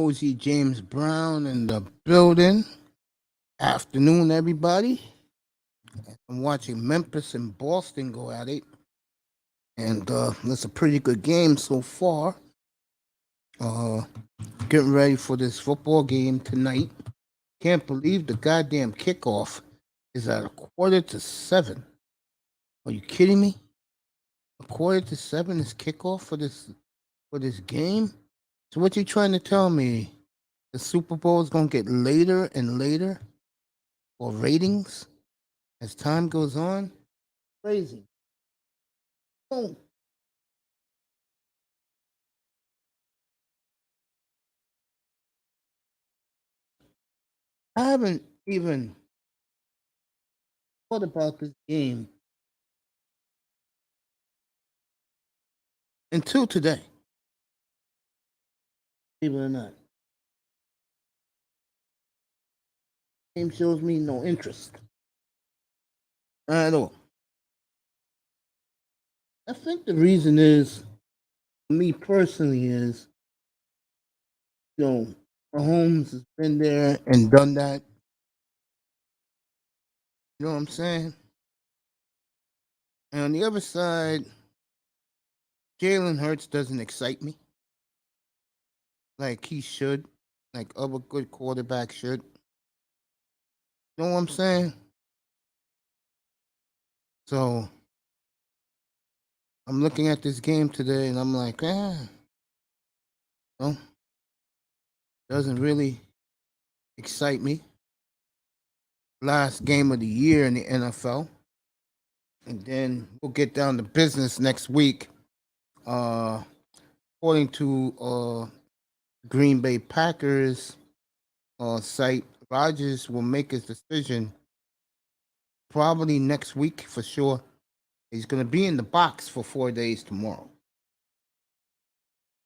OG James Brown in the building. Afternoon, everybody. I'm watching Memphis and Boston go at it. And it's a pretty good game so far. Getting ready for this football game tonight. Can't believe the goddamn kickoff is at 6:45. Are you kidding me? 6:45 is kickoff for this game? So what you trying to tell me? The Super Bowl is gonna get later and later for ratings as time goes on? Crazy. Oh. I haven't even thought about this game until today. Believe it or not. Game shows me no interest at all. I think the reason is, me personally, is, Mahomes has been there and done that. You know what I'm saying? And on the other side, Jalen Hurts doesn't excite me like he should, like other good quarterbacks should. You know what I'm saying? So I'm looking at this game today and I'm like, doesn't really excite me. Last game of the year in the NFL. And then we'll get down to business next week. According to Green Bay Packers site, Rodgers will make his decision probably next week for sure. He's going to be in the box for 4 days tomorrow.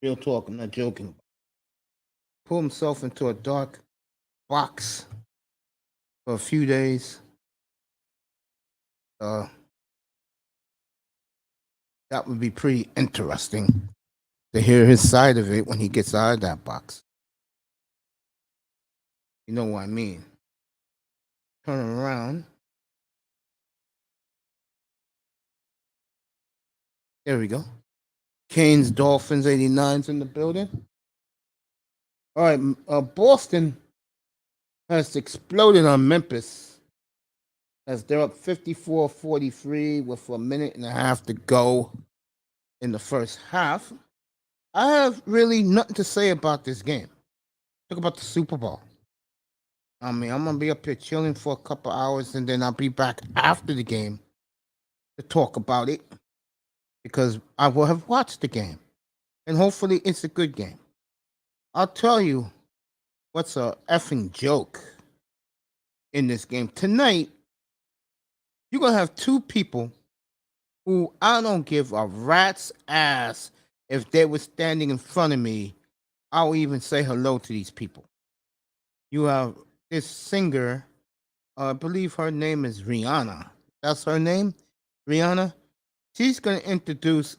Real talk, I'm not joking. Pull himself into a dark box for a few days. That would be pretty interesting to hear his side of it when he gets out of that box. You know what I mean? Turn around. There we go. Canes Dolphins 89's in the building. All right, Boston has exploded on Memphis as they're up 54-43 with a minute and a half to go in the first half. I have really nothing to say about this game. Talk about the Super Bowl. I mean, I'm going to be up here chilling for a couple hours and then I'll be back after the game to talk about it because I will have watched the game and hopefully it's a good game. I'll tell you what's a effing joke in this game. Tonight, you're going to have two people who I don't give a rat's ass if they were standing in front of me. I'll even say hello to these people. You have this singer, I believe her name is Rihanna. That's her name, Rihanna. She's going to introduce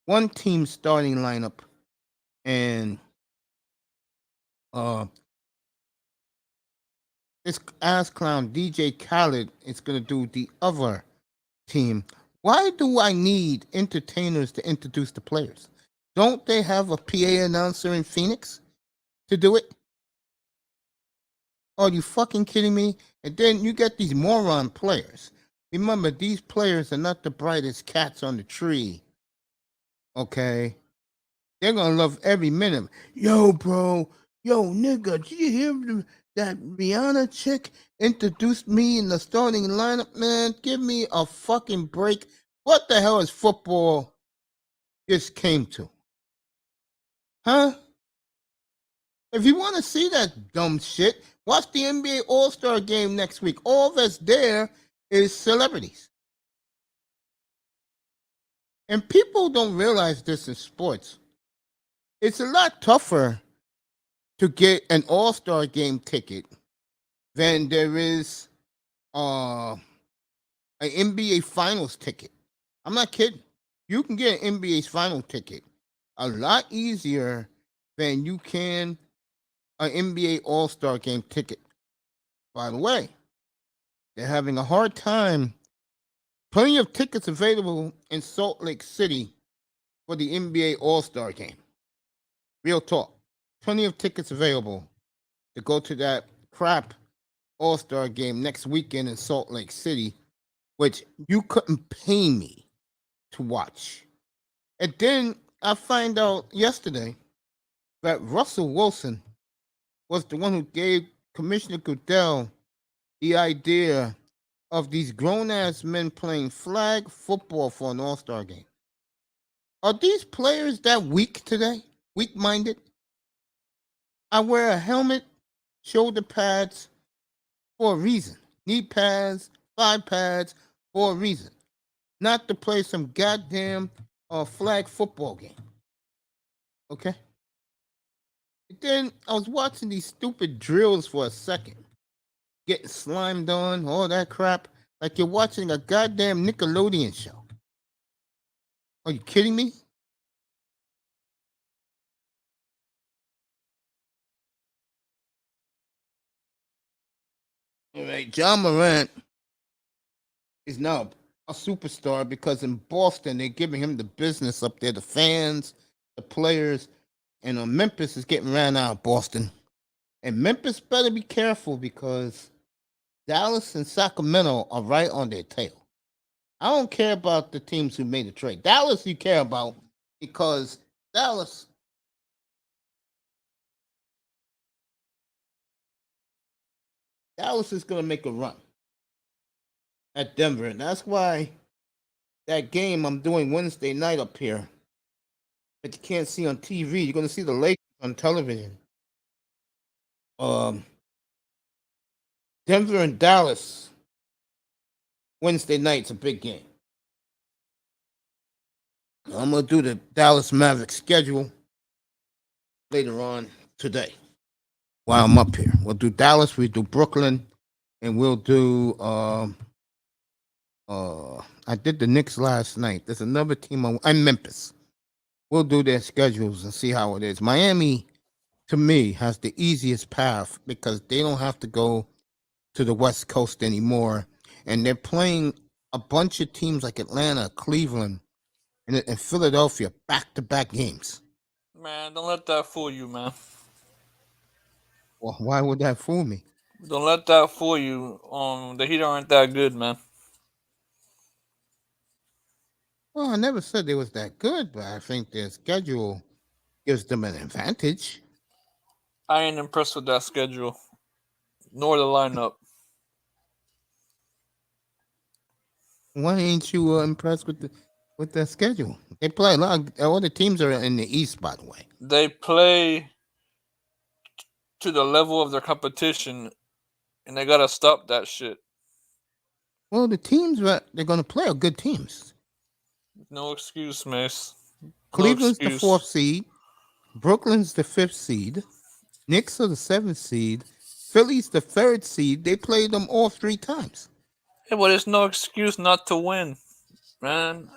one team starting lineup, and this ass clown DJ Khaled is going to do the other team. Why do I need entertainers to introduce the players? Don't they have a PA announcer in Phoenix to do it? Are you fucking kidding me? And then you get these moron players. Remember, these players are not the brightest cats on the tree. Okay? They're going to love every minute. Yo, bro. Yo, nigga, did you hear that Rihanna chick introduced me in the starting lineup? Man, give me a fucking break. What the hell is football just came to? Huh? If you want to see that dumb shit, watch the NBA All-Star game next week. All that's there is celebrities. And people don't realize this in sports. It's a lot tougher to get an All-Star game ticket than there is an NBA Finals ticket. I'm not kidding. You can get an NBA Finals ticket a lot easier than you can an NBA All-Star game ticket. By the way, they're having a hard time. Plenty of tickets available in Salt Lake City for the NBA All-Star game. Real talk. Plenty of tickets available to go to that crap All-Star game next weekend in Salt Lake City, which you couldn't pay me to watch. And then I find out yesterday that Russell Wilson was the one who gave Commissioner Goodell the idea of these grown-ass men playing flag football for an All-Star game. Are these players that weak today? Weak-minded? I wear a helmet, shoulder pads for a reason. Knee pads, thigh pads for a reason. Not to play some goddamn flag football game. Okay? And then I was watching these stupid drills for a second. Getting slimed on, all that crap. Like you're watching a goddamn Nickelodeon show. Are you kidding me? All right, John Morant is now a superstar because in Boston they're giving him the business up there, the fans, the players, and Memphis is getting ran out of Boston. And Memphis better be careful because Dallas and Sacramento are right on their tail. I don't care about the teams who made the trade. Dallas you care about because Dallas is going to make a run at Denver. And that's why that game I'm doing Wednesday night up here that you can't see on TV. You're going to see the Lakers on television. Denver and Dallas Wednesday night's a big game. I'm going to do the Dallas Mavericks schedule later on today while I'm up here. We'll do Dallas, we do Brooklyn, and we'll do I did the Knicks last night. There's another team and Memphis. We'll do their schedules and see how it is. Miami, to me, has the easiest path because they don't have to go to the West Coast anymore. And they're playing a bunch of teams like Atlanta, Cleveland, and Philadelphia back-to-back games. Man, don't let that fool you, man. Well, why would that fool me? Don't let that fool you. The Heat aren't that good, man. Well, I never said they was that good, but I think their schedule gives them an advantage. I ain't impressed with that schedule, nor the lineup. Why ain't you impressed with the schedule? They play a lot. All the teams are in the East, by the way. They play to the level of their competition, and they gotta stop that shit. Well, the teams that they're going to play are good teams. No excuse, Mace. Cleveland's the 4th seed. Brooklyn's the 5th seed. Knicks are the 7th seed. Philly's the 3rd seed. They played them all 3 times. Yeah, but it's no excuse not to win, man.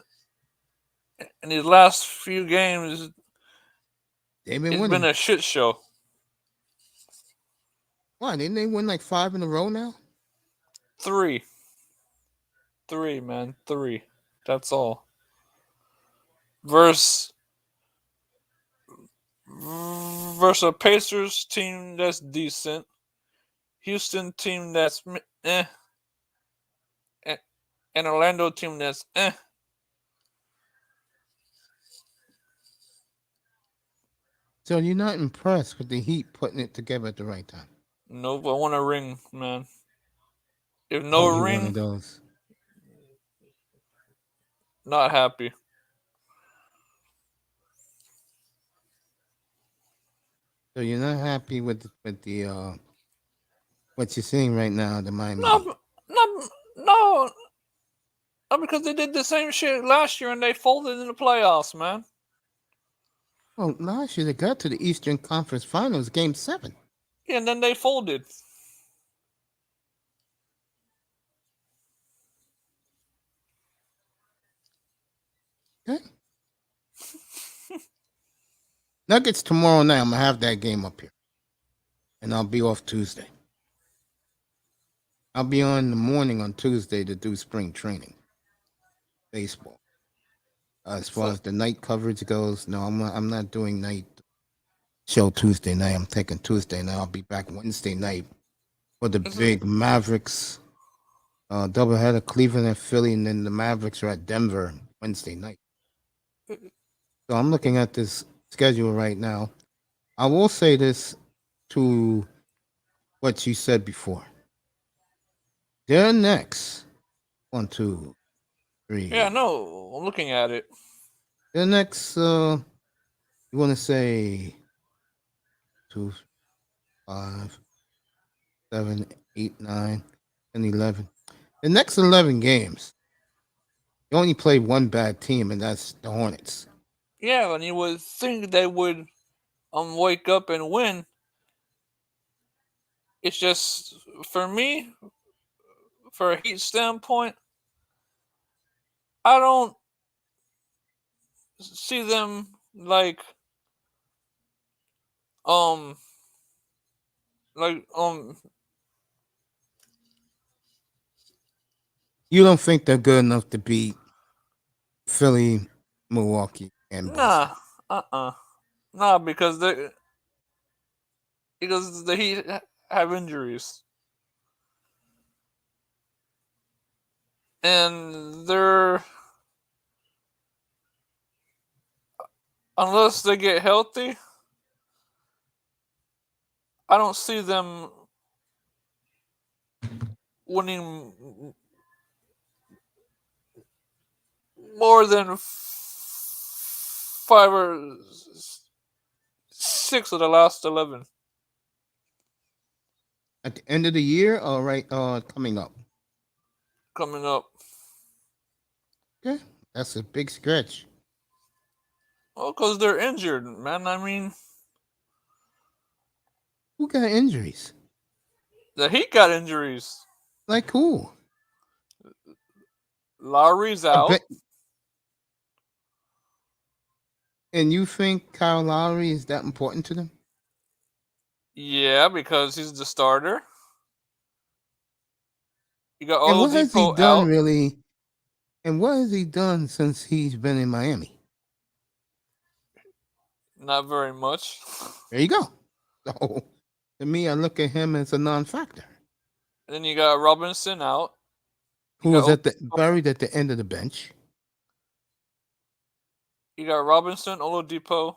In these last few games, They've been it's winning. been a shit show. Why, didn't they win like 5 in a row now? 3, man. 3. That's all. Versus a Pacers team that's decent, Houston team that's and Orlando team that's So you're not impressed with the Heat putting it together at the right time? Nope, I want a ring, man. If no ring, one of those. Not happy. So you're not happy with the what you're seeing right now, the Miami? No, because they did the same shit last year and they folded in the playoffs, man. Well, last year they got to the Eastern Conference Finals, Game 7. Yeah, and then they folded. Okay. Nuggets tomorrow night. I'm gonna have that game up here. and I'll be off Tuesday. I'll be on in the morning on Tuesday to do spring training, baseball. As far So, as the night coverage goes, no, I'm not doing night show Tuesday night. I'm taking Tuesday night. I'll be back Wednesday night for the is it, big Mavericks doubleheader, Cleveland and Philly, and then the Mavericks are at Denver Wednesday night. So I'm looking at this schedule right now. I will say this to what you said before. They're next. 1, 2, 3. yeah, no, I'm looking at it. They're next. You want to say 2, 5, 7, 8, 9, and 11. The next 11 games, you only play one bad team, and that's the Hornets. Yeah, and you would think they would wake up and win. It's just for me, for a Heat standpoint, I don't see them um like You don't think they're good enough to beat Philly, Milwaukee, and Boston? nah, because the Heat have injuries, and they're, unless they get healthy, I don't see them winning more than 5 or 6 of the last 11 At the end of the year, or right, coming up? coming up. Okay, that's a big stretch. Well, because they're injured, man. I mean, Who got injuries? the Heat got injuries. Like who? Lowry's I out. bet. And you think Kyle Lowry is that important to them? Yeah, because he's the starter. You got And what has he Oladipo done out. really? And what has he done since he's been in Miami? Not very much. There you go. So to me, I look at him as a non-factor. And then you got Robinson out. Who was buried at the end of the bench? You got Robinson, Oladipo.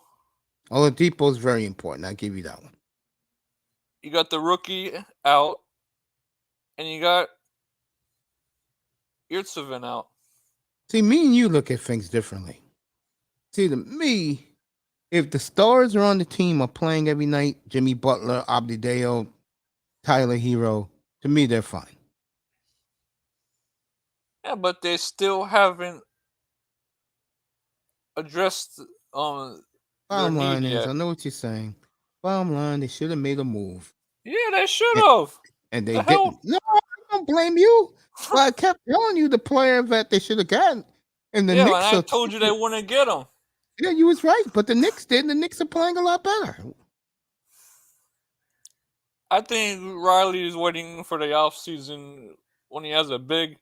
Oladipo is very important. I'll give you that one. You got the rookie out, and you got XVII out. See, me and you look at things differently. See, to me, if the stars are on the team are playing every night, Jimmy Butler, Abdideo, Tyler Hero, to me, they're fine. Yeah, but they still haven't addressed their Bottom need line is, yet. I know what you're saying. Bottom line, they should have made a move. Yeah, they should have. And they The hell? didn't. No, I don't blame you. But I kept telling you the player that they should have gotten. And the Yeah, Knicks and I are. told you they wouldn't get him. Yeah, you was right. But the Knicks did. And the Knicks are playing a lot better. I think Riley is waiting for the off season when he has a big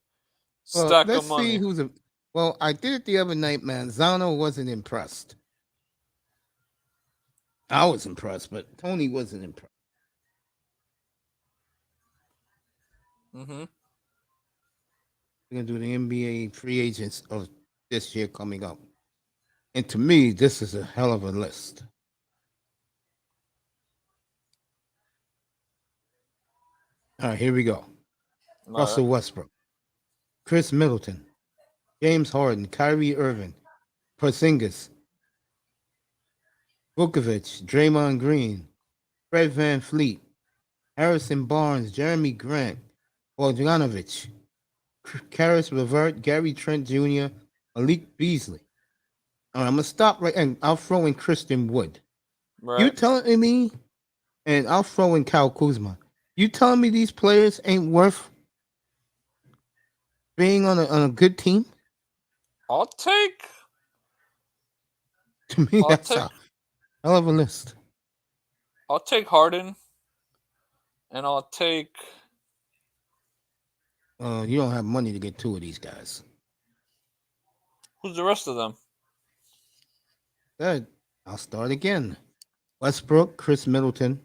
Well, stack let's of money. see who's a. Well, I did it the other night, man. Zano wasn't impressed. I was impressed, but Tony wasn't impressed. Mm-hmm. We're gonna do the NBA free agents of this year coming up, and to me, this is a hell of a list. All right, here we go. Russell Westbrook, Chris Middleton, James Harden, Kyrie Irving, Porzingis, Vukovic, Draymond Green, Fred Van Fleet, Harrison Barnes, Jeremy Grant, Bogdanovich, Karis LeVert, Gary Trent Jr., Malik Beasley. All right, I'm gonna stop right, and I'll throw in Christian Wood. Right. You telling me, and I'll throw in Kyle Kuzma. You telling me these players ain't worth being on a good team? I'll take. To me, that's a hell of a list. I'll take Harden. and I'll take. You don't have money to get two of these guys. Who's the rest of them? Good. I'll start again. Westbrook, Chris Middleton,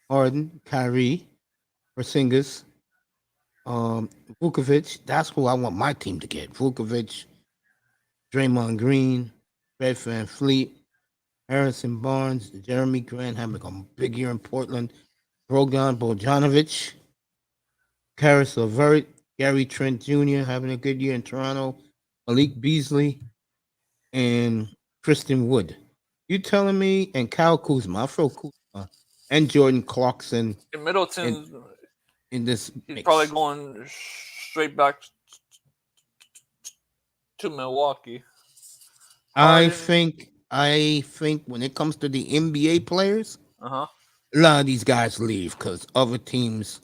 Harden, Kyrie, Porzingis, Vukovic. That's who I want my team to get. Vukovic, Draymond Green, Fred VanVleet, Harrison Barnes, Jeremy Grant having a big year in Portland, Bogdan Bogdanovic, Karis LeVert, Gary Trent Jr. having a good year in Toronto, Malik Beasley, and Kristen Wood. You telling me, and Kyle Kuzma, I throw Kuzma, and Jordan Clarkson And Middleton, in this he's mix. probably going straight back to Milwaukee. I think when it comes to the NBA players, Uh-huh. a lot of these guys leave because other teams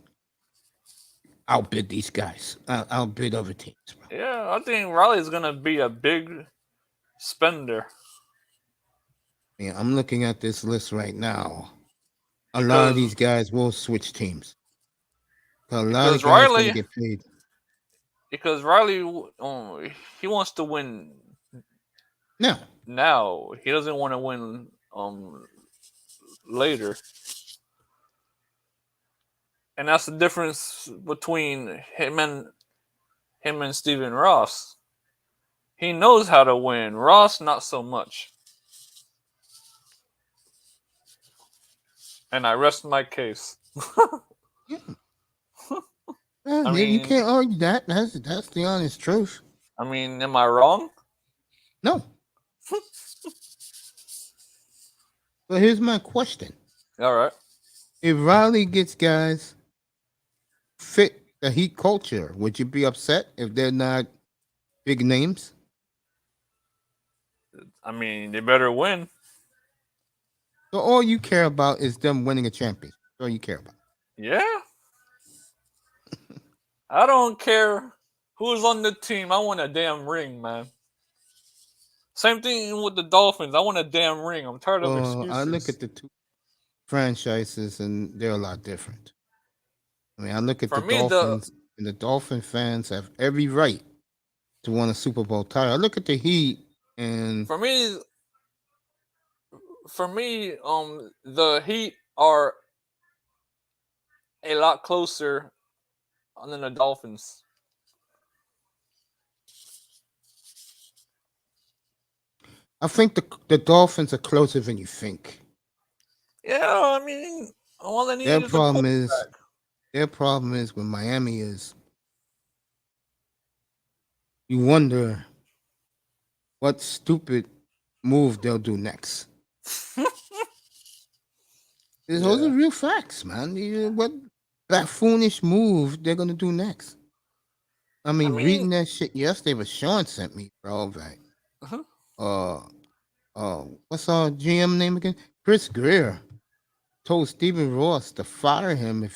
outbid these guys, outbid other teams. Bro. Yeah, I think Riley's gonna be a big spender. Yeah, I'm looking at this list right now. A lot of these guys will switch teams. A lot of guys going to get paid. Because Riley, he wants to win now. Now he doesn't want to win later, and that's the difference between him and Steven Ross. He knows how to win. Ross, not so much. And I rest my case. Yeah. I mean, you can't argue that. That's the honest truth. I mean, am I wrong? No. But here's my question. All right. If Riley gets guys fit the Heat culture, would you be upset if they're not big names? I mean, they better win. So all you care about is them winning a championship. That's all you care about. Yeah. I don't care who's on the team. I want a damn ring, man. Same thing with the Dolphins. I want a damn ring. I'm tired of excuses. I look at the two franchises, and they're a lot different. I mean, I look at the Dolphins, and the Dolphin fans have every right to win a Super Bowl title. I look at the Heat, and for me, the Heat are a lot closer than the Dolphins. I think the Dolphins are closer than you think. Yeah, I mean, all they need is their problem is when Miami is. You wonder what stupid move they'll do next. Those are real facts, man. What buffoonish move they're gonna do next? I mean, reading that shit yesterday, but Sean sent me, bro. Like, what's our GM name again? Chris Greer told Stephen Ross to fire him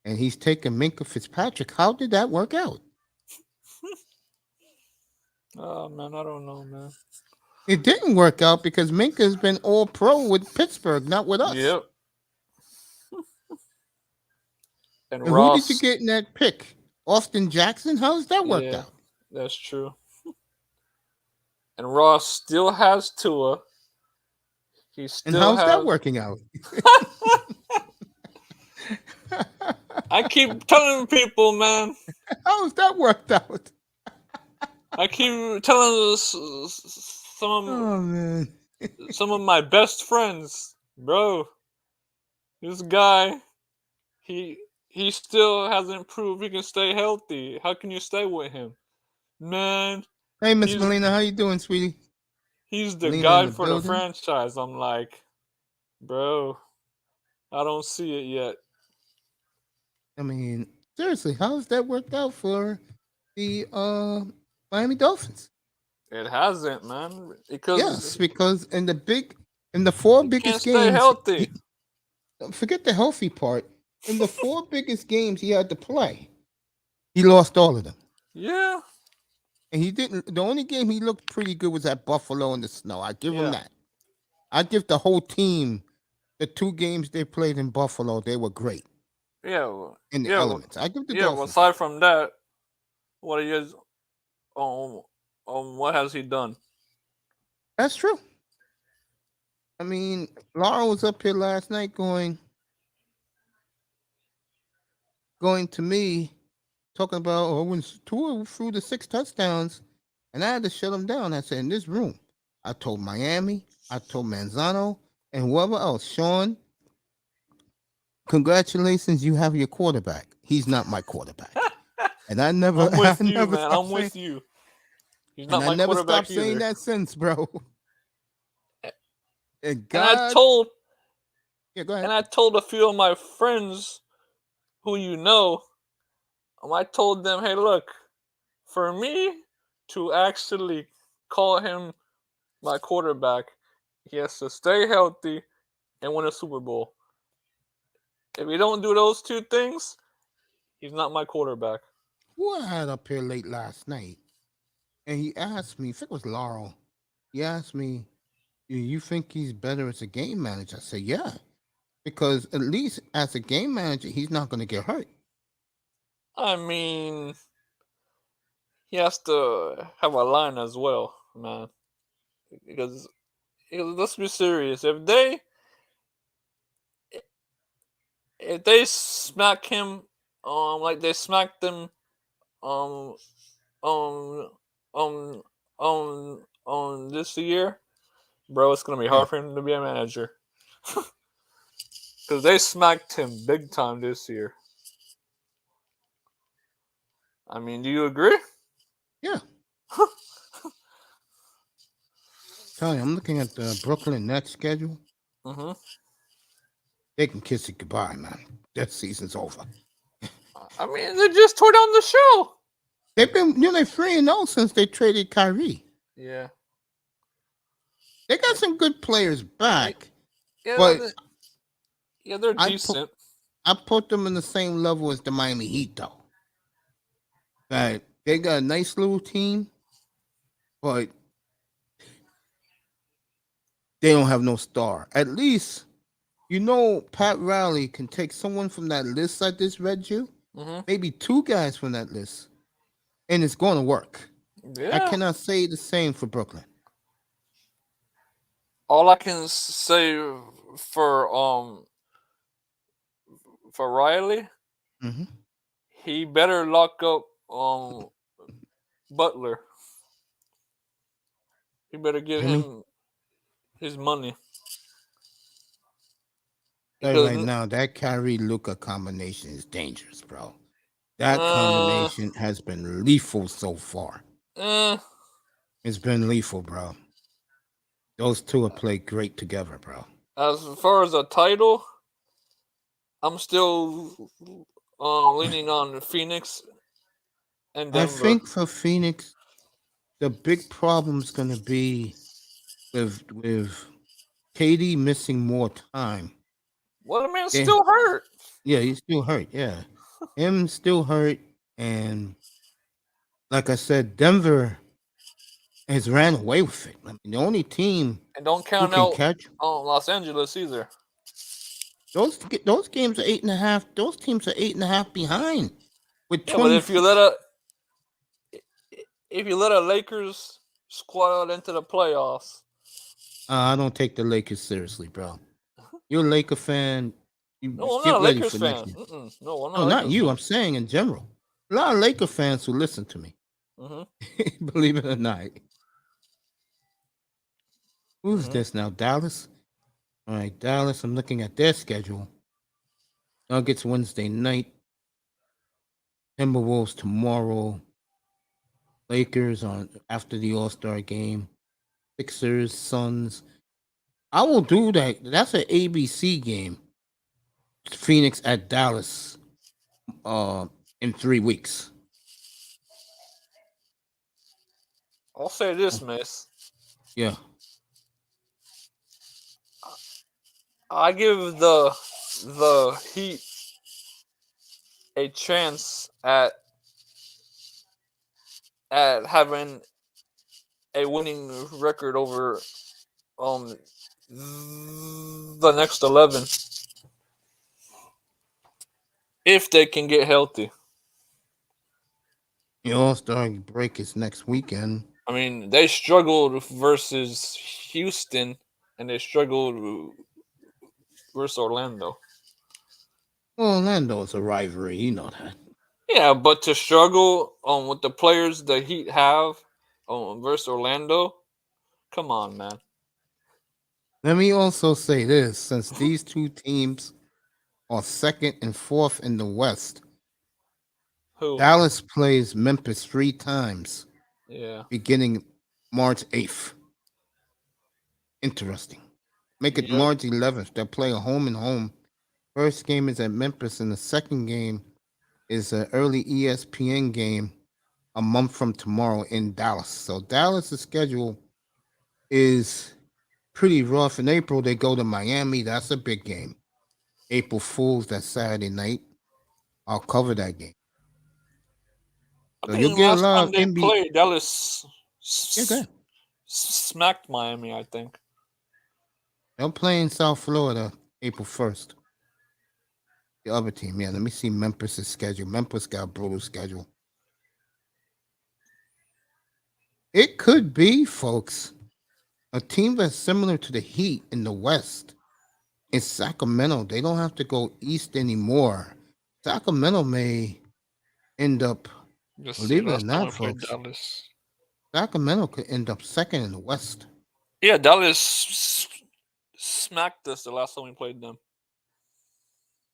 and he's taking Minkah Fitzpatrick. How did that work out? Oh man, I don't know, man. It didn't work out because Minka's been all pro with Pittsburgh, not with us. Yep. And Ross, who did you get in that pick? Austin Jackson? How's that worked out? That's true. And Ross still has Tua. And how's that working out? I keep telling people, man. How's that worked out? I keep telling some of my best friends, bro. This guy, he still hasn't proved he can stay healthy. How can you stay with him, man? Hey, Miss Melina, how you doing, sweetie? He's the guy for the franchise. I'm like, bro, I don't see it yet. I mean, seriously, how's that worked out for the Miami Dolphins? It hasn't, man. Because in the four biggest games, stay healthy. Forget the healthy part. In the four biggest games he had to play, he lost all of them. Yeah. And he didn't. The only game he looked pretty good was at Buffalo in the snow. I give him that. I give the whole team the two games they played in Buffalo. They were great. in the yeah, elements. I give the yeah. Well, Dolphins. aside from that, what he is, what has he done? That's true. I mean, Laura was up here last night going to me, talking about when Tua threw the 6 touchdowns, and I had to shut him down. I said, in this room, I told Miami, I told Manzano, and whoever else, Sean, congratulations, you have your quarterback. He's not my quarterback. And I never, I'm with I you, never man. stopped I'm saying, with you. He's and not I my never quarterback stopped saying either. that since, bro. And And God, yeah, go ahead. I told a few of my friends who you know, I told them, hey, look, for me to actually call him my quarterback, he has to stay healthy and win a Super Bowl. If he don't do those two things, he's not my quarterback. Who I had up here late last night, and he asked me, I think it was Laurel, he asked me, you think he's better as a game manager? I said, yeah, because at least as a game manager, he's not going to get hurt. I mean, he has to have a line as well, man. Because let's be serious. If they smack him, like they smacked him, um, um, this year, bro, it's gonna be Yeah. hard for him to be a manager. Because they smacked him big time this year. I mean, do you agree? Yeah. Tell you, I'm looking at the Brooklyn Nets schedule. Mm-hmm. They can kiss it goodbye, man. That season's over. I mean, they just tore down the show. They've been, 3-0 since they traded Kyrie. Yeah. They got some good players back, Yeah, but they're I decent. I put them in the same level as the Miami Heat, though. That they got a nice little team, but they don't have no star. At least, Pat Riley can take someone from that list I just read you, Mm-hmm. maybe 2 guys from that list, and it's going to work. Yeah. I cannot say the same for Brooklyn. All I can say for Riley, Mm-hmm. he better lock up Butler. He better give him his money. Right now, that Kyrie Luka combination is dangerous, bro. That combination has been lethal so far. It's been lethal, bro. Those two have played great together, bro. As far as a title, I'm still leaning on Phoenix and Denver. I think for Phoenix, the big problem is going to be with KD missing more time. Well, the man's still hurt. Yeah, he's still hurt. Yeah, him still hurt, and like I said, Denver has ran away with it. I mean, the only team And don't count who can out catch Los Angeles either. those games are 8.5. Those teams are 8.5 behind with 20. But if you let a Lakers squad into the playoffs, I don't take the Lakers seriously, bro. You're a Laker fan. no, I'm get not a ready Lakers for fan. next year. No, I'm not. No, a not Lakers you. fan. I'm saying in general. A lot of Laker fans who listen to me. Mm-hmm. Believe it or not. Who's Mm-hmm. this now? Dallas? All right, Dallas. I'm looking at their schedule. Nuggets Wednesday night. Timberwolves tomorrow. Lakers on after the All-Star game. Sixers, Suns. I will do that. That's an ABC game. Phoenix at Dallas in 3 weeks. I'll say this, miss. Yeah. I give the Heat a chance at having a winning record over the next 11. If they can get healthy. The All-Star break is next weekend. I mean, they struggled versus Houston, and they struggled versus Orlando. Well, Orlando's a rivalry, you know that. Yeah, but to struggle with the players the Heat have versus Orlando, come on, man. Let me also say this: since these two teams are second and fourth in the West, Who? Dallas plays Memphis 3 times, Yeah. beginning March 8th. Interesting. Make it Yep. March 11th. They'll play a home and home. First game is at Memphis, and the second game is an early ESPN game a month from tomorrow in Dallas. So Dallas' schedule is pretty rough. In April, they go to Miami. That's a big game. April Fools, that's Saturday night. I'll cover that game. I So think you'll the get a last lot time of they NBA. played, Dallas Yeah, go ahead. smacked Miami, I think. They'll play in South Florida April 1st. The other team, yeah. Let me see Memphis' schedule. Memphis got a brutal schedule. It could be, folks, a team that's similar to the Heat in the West. It's Sacramento. They don't have to go east anymore. Sacramento may end up, Just see, believe it or last time not, I played folks, Dallas. Sacramento could end up second in the West. Yeah, Dallas smacked us the last time we played them.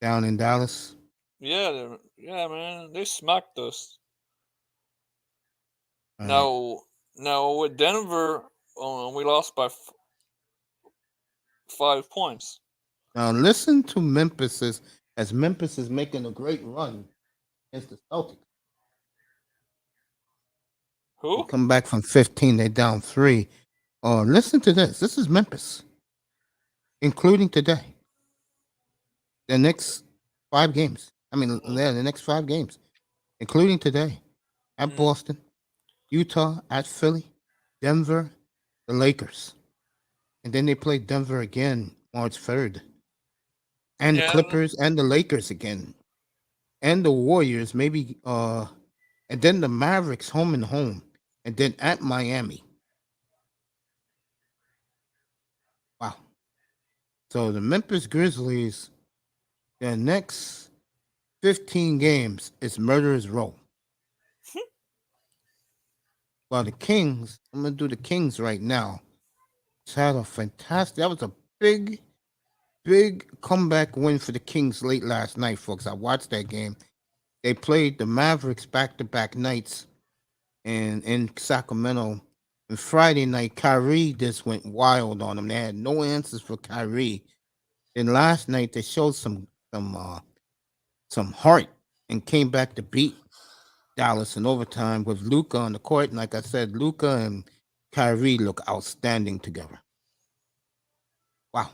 Down in Dallas. Yeah, yeah, man, they smacked us. All right. Now with Denver, we lost by 5 points. Now listen to Memphis as Memphis is making a great run against the Celtics. They Who? come back from 15, they're down 3. Listen to this. This is Memphis, including today. The next 5 games. I mean, yeah, the next 5 games, including today. At Mm, Boston, Utah, at Philly, Denver, the Lakers. And then they play Denver again March 3rd. And the yeah, Clippers and the Lakers again. And the Warriors, maybe and then the Mavericks home and home. And then at Miami. Wow. So the Memphis Grizzlies, their next 15 games is murderer's row. While the Kings, I'm gonna do the Kings right now. It's had a fantastic. That was a big, big comeback win for the Kings late last night, folks. I watched that game. They played the Mavericks back-to-back nights, and in Sacramento. And Friday night, Kyrie just went wild on them. They had no answers for Kyrie. And last night they showed some heart and came back to beat Dallas in overtime with Luka on the court. And like I said, Luka and Kyrie look outstanding together. Wow.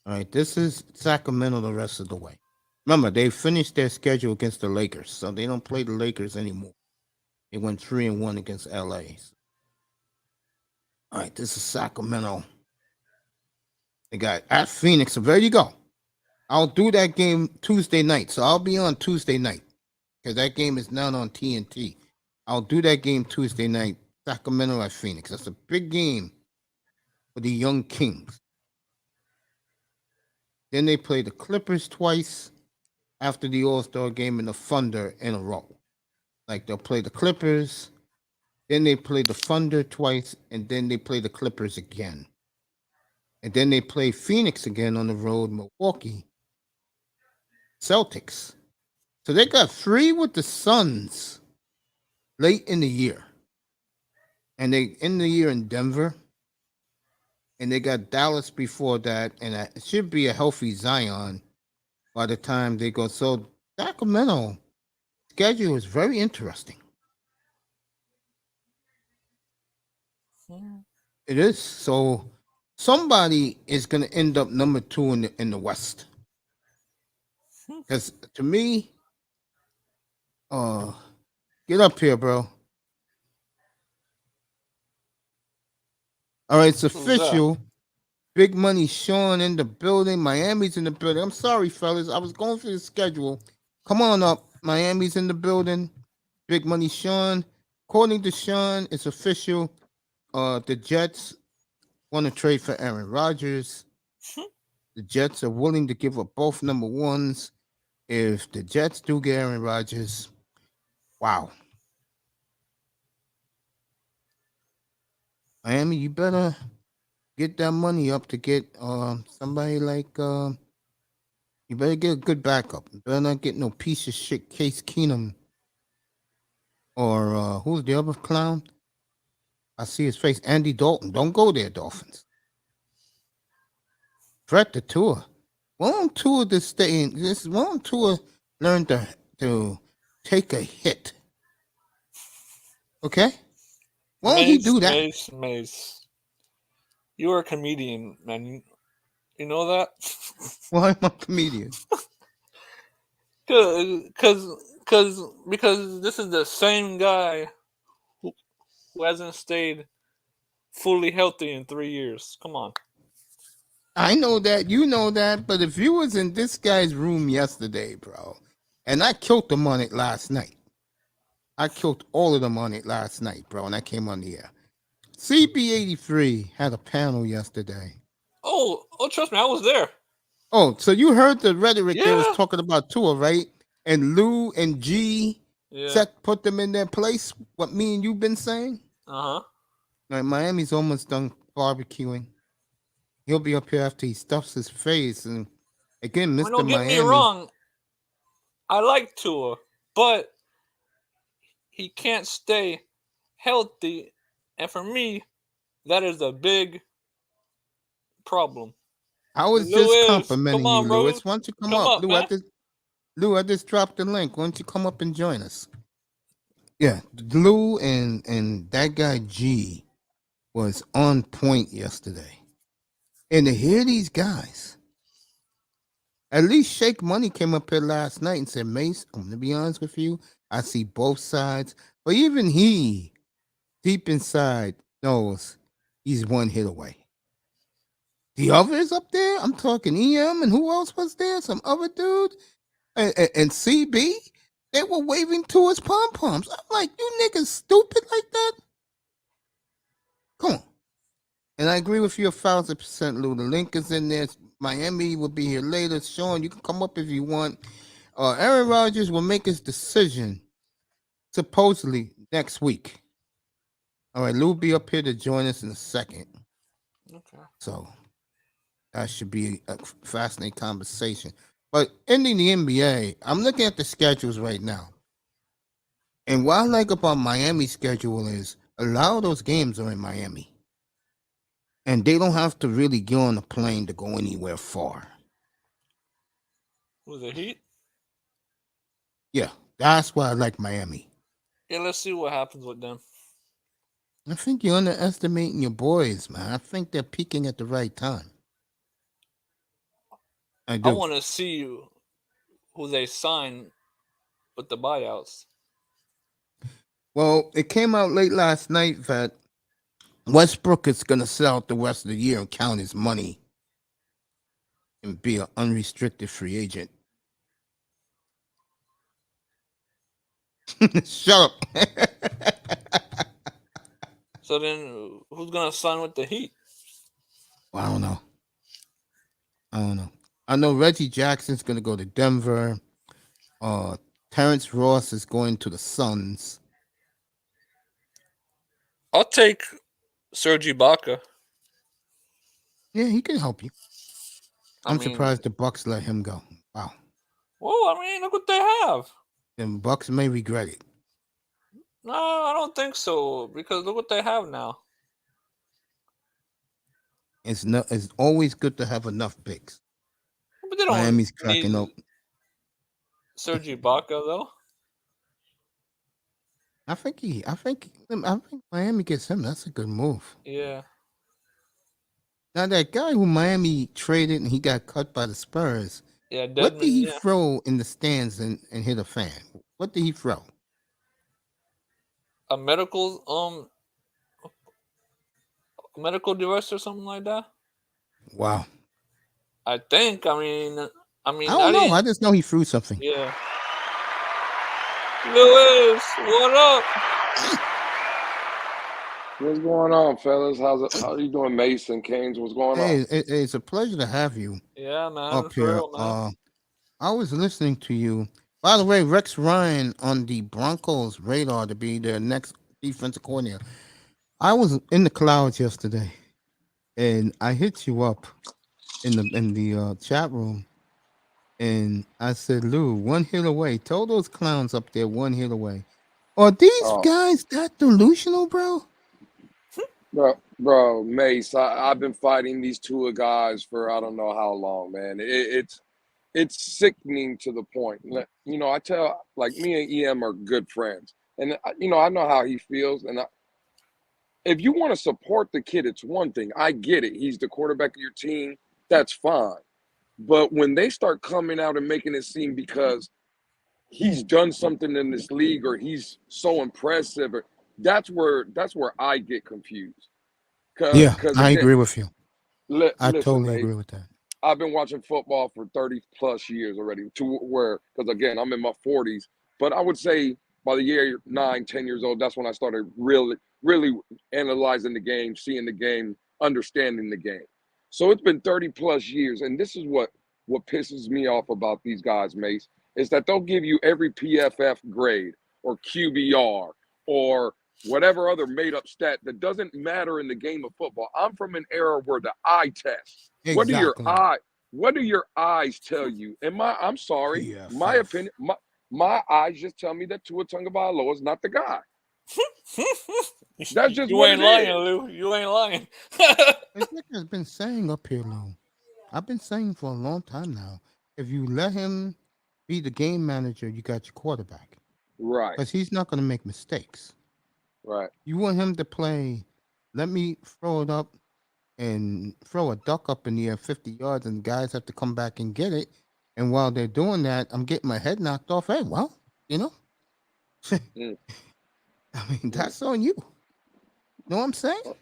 All right, this is Sacramento the rest of the way. Remember, they finished their schedule against the Lakers, so they don't play the Lakers anymore. They went 3-1 against LA. All right, this is Sacramento. They got at Phoenix. So there you go. I'll do that game Tuesday night. So I'll be on Tuesday night because that game is not on TNT. I'll do that game Tuesday night. Sacramento at Phoenix. That's a big game for the young Kings. Then they play the Clippers twice after the All-Star game and the Thunder in a row. Like they'll play the Clippers, then they play the Thunder twice, and then they play the Clippers again. And then they play Phoenix again on the road, Milwaukee, Celtics. So they got 3 with the Suns late in the year. And they end the year in Denver. And they got Dallas before that. And it should be a healthy Zion by the time they go. So Sacramento schedule is very interesting. It is. So somebody is going to end up number 2 in the West. Because to me, get up here, bro. All right, it's who's that? official. Big Money Sean in the building. Miami's in the building. I'm sorry, fellas. I was going through the schedule. Come on up. Miami's in the building. Big Money Sean. According to Sean, it's official. The Jets want to trade for Aaron Rodgers. The Jets are willing to give up both number ones. If the Jets do get Aaron Rodgers, wow. Miami, you better get that money up to get somebody like you better get a good backup. You better not get no piece of shit Case Keenum or who's the other clown? I see his face. Andy Dalton. Don't go there, Dolphins. Threat the tour. Why don't Tua to stay in this? Why don't Tua learn to take a hit? Okay? Why don't he do that? Mace. You are a comedian, man. You know that? Why am I a comedian? Because this is the same guy who hasn't stayed fully healthy in 3 years. Come on. I know that, you know that, but if you was in this guy's room yesterday, bro, and I killed them on it last night. I killed all of them on it last night, bro, and I came on the air. CB83 had a panel yesterday. Oh, trust me, I was there. Oh, so you heard the rhetoric they was talking about Tua, right? And Lou and G put them in their place. What me and you been saying? Uh-huh. Like Miami's almost done barbecuing. He'll be up here after he stuffs his face. And again, Mr. Don't Miami. get me wrong. I like Tua, but he can't stay healthy. And for me, that is a big problem. I was just complimenting you, Lewis. Why don't you come up? Lou, I just dropped the link. Why don't you come up and join us? Yeah, Lou and that guy G was on point yesterday. And to hear these guys, at least Shake Money came up here last night and said, Mace, I'm going to be honest with you. I see both sides. But even he, deep inside, knows he's one hit away. The others up there, I'm talking EM and who else was there? Some other dude. And CB, they were waving to his pom-poms. I'm like, you niggas stupid like that? Come on. And I agree with you 1,000%, Lou. The link is in there. Miami will be here later. Sean, you can come up if you want. Aaron Rodgers will make his decision supposedly next week. All right, Lou will be up here to join us in a second. Okay. So that should be a fascinating conversation. But ending the NBA, I'm looking at the schedules right now. And what I like about Miami's schedule is a lot of those games are in Miami. And they don't have to really get on a plane to go anywhere far. Was it Heat? Yeah, that's why I like Miami. Yeah, let's see what happens with them. I think you're underestimating your boys, man. I think they're peaking at the right time. I do. I want to see who they sign with the buyouts. Well, it came out late last night that Westbrook is going to sell out the rest of the year and count his money and be an unrestricted free agent. Shut up. So then, who's going to sign with the Heat? Well, I don't know. I know Reggie Jackson's going to go to Denver. Terrence Ross is going to the Suns. I'll take Serge Ibaka. Yeah, he can help you. I'm surprised the Bucks let him go. Wow. Well, I mean, look what they have. The Bucks may regret it. No, I don't think so. Because look what they have now. It's always good to have enough picks. But they don't Miami's cracking up. Serge Ibaka though. I think Miami gets him. That's a good move. Yeah. Now that guy who Miami traded and he got cut by the Spurs. Yeah. Deadman, what did he throw in the stands and hit a fan? What did he throw? A medical device or something like that. Wow. I think. I mean, I don't know. I just know he threw something. Yeah. Lewis, what up? What's going on, fellas? How are you doing, Mason, Canes? What's going on? Hey, it's a pleasure to have you Yeah, man. up For here. real, man. I was listening to you. By the way, Rex Ryan on the Broncos' radar to be their next defensive coordinator. I was in the clouds yesterday, and I hit you up in the chat room, and I said, "Lou, one hit away. Tell those clowns up there, one hit away." Are these guys that delusional, bro? Bro, Mace, I've been fighting these two guys for I don't know how long, man. It's sickening to the point. You know, I tell, like, me and EM are good friends, and you know, I know how he feels. And if you want to support the kid, it's one thing. I get it. He's the quarterback of your team. That's fine. But when they start coming out and making it seem because he's done something in this league or he's so impressive, that's where I get confused. Yeah, Because I again, agree with you. I listen, totally mate, agree with that. I've been watching football for 30 plus years already, to where, because again, I'm in my 40s, but I would say by the year 9, 10 years old, that's when I started really analyzing the game, seeing the game, understanding the game. So it's been 30 plus years, and this is what pisses me off about these guys, Mace, is that they'll give you every PFF grade or QBR or whatever other made up stat that doesn't matter in the game of football. I'm from an era where the eye test. Exactly. What do your eyes tell you? And I'm sorry, PFF. my opinion, my eyes just tell me that Tua Tagovailoa is not the guy. That's just you what ain't it lying, is. Lou. You ain't lying. It's like I've been saying up here, Lou. I've been saying for a long time now. If you let him be the game manager, you got your quarterback. Right, Because he's not going to make mistakes. right. You want him to play, let me throw it up and throw a duck up in the air 50 yards, and guys have to come back and get it. And while they're doing that, I'm getting my head knocked off. Hey, well, you know, Mm, I mean, that's on you. Know what I'm saying?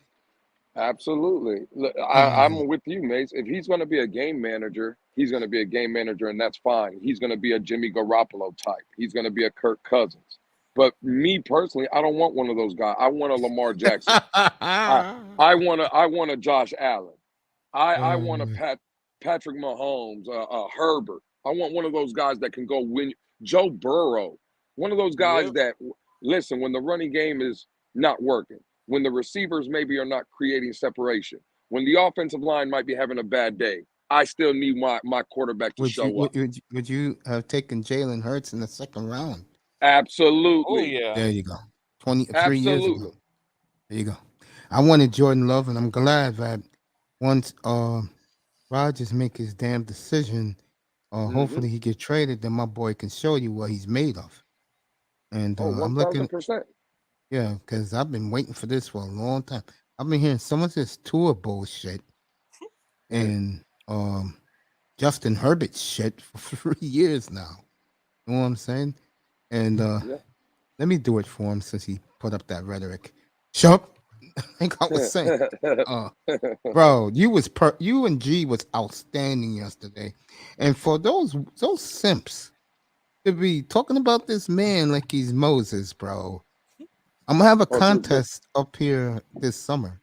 absolutely. Look, And I'm with you, Mace. If he's going to be a game manager, he's going to be a game manager, and that's fine. He's going to be a Jimmy Garoppolo type. He's going to be a Kirk Cousins. But me personally, I don't want one of those guys. I want a Lamar Jackson. I want a Josh Allen. I want a Patrick Mahomes, Herbert. I want one of those guys that can go win. Joe Burrow, one of those guys Yep. that listen when the running game is not working, when the receivers maybe are not creating separation, when the offensive line might be having a bad day. I still need my quarterback to would you show up. would you have taken Jalen Hurts in the second round? Oh Absolutely, yeah. There you go. 23 years ago. absolutely. There you go. I wanted Jordan Love, and I'm glad that once Rodgers make his damn decision, Mm-hmm. hopefully he get traded, then my boy can show you what he's made of. And Oh, I'm looking, 1000%. yeah, because I've been waiting for this for a long time. I've been hearing some of this tour bullshit Mm, and Justin Herbert shit for 3 years now. You know what I'm saying? And yeah. let me do it for him since he put up that rhetoric. Shut up. Like I was saying. Bro, you and G was outstanding yesterday. And for those simps to be talking about this man like he's Moses, bro. I'm gonna have a Oh, contest up here this summer.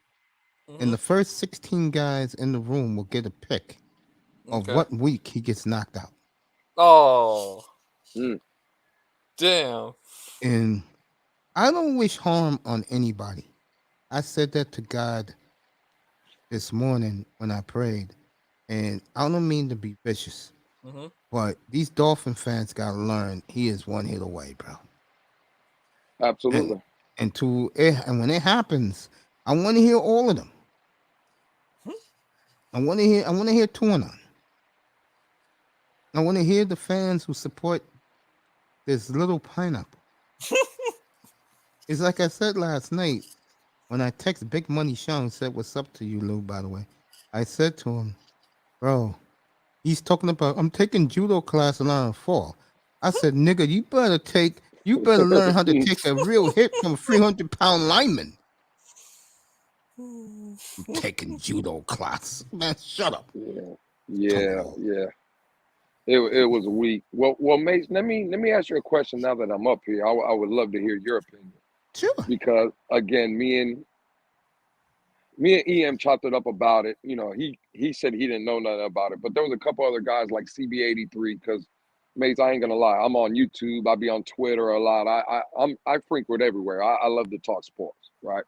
And Mhm. the first 16 guys in the room will get a pick of Okay. what week he gets knocked out. Oh, mm, damn. And I don't wish harm on anybody. I said that to God this morning when I prayed. And I don't mean to be vicious, hmm but these Dolphin fans gotta learn he is one hit away, bro. And absolutely. and when it happens, I want to hear all of them. I want to hear Tuna. I want to hear the fans who support this little pineapple. It's like I said last night when I text Big Money Sean said, "What's up to you, Lou?" By the way, I said to him, "Bro, he's talking about I'm taking judo class and I'm fall." I said, "Nigga, you better learn how to take a real hit from a 300-pound lineman." I'm taking judo class. Man, shut up. Yeah. It was weak. Well, Mace, let me ask you a question now that I'm up here. I would love to hear your opinion Sure. because again, me and EM chopped it up about it. You know, he said he didn't know nothing about it, but there was a couple other guys like CB83 because Mace, I ain't gonna lie, I'm on YouTube, I be on Twitter a lot. I frequent everywhere. I love to talk sports, right?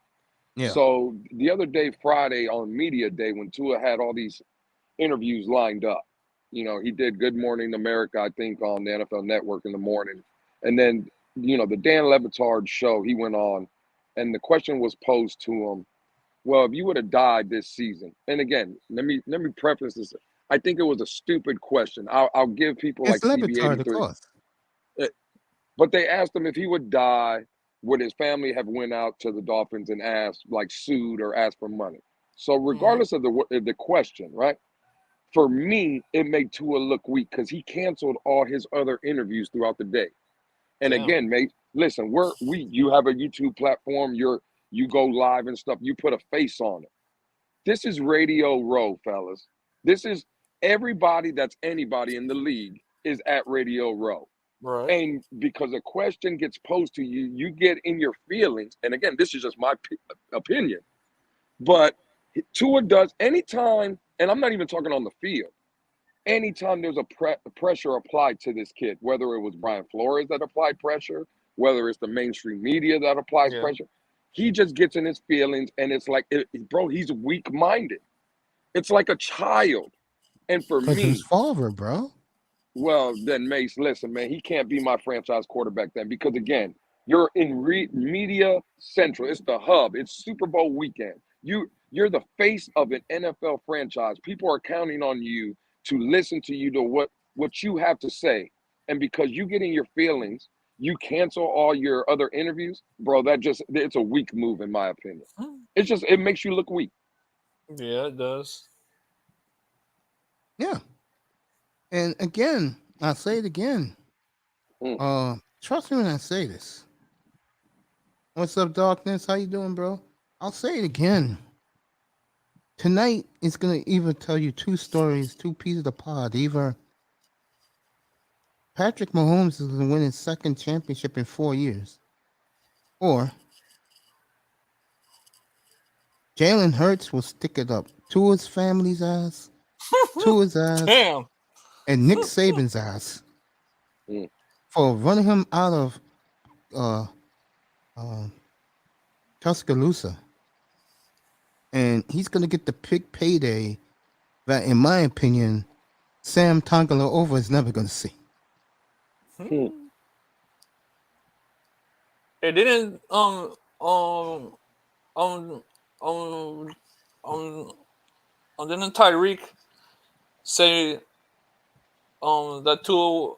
Yeah. So the other day, Friday on Media Day, when Tua had all these interviews lined up, you know, he did Good Morning America, I think, on the NFL Network in the morning, and then the Dan Levitard show he went on, and the question was posed to him. Well, if you would have died this season, and again, let me preface this. I think it was a stupid question. I'll give people It's like Levitard, of CB83, course. but they asked him if he would die, would his family have went out to the Dolphins and asked, like, sued or asked for money? So regardless of the question, right? For me, it made Tua look weak because he canceled all his other interviews throughout the day. And Damn. again, mate, listen, you have a YouTube platform, you go live and stuff, you put a face on it. This is Radio Row, fellas. This is everybody that's anybody in the league is at Radio Row. Right. And because a question gets posed to you, you get in your feelings. And again, this is just my opinion. But Tua does anytime, and I'm not even talking on the field, anytime there's a pressure applied to this kid, whether it was Brian Flores that applied pressure, whether it's the mainstream media that applies pressure, he just gets in his feelings, and it's like, bro, he's weak-minded. It's like a child. And for Because me, his father, bro. well, then Mace, listen, man, he can't be my franchise quarterback then because, again, you're in Media Central. It's the hub. It's Super Bowl weekend. You're the face of an NFL franchise. People are counting on you to listen to you, to what you have to say. And because you get in your feelings, you cancel all your other interviews, bro, it's a weak move in my opinion. It makes you look weak. Yeah, it does. Yeah. And again, I'll say it again. Trust me when I say this. What's up, Darkness? How you doing, bro? I'll say it again. Tonight is gonna either tell you two stories, two pieces of the pod. Either Patrick Mahomes is gonna win his second championship in 4 years, or Jalen Hurts will stick it up to his family's ass, to his ass, Damn. and Nick Saban's ass for running him out of Tuscaloosa. And he's going to get the big payday that, in my opinion, Sam Tagovailoa is never going to see. It didn't didn't Tyreek say that Tua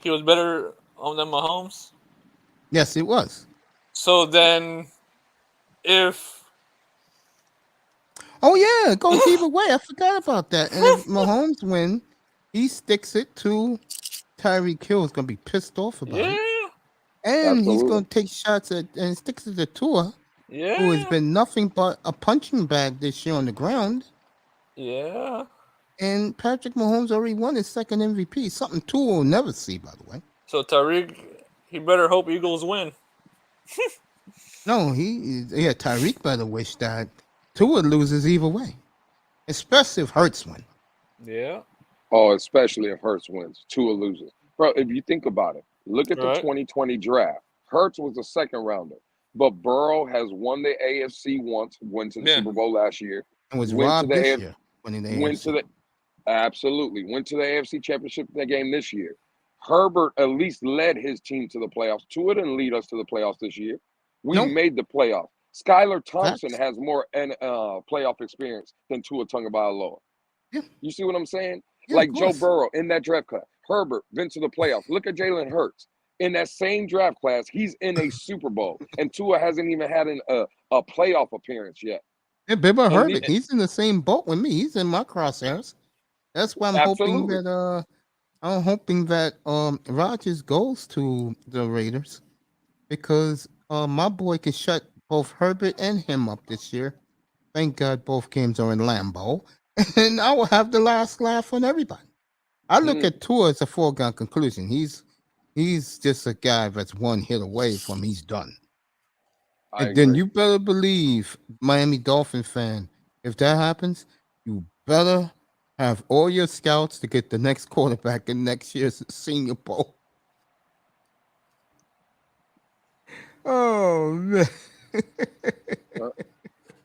he was better than Mahomes? Yes, it was. So then if Oh yeah, it goes either way. I forgot about that. And if Mahomes win, he sticks it to Tyreek Hill. Is going to be pissed off about it. And he's going to take shots at and sticks it to Tua, who has been nothing but a punching bag this year on the ground. Yeah. And Patrick Mahomes already won his second MVP. Something Tua will never see, by the way. So Tyreek, he better hope Eagles win. No, Tyreek better wish that Tua loses either way, especially if Hurts win. Yeah. Oh, especially if Hurts wins, Tua loses. Bro, if you think about it, look at the 2020 draft. Hurts was a second rounder, but Burrow has won the AFC once, went to the Super Bowl last year. And was robbed this year winning the AFC. Absolutely. Went to the AFC Championship game this year. Herbert at least led his team to the playoffs. Tua didn't lead us to the playoffs this year. We made the playoffs. Skylar Thompson has more playoff experience than Tua Tagovailoa. Yeah. You see what I'm saying? Yeah, like Joe Burrow in that draft class. Herbert been to the playoffs. Look at Jalen Hurts. In that same draft class, he's in a Super Bowl. And Tua hasn't even had a playoff appearance yet. Yeah, Bibba Herbert, he's in the same boat with me. He's in my crosshairs. That's why I'm hoping that Rodgers goes to the Raiders, because my boy can shut both Herbert and him up this year Thank God both games are in Lambeau, and I will have the last laugh on everybody. I look at Tua as a foregone conclusion. He's just a guy that's one hit away from he's done. I And then agree. you better believe, Miami Dolphin fan, if that happens, you better have all your scouts to get the next quarterback in next year's Senior Bowl. Oh man.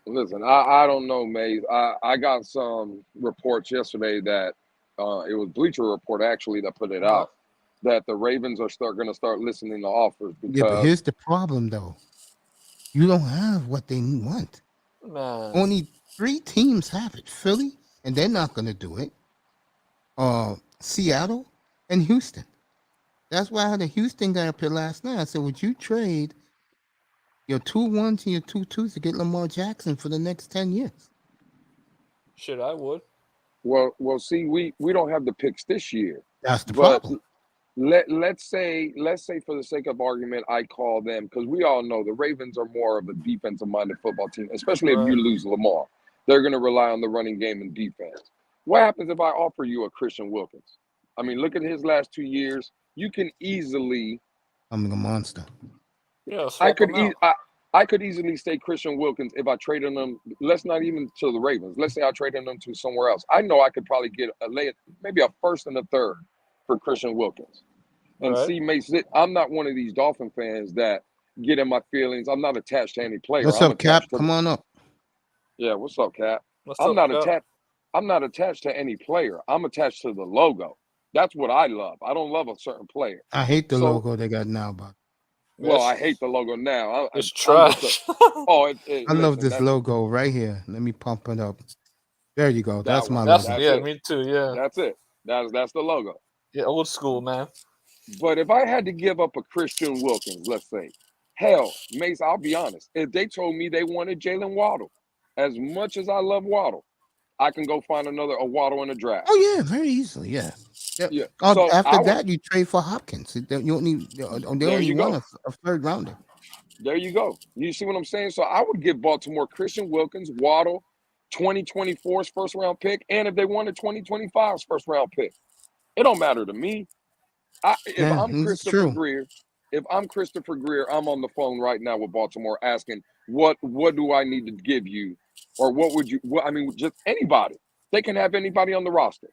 Listen, I don't know, Maze. I got some reports yesterday that it was Bleacher Report actually that put it out that the Ravens are going to start listening to offers Yeah, but because here's the problem though. You don't have what they want. Man. Only 3 teams have it. Philly, and they're not gonna do it. Seattle and Houston. That's why I had a Houston guy up here last night. I said, would you trade your 2-1s and your 2-2s to get Lamar Jackson for the next 10 years? Shit, I would. well, see, we don't have the picks this year. That's the But problem. let's say for the sake of argument, I call them because we all know the Ravens are more of a defensive-minded football team, especially if Right. you lose Lamar. They're going to rely on the running game and defense. What happens if I offer you a Christian Wilkins? I mean, look at his last 2 years. You can easily, I'm a monster. Yeah, I swap could, them out. I could easily say Christian Wilkins if I traded him. Let's not even to the Ravens. Let's say I traded him to somewhere else. I know I could probably get maybe a first and a third for Christian Wilkins. And Right. see, Mason, I'm not one of these Dolphin fans that get in my feelings. I'm not attached to any player. What's I'm up, Cap? attached to Come on up. Yeah, what's up, Cap? What's I'm up, not Cap? attached. I'm not attached to any player. I'm attached to the logo. That's what I love. I don't love a certain player. I hate the So- logo they got now, but Well, I hate the logo now. It's I'm just trash. I love listen, this that's- logo right here. Let me pump it up. There you go. That That's my one. logo. That's yeah, it. me too. Yeah, That's it. That's the logo. yeah, old school, man. But if I had to give up a Christian Wilkins, let's say, hell, Mace, I'll be honest. If they told me they wanted Jalen Waddle, as much as I love Waddle, I can go find a Waddle in the draft. Oh yeah, very easily. Yeah. Yeah. Oh, So after that, you trade for Hopkins. You don't need. They There only you want go. a third rounder. There you go. You see what I'm saying? So I would give Baltimore Christian Wilkins, Waddle, 2024's first round pick, and if they wanted 2025's first round pick, it don't matter to me. If I'm it's Christopher true. Greer, I'm on the phone right now with Baltimore asking what do I need to give you, or what would you? I mean, just anybody. They can have anybody on the roster.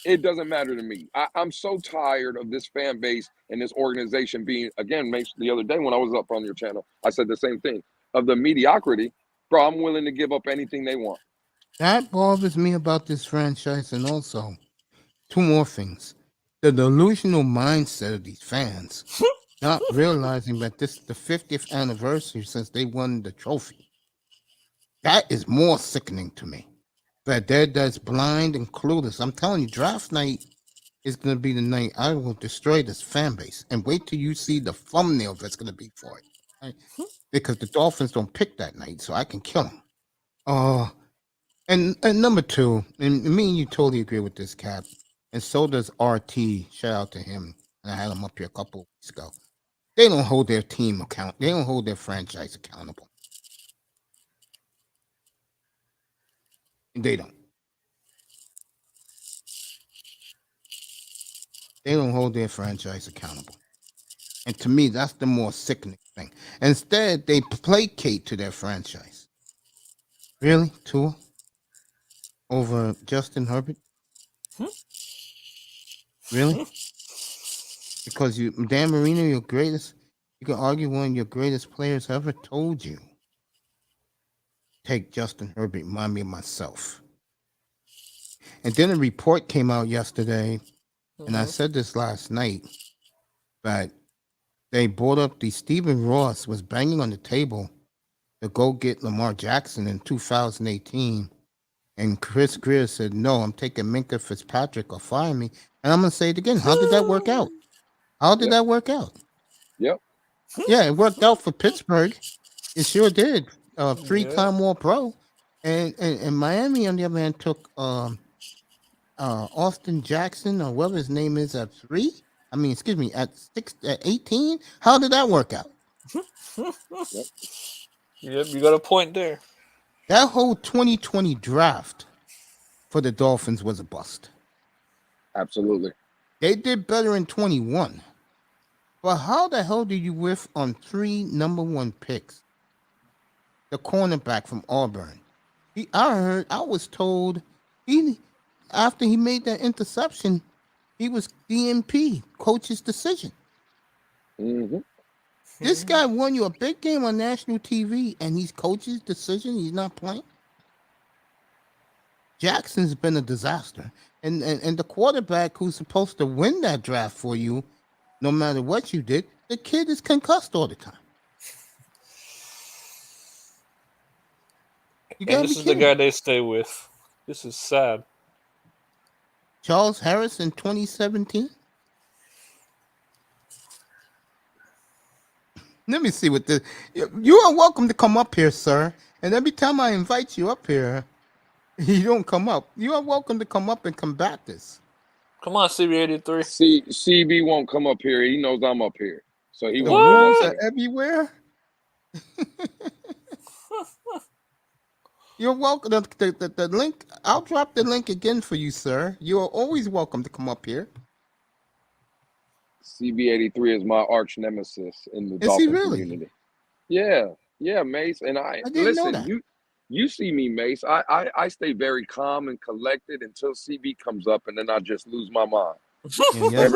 It doesn't matter to me. I'm so tired of this fan base and this organization being, again, the other day when I was up on your channel, I said the same thing, of the mediocrity. Bro, I'm willing to give up anything they want. That bothers me about this franchise, and also 2 more things: the delusional mindset of these fans, not realizing that this is the 50th anniversary since they won the trophy. That is more sickening to me. That they're that's blind and clueless. I'm telling you, draft night is going to be the night I will destroy this fan base. And wait till you see the thumbnail that's going to be for it. Right? Because the Dolphins don't pick that night, so I can kill them. And number 2, and me and you totally agree with this, Cap. And so does RT. Shout out to him. And I had him up here a couple weeks ago. They don't hold their team account. They don't hold their franchise accountable. They don't. They don't hold their franchise accountable. And to me, that's the more sickening thing. Instead, they placate to their franchise. Really? Tua? Over Justin Herbert? Really? Because Dan Marino, your greatest, you can argue one of your greatest players ever told you. Take Justin Herbert, remind me of myself. And then a report came out yesterday, and I said this last night, that they brought up Stephen Ross was banging on the table to go get Lamar Jackson in 2018. And Chris Greer said, no, I'm taking Minka Fitzpatrick or fire me. And I'm going to say it again. How did that work out? How did that work out? Yep. Yeah, it worked out for Pittsburgh. It sure did. 3-time All-Pro. And Miami, on the other hand, took Austin Jackson, or whatever his name is, at 3. I mean, excuse me, at 18. How did that work out? Yep, you got a point there. That whole 2020 draft for the Dolphins was a bust. Absolutely. They did better in 21. But how the hell did you whiff on 3 number 1 picks? The cornerback from Auburn. I was told after he made that interception, he was DNP, coach's decision. Mm-hmm. This guy won you a big game on national TV, and he's coach's decision. He's not playing. Jackson's been a disaster, and the quarterback who's supposed to win that draft for you, no matter what you did, the kid is concussed all the time. And this is the guy they stay with. This is sad. Charles Harris in 2017. Let me see what this. You are welcome to come up here, sir. And every time I invite you up here, you don't come up. You are welcome to come up and combat this. Come on, CB83. CB won't come up here. He knows I'm up here, so he The won't. rules are everywhere. You're welcome. The link. I'll drop the link again for you, sir. You are always welcome to come up here. CB83 is my arch nemesis in the Is he Dolphin really? community. Yeah, Mace. And I didn't know listen. that. You see me, Mace. I stay very calm and collected until CB comes up, and then I just lose my mind. Yeah,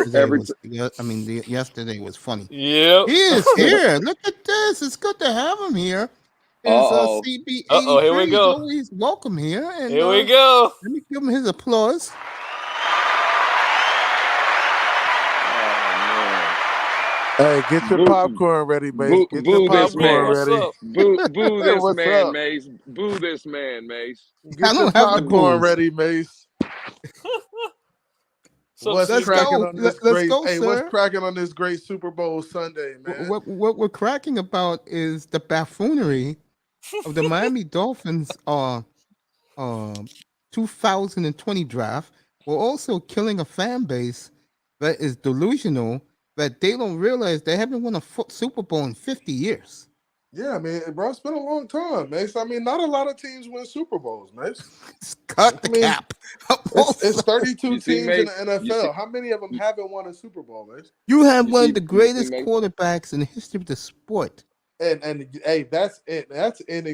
yesterday was funny. Yep. He is here. Look at this. It's good to have him here. CB83. Uh-oh, here we go. He's always welcome here. And, Here we go. Let me give him his applause. Hey, get your popcorn ready, Mace. Get your popcorn ready. Boo this What's man, up? Mace. Boo this man, Mace. Get your popcorn ready, Mace. So What's let's cracking go. on this Let's great? go, Hey, sir. what's cracking on this great Super Bowl Sunday, man? What we're cracking about is the buffoonery of the Miami Dolphins 2020 draft. We're also killing a fan base that is delusional, that they don't realize they haven't won a Super Bowl in 50 years. Yeah, man, bro, it's been a long time, Mace. I mean, not a lot of teams win Super Bowls, Mace. Cut the cap. It's 32 You see, teams Mace, in the you NFL. see- How many of them haven't won a Super Bowl, Mace? You have You one see- of the you see, greatest Mace? quarterbacks in the history of the sport. And hey, that's it. That's Come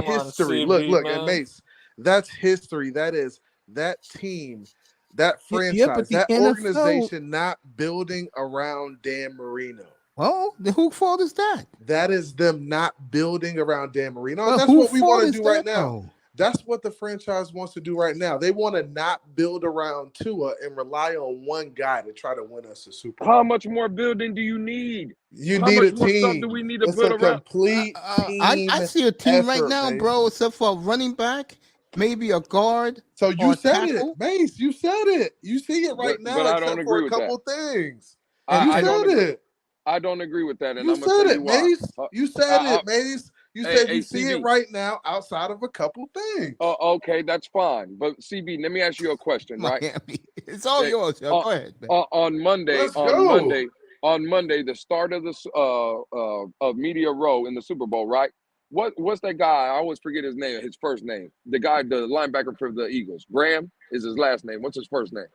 on, history. CB, Look, man. and Mace, that's history. That is that team, that franchise, Yeah, but the that NFL organization not building around Dan Marino. Well, then whose fault is that? That is them not building around Dan Marino. Well, And that's whose what we fault want to is do right that, now. though? That's what the franchise wants to do right now. They want to not build around Tua and rely on one guy to try to win us a Super Bowl. How much more building do you need? You How need much a more stuff team. do we need to It's put a around? complete team. I see a team right effort, now, Mace. bro, except for a running back, maybe a guard. So you or said tackle. it, Mace. You said it. You see it right But now, I don't except for agree a with couple things. I You don't said agree. it. I don't agree with that, and You I'm gonna said tell you it, why. Mace. You said it, Mace. You Hey, said hey, you see CB. it right now outside of a couple things. Oh, okay, that's fine. But CB, let me ask you a question, right? Miami. It's all Hey, yours. Yo. Go ahead, man. On Monday, Let's go. on Monday, the start of this of Media Row in the Super Bowl, right? What's that guy? I always forget his name, his first name. The guy, the linebacker for the Eagles. Graham is his last name. What's his first name?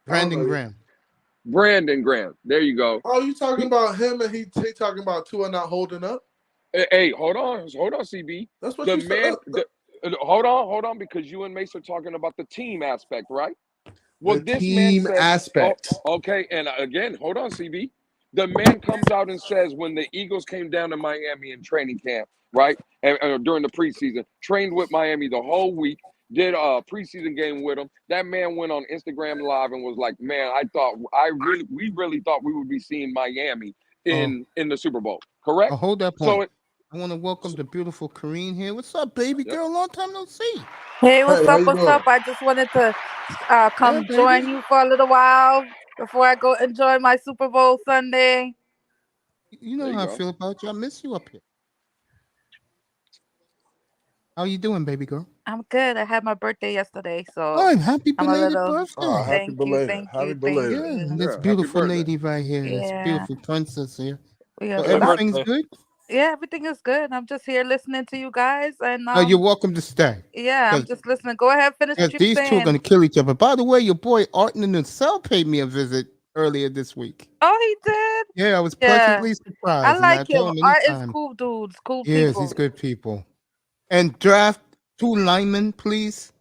Brandon Graham. Brandon Graham. There you go. Oh, you talking about him and he talking about Tua not holding up? Hey, hold on, CB. That's what The you man, said. hold on, because you and Mace are talking about the team aspect, right? Well, The this team man said, aspect. Okay, and again, hold on, CB. The man comes out and says when the Eagles came down to Miami in training camp, right, and during the preseason, trained with Miami the whole week, did a preseason game with them. That man went on Instagram Live and was like, "Man, we really thought we would be seeing Miami in the Super Bowl." Correct? Hold that point. So I want to welcome the beautiful Kareen here. What's up, baby girl? Long time no see. Hey, what's Hey, how up? you What's doing? up? I just wanted to come baby. join you for a little while before I go enjoy my Super Bowl Sunday. You know There you how I go. feel about you. I miss you up here. How you doing, baby girl? I'm good. I had my birthday yesterday, so Oh, happy I'm a belated little- birthday. Oh, happy Thank you, belated. thank Happy you, belated. thank Yeah, you. this happy beautiful birthday. lady right here. This Yeah. beautiful princess here. We So are Happy everything's birthday. good? Yeah, everything is good. I'm just here listening to you guys, and You're welcome to stay. yeah, I'm just listening. Go ahead, finish what Because you're these two are going saying. to kill each other. By the way, your boy Arton in the cell paid me a visit earlier this week. Oh, he did. Yeah, I was Yeah, pleasantly surprised. I And I like tell him. him Art is anytime. cool dudes, cool Yes, people. he's good people. And draft 2 linemen, please.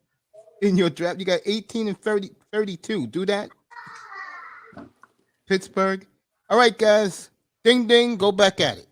In your draft, you got 18 and 32. Do that. Pittsburgh. All right, guys. Ding, ding. Go back at it.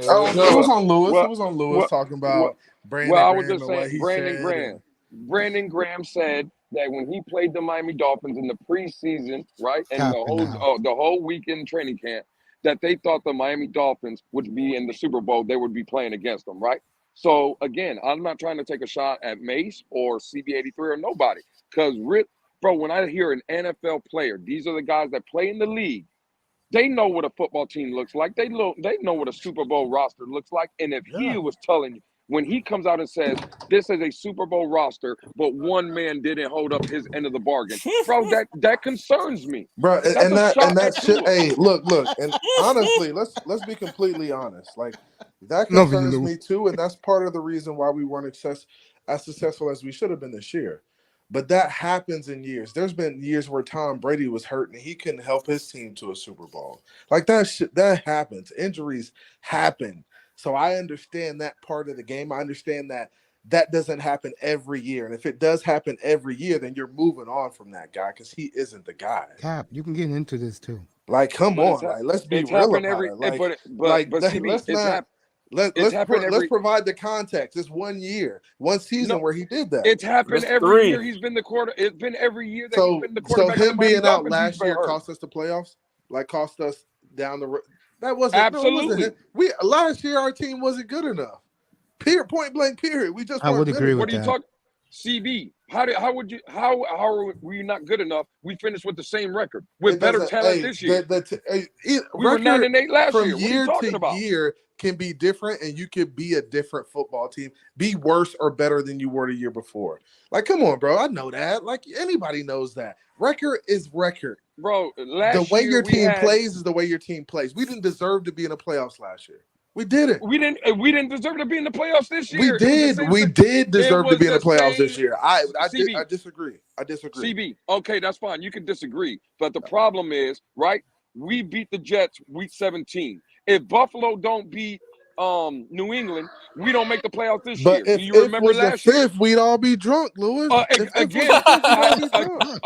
Oh, There it we was go. on Lewis. Well, It was on Lewis well, talking well, about Brandon well, I was Graham just and what saying, he Brandon said. Graham. Brandon Graham said that when he played the Miami Dolphins in the preseason, right, and the whole weekend training camp, that they thought the Miami Dolphins would be in the Super Bowl. They would be playing against them, right? So again, I'm not trying to take a shot at Mace or CB83 or nobody, because bro, when I hear an NFL player, these are the guys that play in the league. They know what a football team looks like. They know what a Super Bowl roster looks like. And if he was telling you, when he comes out and says this is a Super Bowl roster, but one man didn't hold up his end of the bargain, bro, that concerns me. Bro, That's and a shot that at shit. Tua. Hey, look, and honestly, let's be completely honest. Like that Love you, concerns Lou. me too, and that's part of the reason why we weren't as successful as we should have been this year. But that happens in years. There's been years where Tom Brady was hurt and he couldn't help his team to a Super Bowl. Like that happens. Injuries happen. So I understand that part of the game. I understand that doesn't happen every year. And if it does happen every year, then you're moving on from that guy because he isn't the guy. Cap, you can get into this too. Like, come But on, like let's be real about it. Like, CB, let's not. Let's provide the context. It's 1 year, one season where he did that. It's happened That's every 3. year. He's been the quarter. It's been every year that So, he's been the quarterback. so of him the Miami being out Dolphins, last he's been year hurt. cost us the playoffs. Like cost us down the road. That wasn't Absolutely. No, it wasn't. Last year our team wasn't good enough. Point blank. Period. We just I would weren't agree good with enough. What are you that. talking? CB, how were you not good enough? We finished with the same record with better talent this year. We were 9-8 last from year. What are you year talking to about? year can be different, and you could be a different football team, be worse or better than you were the year before. Like, come on, bro. I know that. Like, anybody knows that. Record is record. Bro, The way your team plays is the way your team plays. We didn't deserve to be in the playoffs last year. We didn't. We didn't deserve to be in the playoffs this year. We did deserve to be in the playoffs this year. I CB, disagree. CB, okay, that's fine. You can disagree. But the problem is, right, we beat the Jets week 17. If Buffalo don't beat New England, we don't make the playoffs this year. But Do you remember last year? Fifth, we'd all be drunk, Lewis. Again,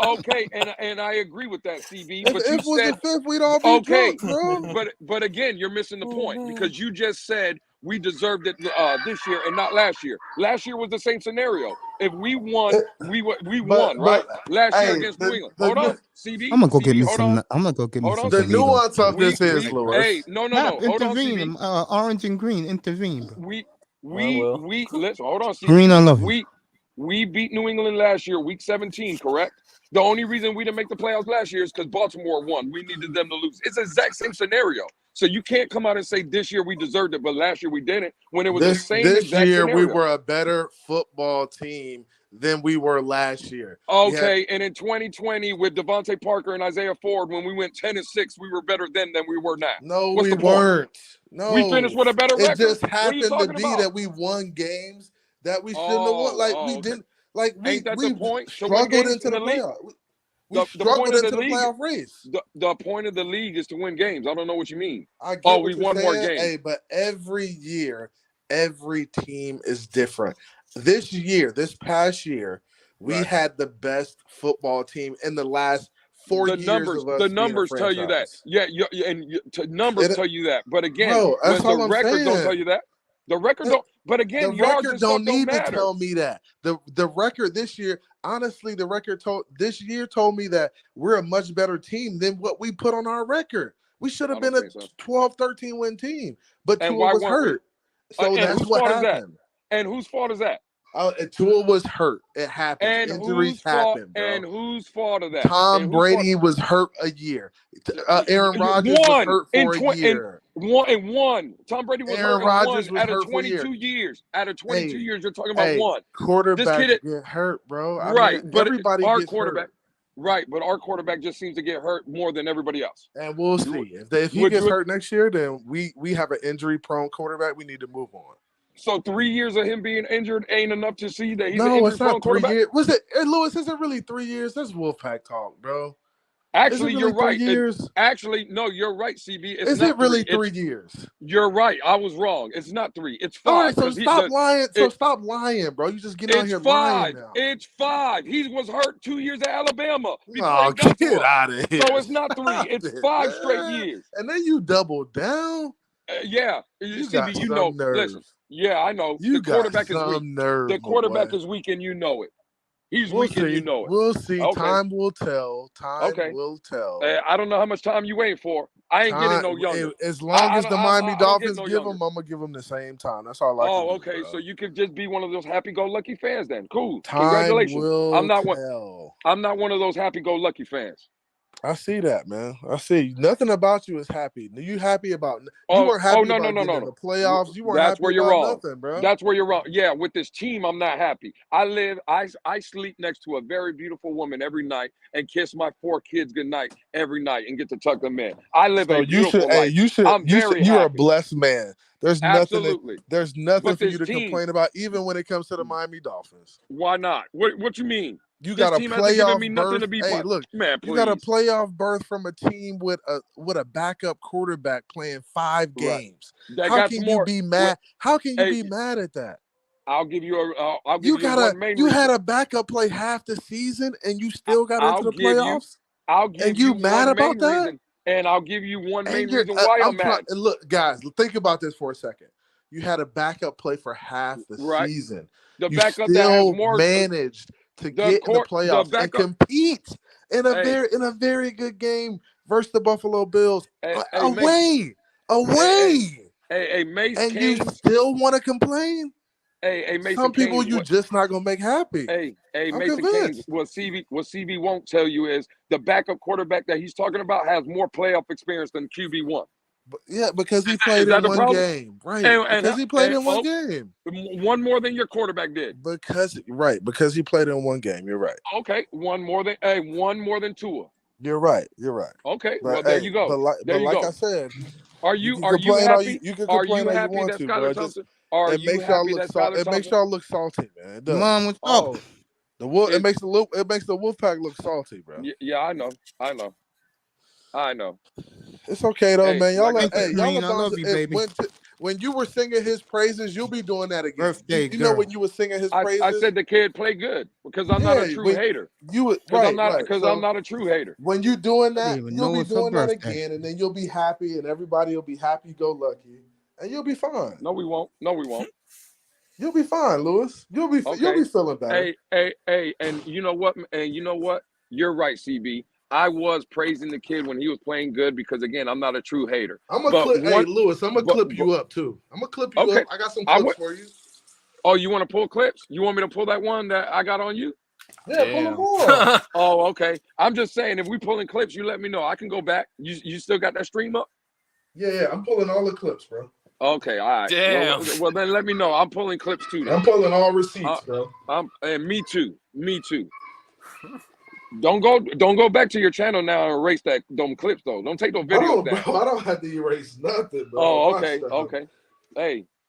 okay, and I agree with that, CB. But you said the fifth, we'd all be drunk, bro. But again, you're missing the point because you just said we deserved it this year and not last year. Last year was the same scenario. If we won, we won, right? Last year against New England. Hold on, CB. I'm gonna go get me hold some. on. I'm gonna go get me Hold some. on. The Doritos. nuance of this is, Lewis. Hey, no. Cap, Hold on, intervene. CB. Orange and green, intervene, bro. We listen. Hold on, CB. Green, I love you. We beat New England last year, week 17, correct? The only reason we didn't make the playoffs last year is because Baltimore won. We needed them to lose. It's the exact same scenario. So you can't come out and say this year we deserved it, but last year we didn't. When it was the same this exact year, scenario. we were a better football team than we were last year. Okay, and in 2020 with Devontae Parker and Isaiah Ford, when we went 10-6, we were better then than we were now. No, What's we the point? weren't. No, We finished with a better record. It just What are happened you to talking be about? that we won games that we shouldn't have won. Like we didn't. Like Ain't that we the point? To win struggled games into in the the league? playoff. We The struggled point of into the the league- playoff race. The point of the league is to win games. I don't know what you mean. I get Oh, what we you're won more saying. games. Hey, but every year, every team is different. This past year, we Right. had the best football team in the last 4 years of us The being a numbers tell you that. franchise. Yeah, numbers It- tell you that. But again, Bro, that's the all I'm record don't saying. tell you that. The record don't. But again, The yards record and stuff don't need to matter. tell me that. The record this year, honestly, the record this year told me that we're a much better team than what we put on our record. We should have I been don't a think so. 12-13 win team, but And Tua why was weren't we? hurt. So And that's whose what fault is that? happened. And whose fault is that? Tua was hurt. It happened. And Injuries whose fault? happen, bro. And whose fault of that? Tom And whose fault- Brady was hurt a year. Aaron Rodgers was hurt for a year. One. Tom Brady was Aaron hurt Rodgers in was one out hurt of for a year. 22 years. Out of 22 years, you're talking about Hey, one. quarterbacks This kid- get hurt, bro. Right, but everybody our gets quarterback. hurt. Right, but our quarterback just seems to get hurt more than everybody else. And we'll see. If he gets hurt next year, then we have an injury-prone quarterback. We need to move on. So 3 years of him being injured ain't enough to see that he's an No, it's injury-prone not 3 quarterback? years. Was it, Lewis, is it really 3 years? That's Wolfpack talk, bro. Actually, Is it you're really 3 right. years? Actually, no, you're right, CB. Is it really 3 years? You're right. I was wrong. It's not 3. It's 5. All right, so stop lying. Stop lying, bro. You just getting out here lying now. It's 5. He was hurt 2 years at Alabama. Oh, get out of here. So it's not 3. It's 5 straight years. And then you double down. Yeah. You CB, got you some know. nerve. Listen. Yeah, I know. You the quarterback got some is weak. nerve. The quarterback is weak, and you know it. He's We'll weak, see. and you know it. We'll see. Okay. Time will tell. Time will tell. I don't know how much time you waiting for. I ain't getting no younger. As long as the Miami Dolphins give younger. them, I'm gonna give them the same time. That's all I can do. Okay. So you could just be one of those happy-go-lucky fans then. Cool. Time Congratulations. will I'm not tell. I'm not one of those happy-go-lucky fans. I see that, man. I see. Nothing about you is happy. You happy about? You weren't happy about getting in the playoffs. You weren't That's happy where you're about wrong. nothing, bro. That's where you're wrong. Yeah, with this team, I'm not happy. I sleep next to a very beautiful woman every night and kiss my 4 kids goodnight every night and get to tuck them in. I live a beautiful life. You're a blessed man. There's Absolutely. nothing for you to complain about, even when it comes to the Miami Dolphins. Why not? What you mean? You got a playoff berth. Hey, look, man, please. You got a playoff berth from a team with a backup quarterback playing 5 games. How can you be mad? How can you be mad at that? I'll give you one main reason. You had a backup play half the season, and you still got into the playoffs. And you mad about that? Reason, and I'll give you one main reason why I'm mad. Look, guys, think about this for a second. You had a backup play for half the season. The you backup still that has more managed to get in the playoffs and compete in a very good game versus the Buffalo Bills. Away. Hey, Mace and Kane, you still want to complain? Hey, Mason some people Kane, just not gonna make happy. Hey, Mason Kane, what CB won't tell you is the backup quarterback that he's talking about has more playoff experience than QB1. Yeah, because he played in one game, right? Because he played in one game. One more than your quarterback did. Because he played in one game. You're right. Okay, one more than Tua. You're right. Okay, well there you go. But like I said, are you happy? You can complain all you want to, bro. It makes y'all look salty, man. Mom, what's up? It makes the Wolfpack look salty, bro. Yeah, I know. It's okay though, man. Y'all I love you, baby. When you were singing his praises, you'll be doing that again. Birthday you know when you were singing his praises? I said the kid played good because I'm not a true hater. I'm not a true hater. When you doing that, you'll be doing that again, and then you'll be happy, and everybody will be happy-go-lucky, and you'll be fine. No, we won't. You'll be fine, Lewis. You'll be feeling better. Hey, and you know what? You're right, CB. I was praising the kid when he was playing good because, again, I'm not a true hater. Lewis, I'm going to clip you up, too. I'm going to clip you up. I got some clips for you. Oh, you want to pull clips? You want me to pull that one that I got on you? Yeah, pull them more. Oh, okay. I'm just saying, if we pulling clips, you let me know. I can go back. You still got that stream up? Yeah. I'm pulling all the clips, bro. Okay, all right. Damn. Well, then let me know. I'm pulling clips, too. I'm pulling all receipts, bro. And me too. Don't go back to your channel now and erase them clips though. Don't take those videos down. Bro, I don't have to erase nothing, bro. Oh, okay.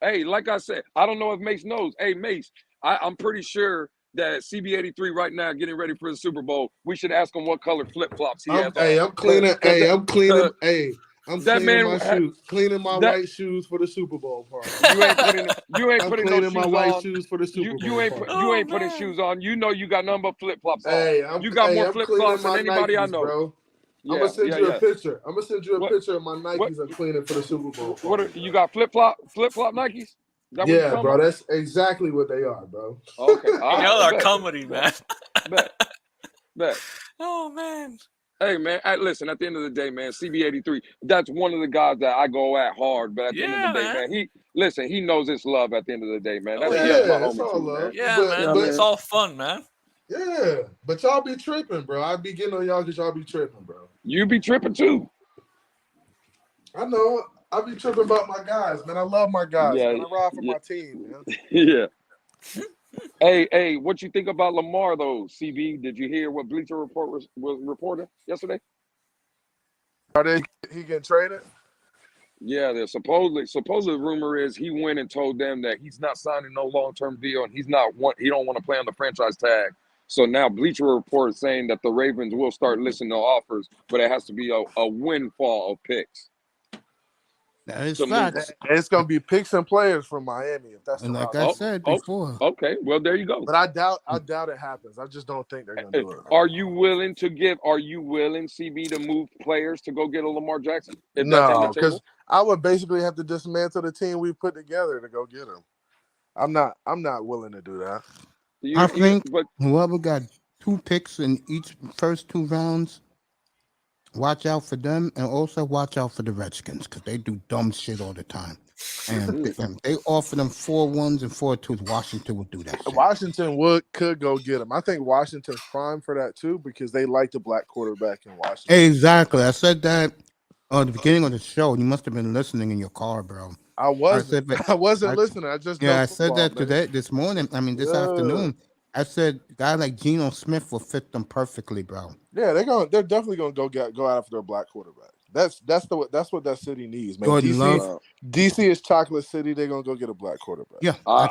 Hey, like I said, I don't know if Mace knows. Hey, Mace, I'm pretty sure that CB83 right now getting ready for the Super Bowl. We should ask him what color flip flops he has. I'm cleaning my shoes. Cleaning my white shoes for the Super Bowl party. You ain't putting no shoes my white shoes for the Super Bowl. You ain't putting shoes on. You know you got nothing but flip flops on. You got more flip flops than anybody Nikes, I know. Bro. I'm gonna send you a picture. I'm gonna send you a picture of my Nikes I'm cleaning for the Super Bowl. You got flip flop Nikes? Yeah, bro. That's exactly what they are, bro. Okay. Y'all are comedy, man. Bet. Oh man. Hey, man, listen, at the end of the day, man, CB83, that's one of the guys that I go at hard, but at the end of the day, man, he knows it's love at the end of the day, man. That's my homie it's all too, love. Man. Yeah, man, it's all fun, man. Yeah, but y'all be tripping, bro. I be getting on y'all because y'all be tripping, bro. You be tripping too. I know. I be tripping about my guys, man. I love my guys. Man. I ride for my team, man. Yeah. Hey, what you think about Lamar though, CB? Did you hear what Bleacher Report was reporting yesterday? He getting traded? Yeah, there's supposedly rumor is he went and told them that he's not signing no long-term deal and he don't want to play on the franchise tag. So now Bleacher Report is saying that the Ravens will start listening to offers, but it has to be a windfall of picks. That is to move. facts. It's gonna be picks and players from Miami if that's the And like route. I said before, Okay, well there you go. But I doubt it happens. I just don't think they're gonna do it. Are you willing, CB, to move players to go get a Lamar Jackson? If that's on No, the because table? I would basically have to dismantle the team we put together to go get him. I'm not willing to do that. I think but whoever got 2 picks in each first 2 rounds, watch out for them, and also watch out for the Redskins because they do dumb shit all the time. And if they offer them 4 1s and 4 2s, Washington would do that shit. Washington could go get him. I think Washington's prime for that too because they like the black quarterback in Washington. Exactly. I said that at the beginning of the show. You must have been listening in your car, bro. I wasn't listening. I just I said that today, this morning. I mean, this afternoon. I said a guy like Geno Smith will fit them perfectly, bro. Yeah, they're definitely gonna go after their black quarterback. That's what that city needs, man. DC is chocolate city. They're gonna go get a black quarterback. Yeah, I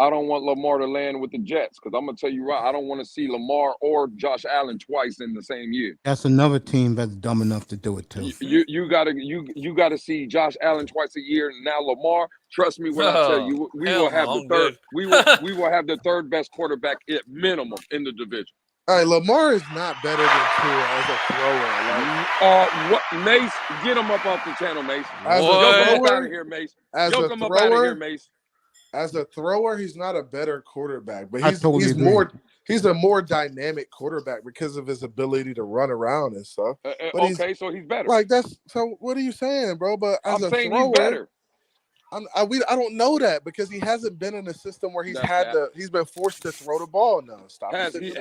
don't want Lamar to land with the Jets because I'm gonna tell you right, I don't want to see Lamar or Josh Allen twice in the same year. That's another team that's dumb enough to do it too. You gotta see Josh Allen twice a year. Now Lamar, trust me when I tell you, we will have the third. We will have the third best quarterback at minimum in the division. All right, Lamar is not better than Tua as a thrower. What Mace? Get him up off the channel, Mace. Yoke him out of here, Mace. Yoke him up out of here, Mace. As a thrower, he's not a better quarterback, but he's a more dynamic quarterback because of his ability to run around and stuff. Okay, so he's better. So what are you saying, bro? But as I'm saying he's better. I don't know that because he hasn't been in a system where he's been forced to throw the ball nonstop. Has he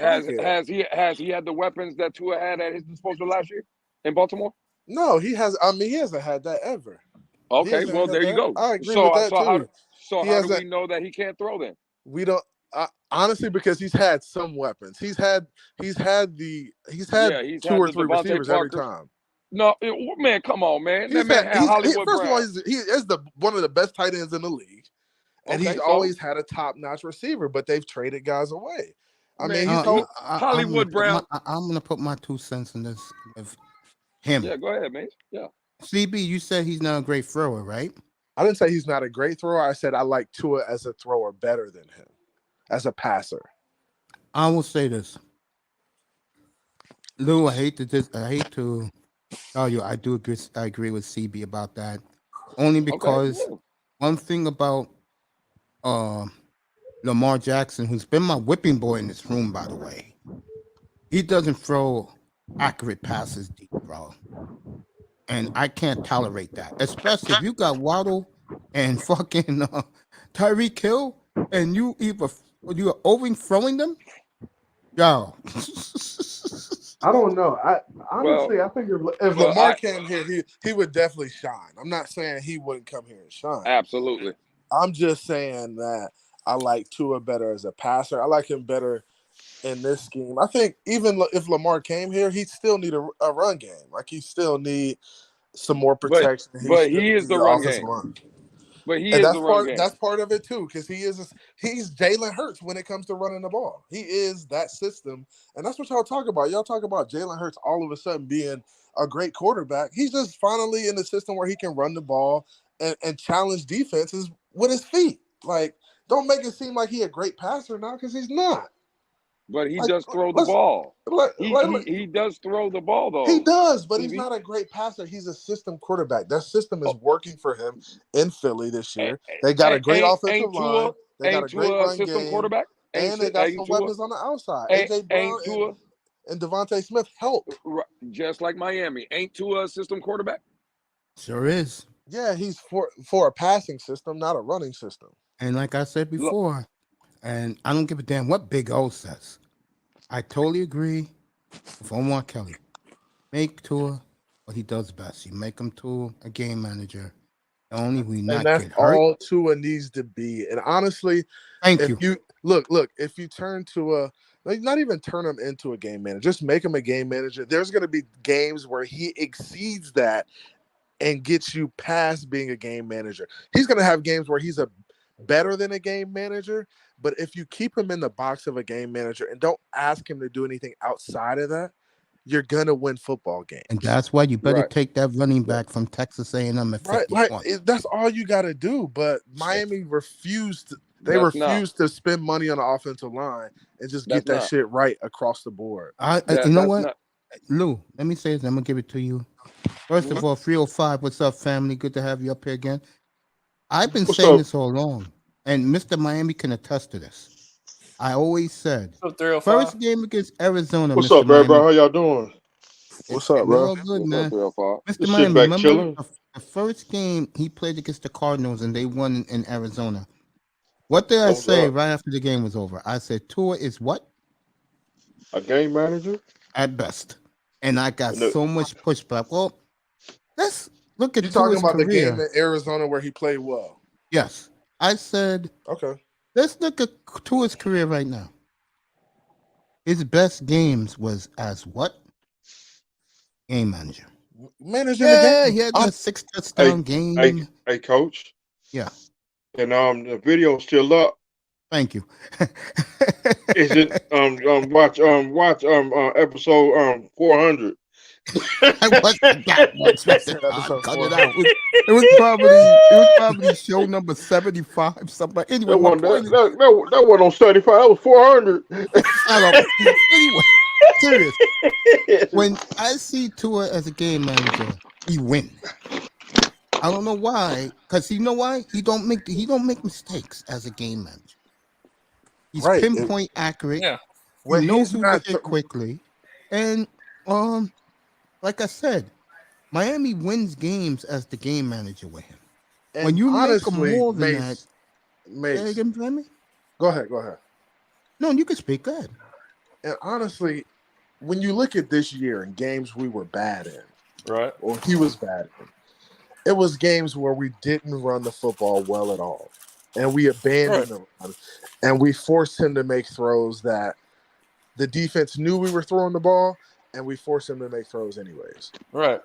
had the weapons that Tua had at his disposal last year in Baltimore? No, he has. I mean, he hasn't had that ever. Okay, well there you go. I agree with that too. How do we know that he can't throw then? We don't honestly because he's had some weapons. He's had 2 or 3 receivers every time. No, man, come on, man. That man had Hollywood first Brown. of all, he is one of the best tight ends in the league, and he's always had a top-notch receiver. But they've traded guys away. Hollywood Brown. I'm gonna put my 2 cents in this with him. Yeah, go ahead, man. Yeah. CB, you said he's not a great thrower, right? I didn't say he's not a great thrower. I said I like Tua as a thrower better than him as a passer. I will say this, Lou. I hate to tell you, I agree with CB about that. Only because one thing about Lamar Jackson, who's been my whipping boy in this room, by the way, he doesn't throw accurate passes deep, bro. And I can't tolerate that, especially if you got Waddle and fucking Tyreek Hill, and you are overthrowing them. Yo, I don't know. I think if Lamar came here, he would definitely shine. I'm not saying he wouldn't come here and shine. Absolutely. I'm just saying that I like Tua better as a passer. I like him better in this scheme. I think even if Lamar came here, he'd still need a run game. Like he still need some more protection. But he is the run game. But he is the run game. That's part of it too, because he's Jalen Hurts when it comes to running the ball. He is that system, and that's what y'all talk about. Y'all talk about Jalen Hurts all of a sudden being a great quarterback. He's just finally in the system where he can run the ball and challenge defenses with his feet. Like, don't make it seem like he's a great passer now, because he's not. But he does throw the ball. He does throw the ball, though. He does, but he's not a great passer. He's a system quarterback. That system is working for him in Philly this year. They got a great offensive line. They got a great run game. Quarterback. And they got some weapons on the outside. AJ Brown and Devontae Smith help. Just like Miami. Ain't Tua a system quarterback? Sure is. Yeah, he's for a passing system, not a running system. And like I said before, and I don't give a damn what Big O says. I totally agree with Omar Kelly. Make Tua what he does best. You make him to a game manager, Only we And not that's get hurt. all Tua needs to be. And honestly, Thank if you. you look, if you turn Tua, like not even turn him into a game manager, just make him a game manager. There's going to be games where he exceeds that and gets you past being a game manager. He's going to have games where he's a better than a game manager, but if you keep him in the box of a game manager and don't ask him to do anything outside of that, you're gonna win football games. And that's why you better Right. take that running back from Texas A&M at right. 51. Like that's all you got to do. But Miami refused. They That's not. refused to spend money on the offensive line and just get That's that not. shit right across the board. You know That's what, not. Lou? Let me say this. I'm gonna give it to you. First of all, 305. What's up, family? Good to have you up here again. I've been What's saying up? this all along, and Mr. Miami can attest to this. I always said, So 305. first game against Arizona. What's Mr. up, bro? Miami, How y'all doing? What's up, we're bro? all good, What's man. up, 305? Mr. Just Miami, sit back remember chilling. the first game he played against the Cardinals and they won in Arizona. What did I Hold say up. right after the game was over? I said Tua is what? A game manager? At best. And I got And the- so much pushback. Well, let's look at You talking Tua's about the career. game in Arizona where he played well? Yes. I said, Okay. let's look at Tua's career right now. His best games was as what? Game manager. Managing Yeah, the he game. had that 6 touchdown game. Hey, coach. Yeah. And the video's still up. Thank you. Is it watch episode 400? I wasn't that much. Episode Cut it 400. out. It was probably show number 75, something like. Anyway, That my one point is, that wasn't on 75. That was 400. shut up. Anyway, serious. When I see Tua as a game manager, he wins. I don't know why, because you know why? He don't make mistakes as a game manager. He's Right. pinpoint accurate. Yeah. When He knows he's who not to hit quickly, and like I said, Miami wins games as the game manager with him. and When you honestly, make him more than Mace, that, Mace, say again, Flemmy? go ahead. No, you can speak. Go ahead. And honestly, when you look at this year and games we were bad in, Right. or he was bad in, it was games where we didn't run the football well at all. And we abandoned the run. And we forced him to make throws that the defense knew we were throwing the ball, and we forced him to make throws anyways. Right.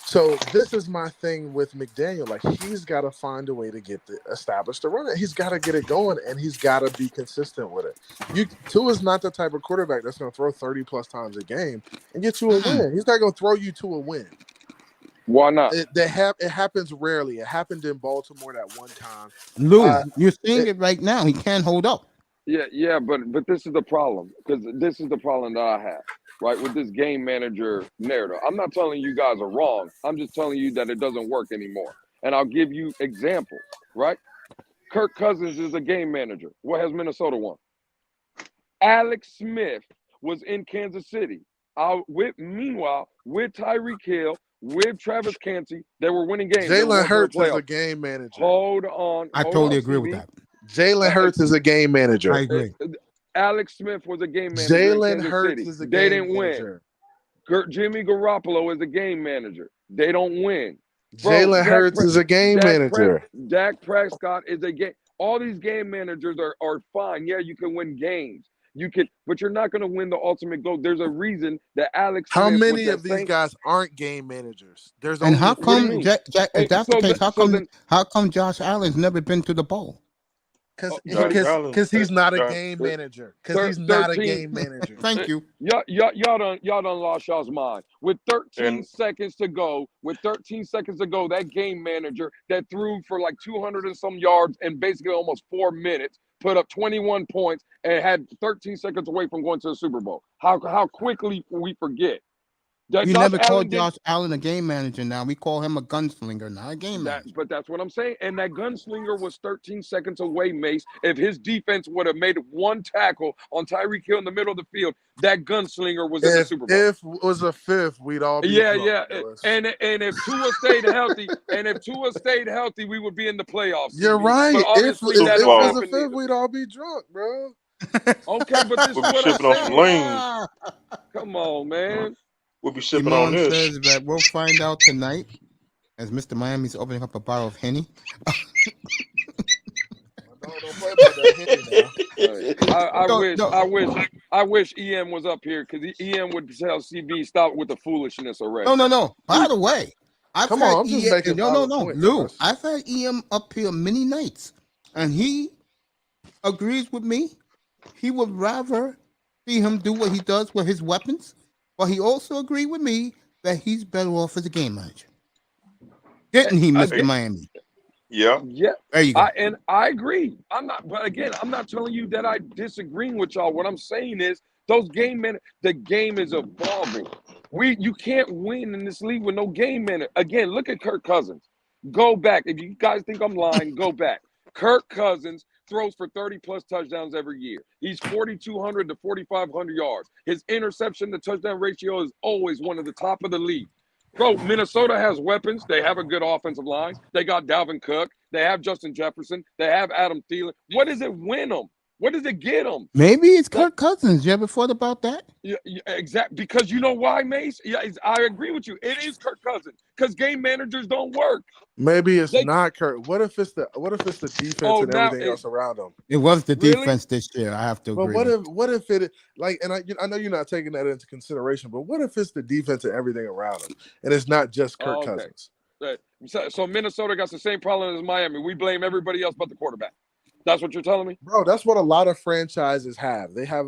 So this is my thing with McDaniel. Like, he's got to find a way to establish the run. He's got to get it going, and he's got to be consistent with it. Tua's not the type of quarterback that's going to throw 30-plus times a game and get you a win. He's not going to throw you to a win. Why not? It happens rarely. It happened in Baltimore that one time. Lou, you're seeing it right now. He can't hold up. Yeah, but this is the problem, because this is the problem that I have, right, with this game manager narrative. I'm not telling you guys are wrong. I'm just telling you that it doesn't work anymore. And I'll give you examples, right? Kirk Cousins is a game manager. What has Minnesota won? Alex Smith was in Kansas City. Meanwhile, with Tyreek Hill, with Travis Kelce, they were winning games. They were Jalen going to the Hurts is a playoffs. game manager. Hold on. I hold totally on, agree with CB. that. Jalen Hurts is a game manager. I agree. Alex Smith was a game manager. Jalen in Kansas Hurts City. is a They game didn't manager. win. Jimmy Garoppolo is a game manager. They don't win. Bro, Jalen Hurts is a game manager. Dak Prescott is a game. All these game managers are fine. Yeah, you can win games. You can, but you're not going to win the ultimate goal. There's a reason that Alex. How Smith many with of that these same- guys aren't game managers? There's And only how What do you come, mean? if that's the case, how then- come Josh Allen's never been to the bowl? because he's not a Josh- game manager. Because he's not a 13 game manager. Thank you. Y'all done lost y'all's mind. With 13 And- seconds to go, that game manager that threw for like 200 and some yards in basically almost 4 minutes, put up 21 points and had 13 seconds away from going to the Super Bowl. How quickly we forget. That You Josh never Allen called did- Josh Allen a game manager now. We call him a gunslinger, not a game manager. But that's what I'm saying. And that gunslinger was 13 seconds away, Mace. If his defense would have made one tackle on Tyreek Hill in the middle of the field, that gunslinger was in the Super Bowl. If it was a fifth, we'd all be drunk, Willis. And if Tua stayed healthy, we would be in the playoffs. You're CB. right. But If obviously it that Super Bowl. don't was a happen fifth, either. we'd all be drunk, bro. Okay, but this is We'll be what I'm sipping on some saying. lean. Come on, man. We'll be sipping Simone on this. says that we'll find out tonight. as Mr. Miami's opening up a bottle of Henny. Don't play about that Henny now. I wish EM was up here because EM would tell CB stop with the foolishness already. No. By the way, I'm just making no. point, Lou, Russ. I've had EM up here many nights, and he agrees with me. He would rather see him do what he does with his weapons, but he also agreed with me that he's better off as a game manager. Didn't he, Mr. Miami? Yeah. Yeah, There you go. and I agree. I'm not telling you that I disagreeing with y'all. What I'm saying is the game is evolving. You can't win in this league with no game manager. Again, look at Kirk Cousins. Go back. If you guys think I'm lying, go back. Kirk Cousins throws for 30-plus touchdowns every year. He's 4,200 to 4,500 yards. His interception to touchdown ratio is always one of the top of the league. Bro, Minnesota has weapons. They have a good offensive line. They got Dalvin Cook. They have Justin Jefferson. They have Adam Thielen. What does it win them? What does it get them? Maybe it's Kirk Cousins. You ever thought about that? Yeah, exactly. Because you know why, Mace? Yeah, I agree with you. It is Kirk Cousins because game managers don't work. Maybe it's not Kirk. What if it's the defense and everything else around him? It was the Really? defense this year. I have to agree. But what if it like? And I know you're not taking that into consideration. But what if it's the defense and everything around him, and it's not just Kirk Cousins? So Minnesota got the same problem as Miami. We blame everybody else but the quarterback. That's what you're telling me? Bro, that's what a lot of franchises have. They have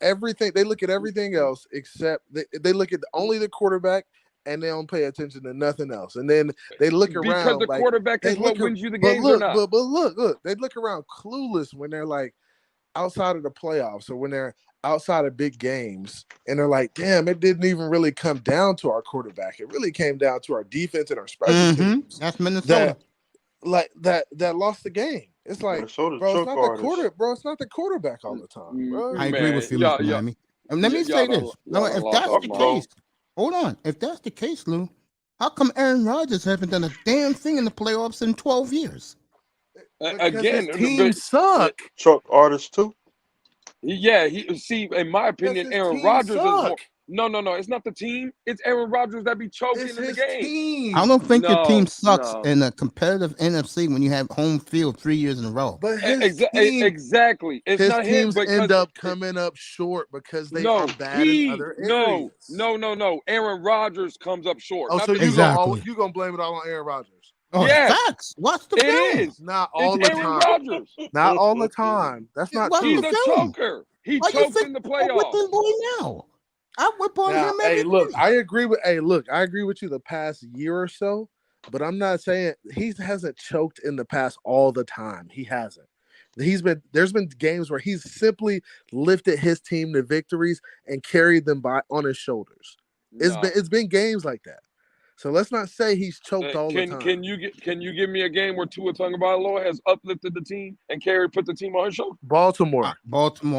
everything. They look at everything else except they look at only the quarterback, and they don't pay attention to nothing else. And then they look around because the quarterback is what wins you the games or not. But look, they look around clueless when they're like outside of the playoffs or when they're outside of big games, and they're like, "Damn, it didn't even really come down to our quarterback. It really came down to our defense and our special teams." That's Minnesota. That lost the game. It's like, bro, it's not the quarterback all the time, bro. I agree with you, Mr. Miami. And let me say this. No, if that's the case, hold on. If that's the case, Lou, how come Aaron Rodgers haven't done a damn thing in the playoffs in 12 years? Again, his team suck. Chuck artists too. Yeah, in my opinion, Aaron Rodgers is more. No, it's not the team. It's Aaron Rodgers that be choking in the game. Team. I don't think your team sucks in a competitive NFC when you have home field 3 years in a row. But exactly. It's his not teams him, end up coming up short because they are bad in other areas. No. Aaron Rodgers comes up short. Oh, so you're gonna blame it all on Aaron Rodgers? Oh, yeah, facts. What's the problem? It is not all the Aaron time. Rodgers. Not all the time. That's not true. He's a choker. He chokes in the playoffs. Boy now. I whip on him every day. I agree with you the past year or so, but I'm not saying he hasn't choked in the past all the time. He hasn't. There's been games where he's simply lifted his team to victories and carried them on his shoulders. It's been games like that. So let's not say he's choked all the time. Can you give me a game where Tua Tagovailoa has uplifted the team and put the team on his shoulder? Baltimore,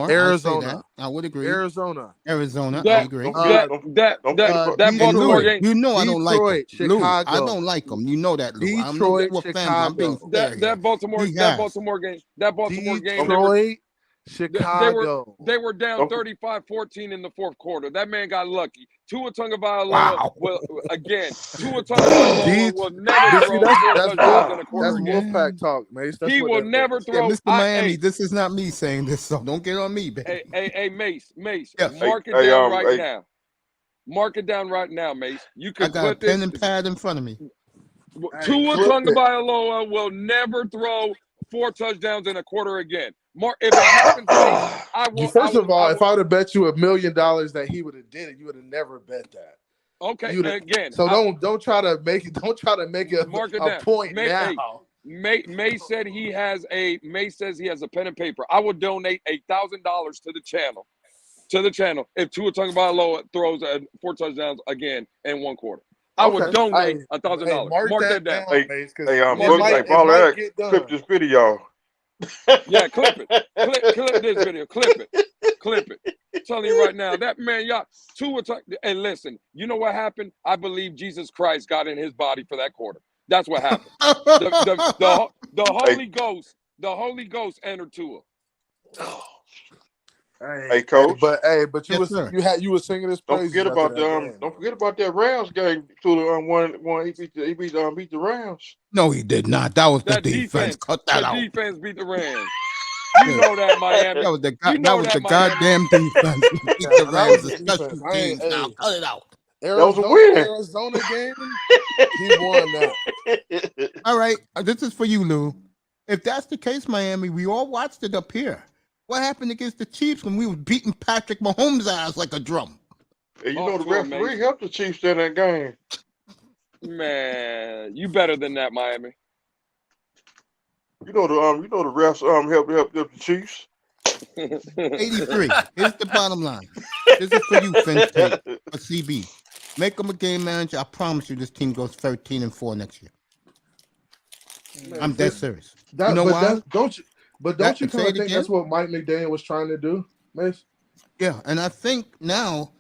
Arizona. I would agree. Arizona. I agree. That Baltimore game. You know I don't like him. Chicago. Lou, I don't like him. You know that, Lou. Detroit, I'm being fair that Baltimore game. Detroit, Chicago. They were down 35-14 in the fourth quarter. That man got lucky. Tua Tagovailoa will never throw that's Wolfpack talk, Mace. He will never throw. Mr. Miami, this is not me saying this, so don't get on me, baby. Hey, Mace. Mark it down right now. Mark it down right now, Mace. You can I got a pen and pad in front of me. Tua Tagovailoa will never throw 4 touchdowns in a quarter again. Mark, if it happens, First of all, if I would have bet you $1 million that he would have did it, you would have never bet that. Okay, again. So don't try to make it. Don't try to make it a point now. May said he has a pen and paper. I would donate $1,000 to the channel if Tua Tagovailoa throws 4 touchdowns again in 1 quarter. I would donate $1,000. Mark that down. Clip this video. Yeah, clip it. Clip this video. Clip it. I'm telling you right now, that man, and listen, you know what happened? I believe Jesus Christ got in his body for that quarter. That's what happened. The Holy Ghost entered Tua. Hey, coach. But you Yes, sir. you were singing his Don't praises forget after about that game. don't forget about that Rams game. To the one he beat the Rams. No, he did not. That was the That defense. Cut that the out. defense beat the Rams. You Yeah. know that, Miami. That was the You that know was that, the Miami. goddamn defense. We beat Yeah, the that Rams, was the the special defense. I ain't- teams. Now hey. cut it out. was a win. Arizona game, he won that. All right, this is for you, Lou. If that's the case, Miami, we all watched it up here. What happened against the Chiefs when we was beating Patrick Mahomes' ass like a drum? And you Oh, know the sure, referee mate. helped the Chiefs in that game. Man, you better than that, Miami. You know the refs helped the Chiefs. 83. Here's the bottom line. This is for you, Finn Tate, for CB. Make him a game manager. I promise you, this team goes 13-4 next year. I'm dead serious. You know why? Don't you Say kind it of think again? that's what Mike McDaniel was trying to do, Mace? Yeah, and I think now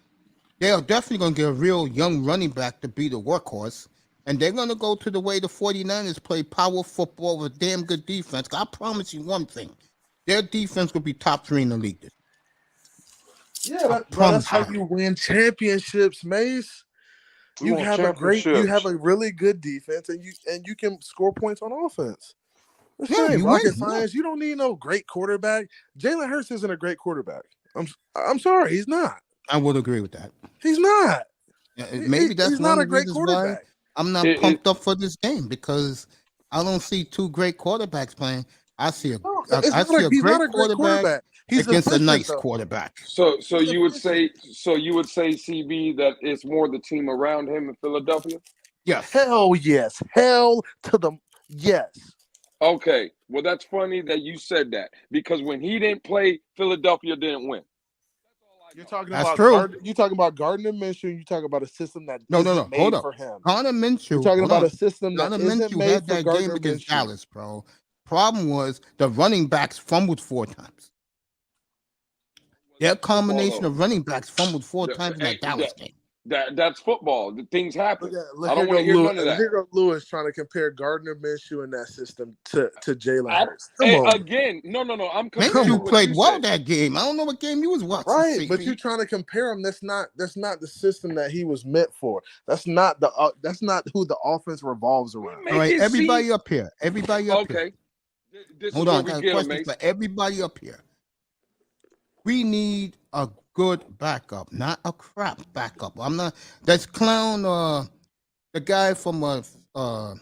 they are definitely going to get a real young running back to be the workhorse, and they're going to go to the way the 49ers play power football with damn good defense. I promise you one thing. Their defense will be top 3 in the league. Yeah, that's how you win championships, Mace. You have a really good defense, and you can score points on offense. Yeah, you rocket win. science. You don't need no great quarterback. Jalen Hurts isn't a great quarterback. I'm sorry, he's not. I would agree with that. He's not. Maybe that's he's one not of a the great reasons quarterback. why I'm not pumped up for this game, because I don't see 2 great quarterbacks playing. I see a great quarterback He's against a nice though. quarterback. So you would say CB that it's more the team around him in Philadelphia? Yes. Hell yes. Hell to the yes. Okay. Well, that's funny that you said that, because when he didn't play, Philadelphia didn't win. You're talking That's about true. You're talking about Gardner Minshew. You're talking about a system that No. isn't Hold made up. for him. Gardner Minshew. You're talking about a system that Gardner isn't Minshew made had for that Gardner game against Minshew. Dallas, bro. Problem was the running backs fumbled 4 times. Their combination of running backs fumbled 4 times in that Dallas game. That's football. The things happen. Look, I don't want to hear none of that. Here goes Lewis trying to compare Gardner Minshew in that system to Jalen Hurts. Come on. Again, no. I'm comparing Minshew what played you well said. that game. I don't know what game you was watching. Right, CP. but you're trying to compare him. That's not the system that he was meant for. That's not who the offense revolves around. All right, everybody up here. Everybody up here. Okay. This Hold is on, where I we got a get him, question mate. for everybody up here. We need a good backup, not a crap backup. I'm not. That's clown. The guy from the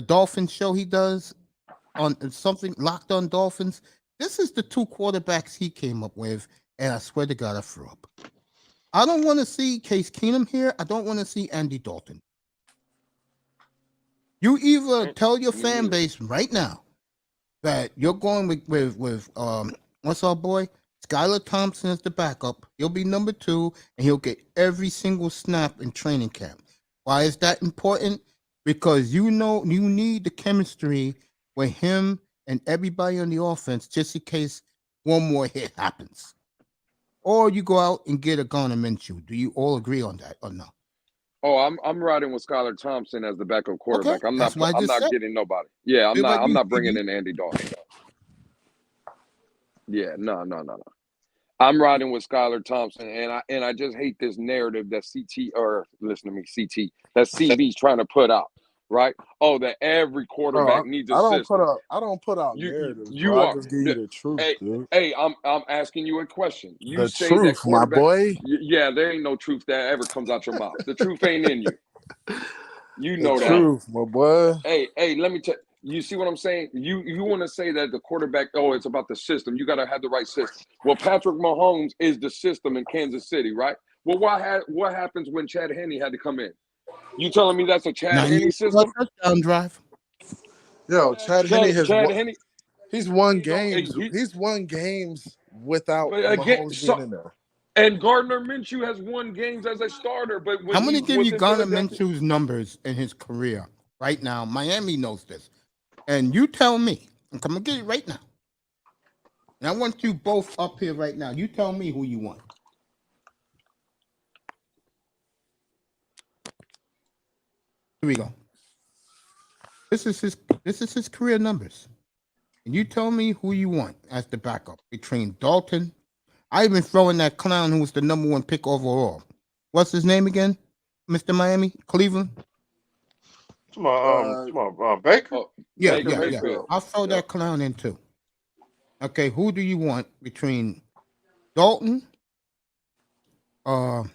Dolphins show he does on something Locked on Dolphins. This is the 2 quarterbacks he came up with, and I swear to God, I threw up. I don't want to see Case Keenum here. I don't want to see Andy Dalton. You either tell your fan base right now that you're going with what's our boy? Skylar Thompson as the backup. He'll be number 2, and he'll get every single snap in training camp. Why is that important? Because you need the chemistry with him and everybody on the offense, just in case one more hit happens. Or you go out and get a Gardner Minshew. Do you all agree on that or no? Oh, I'm riding with Skylar Thompson as the backup quarterback. Okay, I'm that's not what I just said. getting nobody. Yeah, What about I'm you, not bringing CB? in Andy Dalton. Yeah, no. I'm riding with Skylar Thompson, and I just hate this narrative that that CB's trying to put out, right? Oh, that every quarterback needs a system. I don't put out narratives. You bro. are. I just give you the truth, dude. Hey, I'm asking you a question. You The say truth, that quarterback, my boy. Yeah, there ain't no truth that ever comes out your mouth. The truth ain't in you. You know The that. truth, my boy. Hey, let me tell you. You see what I'm saying? You want to say that the quarterback? Oh, it's about the system. You got to have the right system. Well, Patrick Mahomes is the system in Kansas City, right? Well, what happens when Chad Henne had to come in? You telling me that's a Chad Henne system? Touchdown drive. Yo, Chad Henne he's won games. Hey, He's won games without But again, Mahomes being in there. and Gardner Minshew has won games as a starter. But when I'm going to give you Gardner Philadelphia, Minshew's numbers in his career right now. Miami knows this. And you tell me. I'm going to get it right now. And I want you both up here right now. You tell me who you want. Here we go. This is his career numbers. And you tell me who you want as the backup between Dalton. I even throw in that clown who was the number 1 pick overall. What's his name again? Mr. Miami? Cleveland? Come on, Baker. Oh, Yeah, Baker yeah, yeah. Mayfield. I'll throw Yeah. that clown in too. Okay, who do you want between Dalton? I'm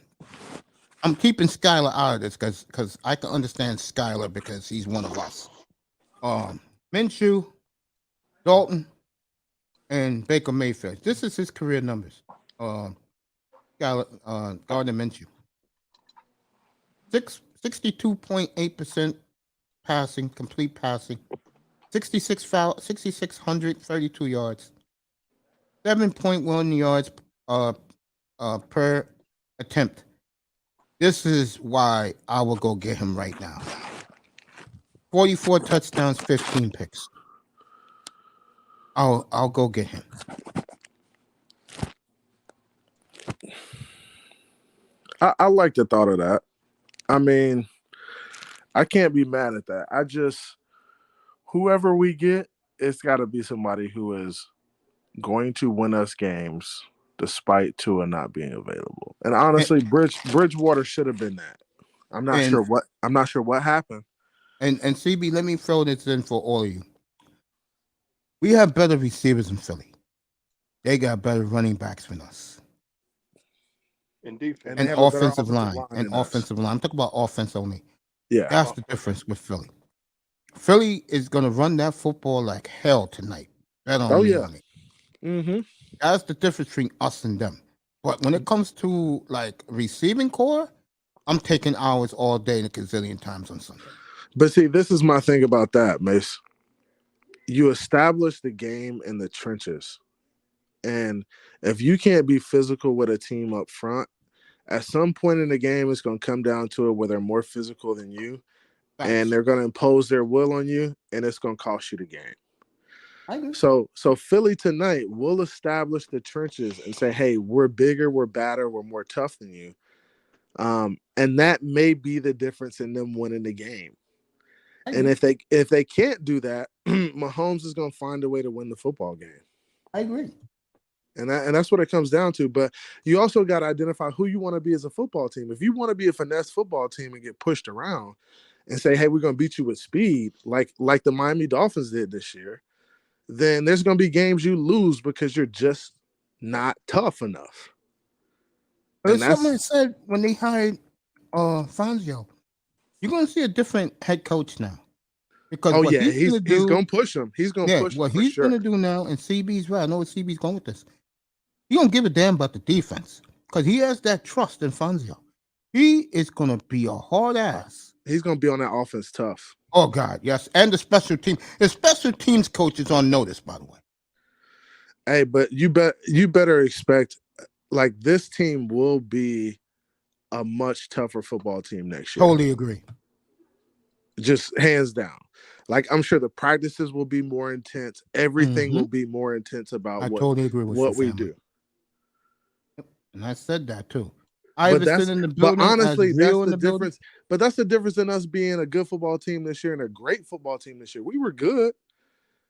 keeping Skylar out of this because I can understand Skylar because he's one of us. Minshew, Dalton, and Baker Mayfield. This is his career numbers. Gardner Minshew. 62.8% passing, complete passing, 6,632 yards, 7.1 yards per attempt. This is why I will go get him right now. 44 touchdowns, 15 picks. I'll go get him. I like the thought of that. I mean, I can't be mad at that. Whoever we get, it's got to be somebody who is going to win us games despite Tua not being available. And honestly, Bridgewater should have been that. I'm not sure what happened. And CB, let me throw this in for all of you. We have better receivers in Philly. They got better running backs than us. In defense. And offensive line. And offensive line. I'm talking about offense only. Yeah. That's the difference with Philly. Philly is going to run that football like hell tonight. Bet on me. Mm-hmm. That's the difference between us and them. But when it comes to like receiving core, I'm taking hours all day and a gazillion times on Sunday. But see, this is my thing about that, Mace. You establish the game in the trenches. And if you can't be physical with a team up front, at some point in the game, it's going to come down to it where they're more physical than you. Facts. And they're going to impose their will on you, and it's going to cost you the game. I agree. So Philly tonight will establish the trenches and say, hey, we're bigger, we're badder, we're more tough than you. And that may be the difference in them winning the game. And if they can't do that, Mahomes is going to find a way to win the football game. I agree. And that's what it comes down to. But you also got to identify who you want to be as a football team. If you want to be a finesse football team and get pushed around and say, hey, we're going to beat you with speed, like the Miami Dolphins did this year, then there's going to be games you lose because you're just not tough enough. But something I said when they hired Fangio. You're going to see a different head coach now. Because he's going to push him. He's going to push him. What he's going to do now, and CB's right. I know what CB's going with this. He don't give a damn about the defense because he has that trust in Fangio. He is going to be a hard ass. He's going to be on that offense tough. Oh, God, yes. And the special team. The special teams coach is on notice, by the way. Hey, but you better expect, like, this team will be a much tougher football team next year. Totally agree. Just hands down. Like, I'm sure the practices will be more intense. Everything will be more intense about totally agree with what we do. And I said that too. Iverson in the building. But honestly, that's the difference. Building. But that's the difference in us being a good football team this year and a great football team this year. We were good.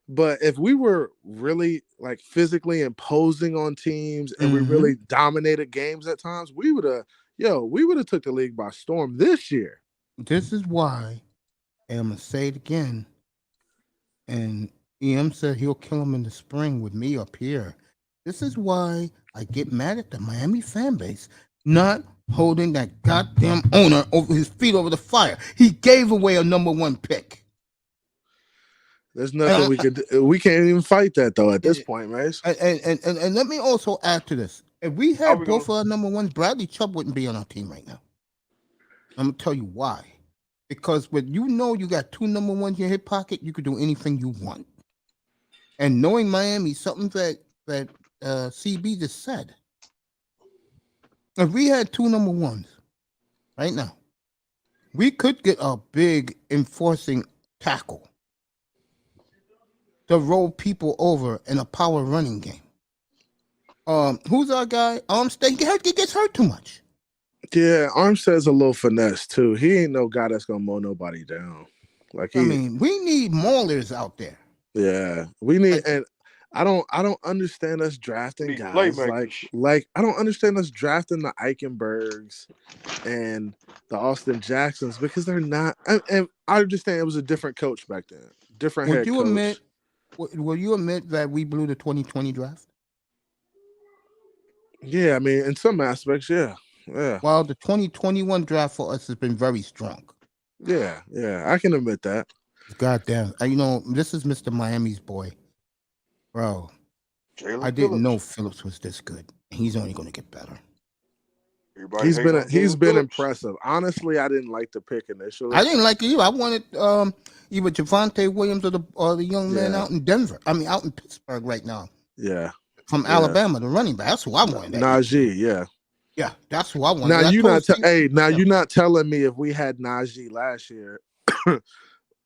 But if we were really like physically imposing on teams and we really dominated games at times, we would have took the league by storm this year. This is why, and I'm gonna say it again. And EM said he'll kill him in the spring with me up here. This is why I get mad at the Miami fan base not holding that goddamn owner over his feet over the fire. He gave away a number 1 pick. There's nothing we could do. We can't even fight that though at this point, right? And let me also add to this. If we had both of our number 1s, Bradley Chubb wouldn't be on our team right now. I'm gonna tell you why. Because when you got 2 number 1s in your hip pocket, you could do anything you want. And knowing Miami, something that CB just said. If we had 2 number 1s right now, we could get a big enforcing tackle to roll people over in a power running game. Who's our guy? Armstead gets hurt too much. Yeah, Armstead's a little finesse too. He ain't no guy that's gonna mow nobody down. We need maulers out there. Yeah, we need, and I don't understand us drafting Need guys playmakers. like I don't understand us drafting the Eichenbergs and the Austin Jacksons because they're not. And I understand it was a different coach back then, different Would head you coach. admit? Will you admit that we blew the 2020 draft? Yeah, I mean, in some aspects, yeah. Well, the 2021 draft for us has been very strong. Yeah, I can admit that. Goddamn, you know, this is Mr. Miami's boy, bro. Jalen I didn't know Phillips. Phillips was this good. He's only going to get better. Everybody He's hating been on he's Jalen been Phillips. impressive. Honestly, I didn't like the pick initially. I didn't like it either. I wanted either Javonte Williams or the young man out in Denver. I mean, out in Pittsburgh right now. Yeah, From Alabama, the running back. That's who I wanted. Najee. Yeah, that's who I wanted. Now you not Steve, you're not telling me if we had Najee last year,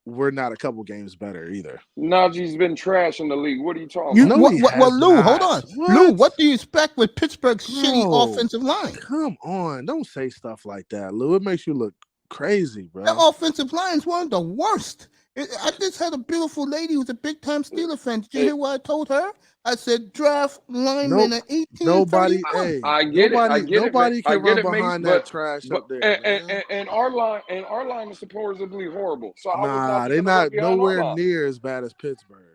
we're not a couple games better either. Najee's been trash in the league. What are you talking You, about? well, Lou, not. hold on. What? Lou, what do you expect with Pittsburgh's Bro, shitty offensive line? Come on, don't say stuff like that, Lou. It makes you look crazy, bro. The offensive line is one of the worst. I just had a beautiful lady who's a big time Steeler fan. Did you hear what I told her? I said draft lineman at 18. Nobody, I get it. Nobody can run Mace, behind that trash up there. And our line is supposedly horrible. So how Nah, was they're not behind our nowhere line? near as bad as Pittsburgh.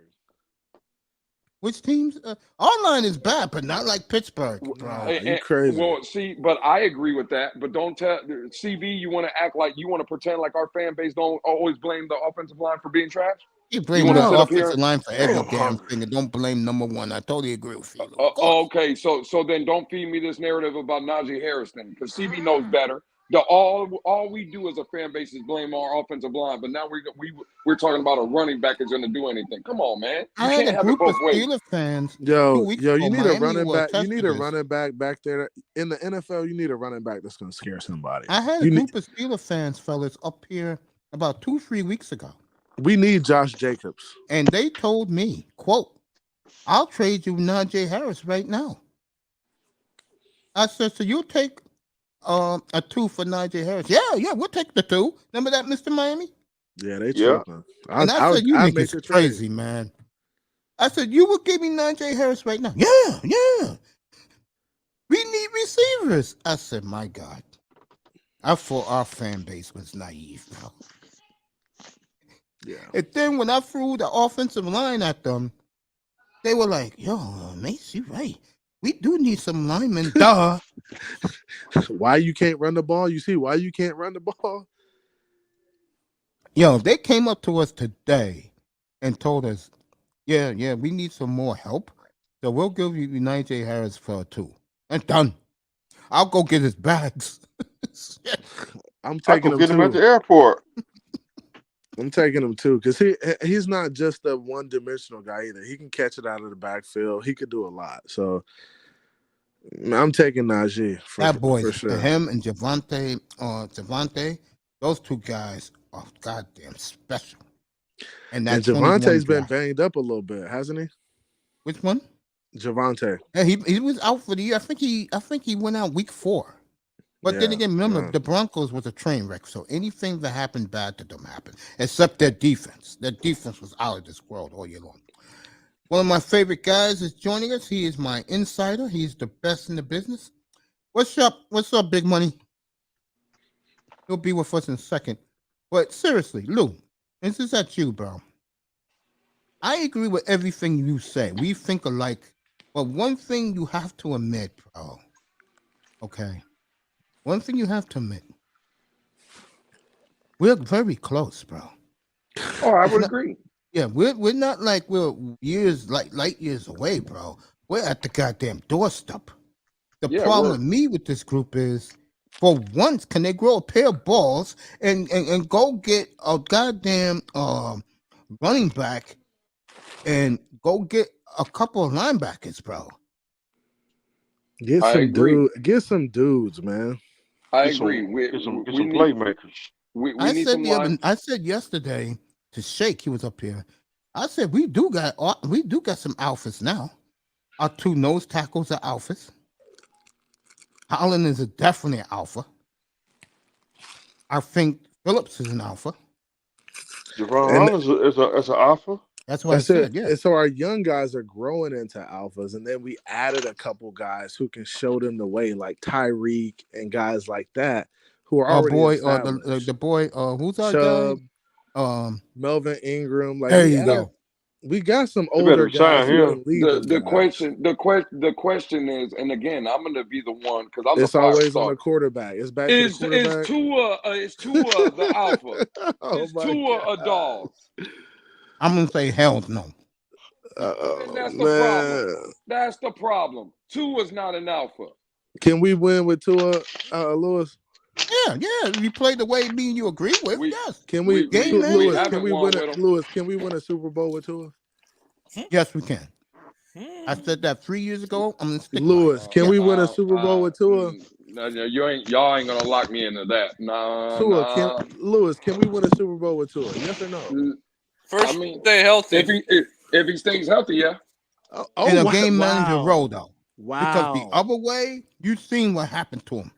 Which teams? Our line is bad, but not like Pittsburgh. Nah, you crazy. Well, see, but I agree with that. But don't tell CB. You want to act like you want to pretend like our fan base don't always blame the offensive line for being trash. You blame the offensive line for every damn thing, and don't blame number one. I totally agree with you. Okay, so then don't feed me this narrative about Najee Harris then, because CB knows better. All we do as a fan base is blame our offensive line, but now we're talking about a running back that's going to do anything. Come on, man! You I can't had a have group it of both ways. Steelers fans. Yo, you ago, need Miami a running will back. You attest need to a this. running back there in the NFL. You need a running back that's going to scare somebody. I had a group of Steelers fans, fellas, up here about 2-3 weeks ago. We need Josh Jacobs, and they told me, "quote I'll trade you Najee Harris right now." I said, "So you'll take a 2 for Najee Harris?" Yeah, we'll take the 2. Remember that, Mr. Miami? Yeah, they tripping. And I said, "You niggas crazy, man." I said, "You will give me Najee Harris right now?" Yeah. We need receivers. I said, "My God." I thought our fan base was naive, bro. Yeah. And then when I threw the offensive line at them, they were like, "Yo, Mace, you right. We do need some linemen." Duh. Why you can't run the ball? You see why you can't run the ball? Yo, they came up to us today and told us, yeah, we need some more help. So we'll give you Najee Harris for a 2. And done. I'll go get his bags. I'm taking him get him too. at the airport. I'm taking him too because he's not just a one-dimensional guy either. He can catch it out of the backfield. He could do a lot. So I'm taking Najee That boy, for sure. Him and Javonte, those 2 guys are goddamn special. And Javonte's been banged up a little bit, hasn't he? Which one? Javonte. Yeah, he was out for the year. I think he went out week 4. But then again, remember, the Broncos was a train wreck, so anything that happened bad to them happened, except their defense. Their defense was out of this world all year long. One of my favorite guys is joining us. He is my insider. He's the best in the business. What's up? What's up, Big Money? He'll be with us in a second. But seriously, Lou, this is at you, bro. I agree with everything you say. We think alike. But one thing you have to admit, bro, okay? One thing you have to admit, we're very close, bro. Oh, I would agree. Yeah, we're not like we're light years away, bro. We're at the goddamn doorstep. The problem with me with this group is, for once, can they grow a pair of balls and go get a goddamn running back and go get a couple of linebackers, bro? Get some dudes, man. I agree. Get some playmakers. I said yesterday to Shake, he was up here. I said we do got some alphas now. Our 2 nose tackles are alphas. Holland is definitely an alpha. I think Phillips is an alpha. Javon Holland is an alpha. That's what I That's it. said. Yeah. And so our young guys are growing into alphas, and then we added a couple guys who can show them the way, like Tyreek and guys like that, who are Our already boy, established. the boy, who's our Chubb, guy? Melvin Ingram. Like There you go. we got some You older better sign guys who him. can lead them The guys. question is, and again, I'm gonna be the one because I'm It's the fire always on the starter. quarterback. It's back to the Is quarterback. Tua the alpha? Oh Is my Tua a God. dog? I'm gonna say hell no. And that's the Man. problem. That's the problem. Tua's not an alpha. Can we win with Tua, Lewis? Yeah. If you play the way me and you agree with, yes. Can we, game man. Lewis? haven't Can we won win with it, 'em. Lewis? Can we win a Super Bowl with Tua? Yes, we can. I said that 3 years ago. I'm gonna stick by Lewis, it. can we win a Super Bowl with Tua? No, y'all ain't gonna lock me into that. Tua, Lewis, can we win a Super Bowl with Tua? Yes or no? First, stay healthy. If he stays healthy, yeah. In a game manager role, though. Wow. Because the other way, you've seen what happened to him.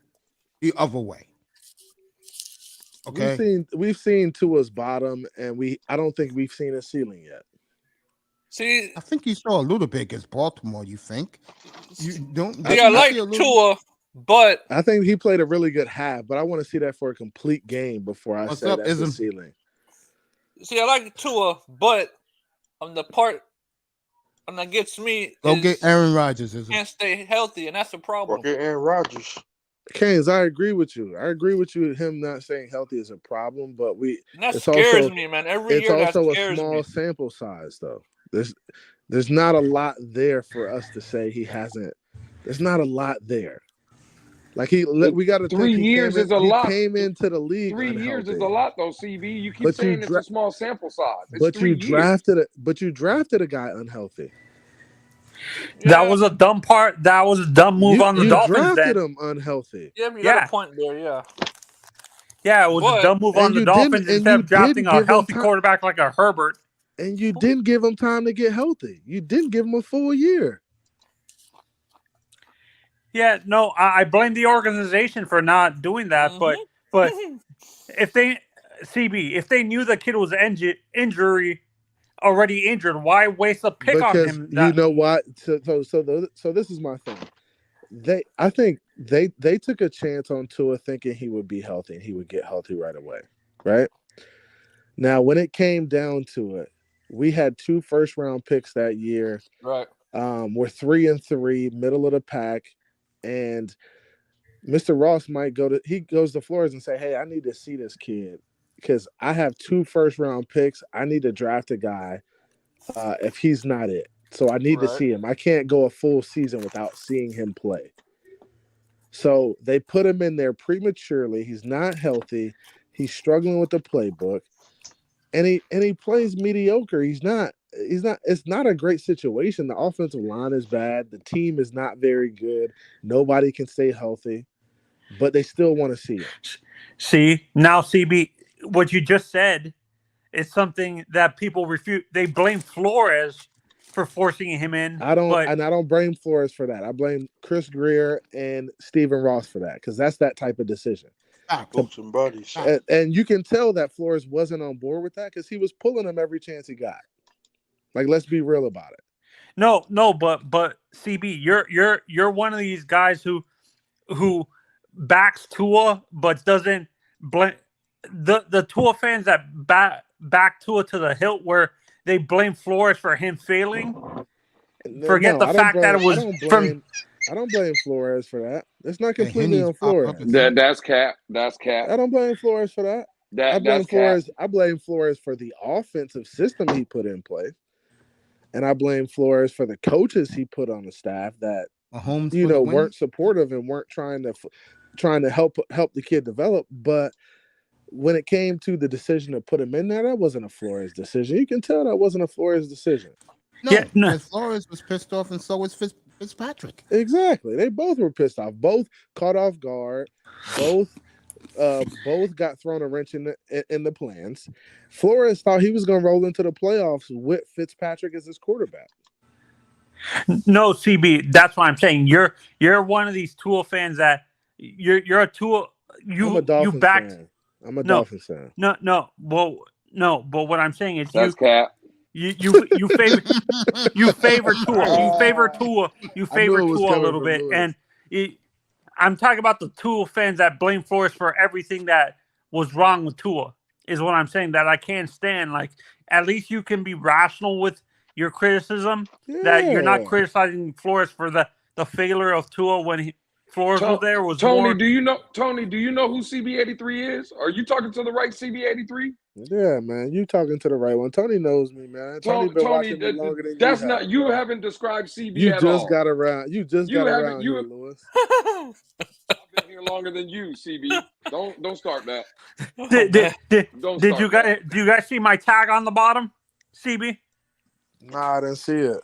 The other way. Okay. We've seen Tua's bottom, and I don't think we've seen his ceiling yet. See, I think you saw a little bit against Baltimore. You think? You don't? I like Tua, but I think he played a really good half. But I want to see that for a complete game before I say that's the ceiling. See, I like Tua, but on the part that gets me, go get Aaron Rodgers. Can't stay healthy, and that's a problem. Okay, Aaron Rodgers. Keynes, I agree with you. Him not staying healthy is a problem, but that scares me, man. Every year that scares me. It's also a small sample size, though. There's not a lot there for us to say he hasn't. There's not a lot there. Like we got to 3 years is a lot. He came into the league. 3 unhealthy. years is a lot, though. CV, you keep saying it's a small sample size. It's you drafted a guy unhealthy. Yeah. That was a dumb part. That was a dumb move on the Dolphins. You drafted him unhealthy. Yeah, you got a point there. Yeah. Yeah, it was a dumb move on the Dolphins instead of drafting a healthy quarterback like a Herbert. And you didn't give him time to get healthy. You didn't give him a full year. Yeah, no, I blame the organization for not doing that. Mm-hmm. But if they knew the kid was already injured, why waste a pick on him? You know what? So this is my thing. I think they took a chance on Tua thinking he would be healthy and he would get healthy right away. Right? Now, when it came down to it, we had 2 first-round picks that year. Right. We're 3-3, middle of the pack, and Mr. Ross goes to Flores and say, "Hey, I need to see this kid because I have 2 first-round picks. I need to draft a guy if he's not it. So I need to see him. I can't go a full season without seeing him play." So they put him in there prematurely. He's not healthy. He's struggling with the playbook. And he plays mediocre. He's not. It's not a great situation. The offensive line is bad. The team is not very good. Nobody can stay healthy, but they still want to see him. See, now, CB, what you just said is something that people refute. They blame Flores for forcing him in. I don't blame Flores for that. I blame Chris Greer and Stephen Ross for that because that's that type of decision. And you can tell that Flores wasn't on board with that because he was pulling him every chance he got. Like, let's be real about it. No, but CB, you're one of these guys who backs Tua but doesn't blame the Tua fans that back Tua to the hilt where they blame Flores for him failing. Forget the fact that it was from. I don't blame Flores for that. It's not completely on Flores. That's cap. That's cap. I don't blame Flores for that. I blame Flores for the offensive system he put in place. And I blame Flores for the coaches he put on the staff that weren't supportive and weren't trying to help the kid develop. But when it came to the decision to put him in there, that wasn't a Flores decision. You can tell that wasn't a Flores decision. No. Flores was pissed off, and so was Fitzpatrick. Exactly. They both were pissed off. Both caught off guard. Both got thrown a wrench in the plans. Flores thought he was going to roll into the playoffs with Fitzpatrick as his quarterback. No, CB, that's what I'm saying. You're one of these Tua fans that you're a Tua. I'm a Dolphins fan. I'm a Dolphins fan. No. But what I'm saying is that's cap. You favor Tua. You favor Tua. You favor knew it was Tua a coming little from bit, Lewis. and I'm talking about the Tua fans that blame Flores for everything that was wrong with Tua. Is what I'm saying that I can't stand. Like, at least you can be rational with your criticism. That you're not criticizing Flores for the failure of Tua when Flores was there. Was Tony, more. do you know who CB83 is? Are you talking to the right CB83? Yeah, man, you talking to the right one. Tony knows me, man. Tony been watching me longer than that's you not have, you bro. haven't described CB You at just all. got around. You just You got haven't- around you- here, Lewis. I've been here longer than you, CB. Don't start that. Do you guys see my tag on the bottom, CB? Nah, I didn't see it.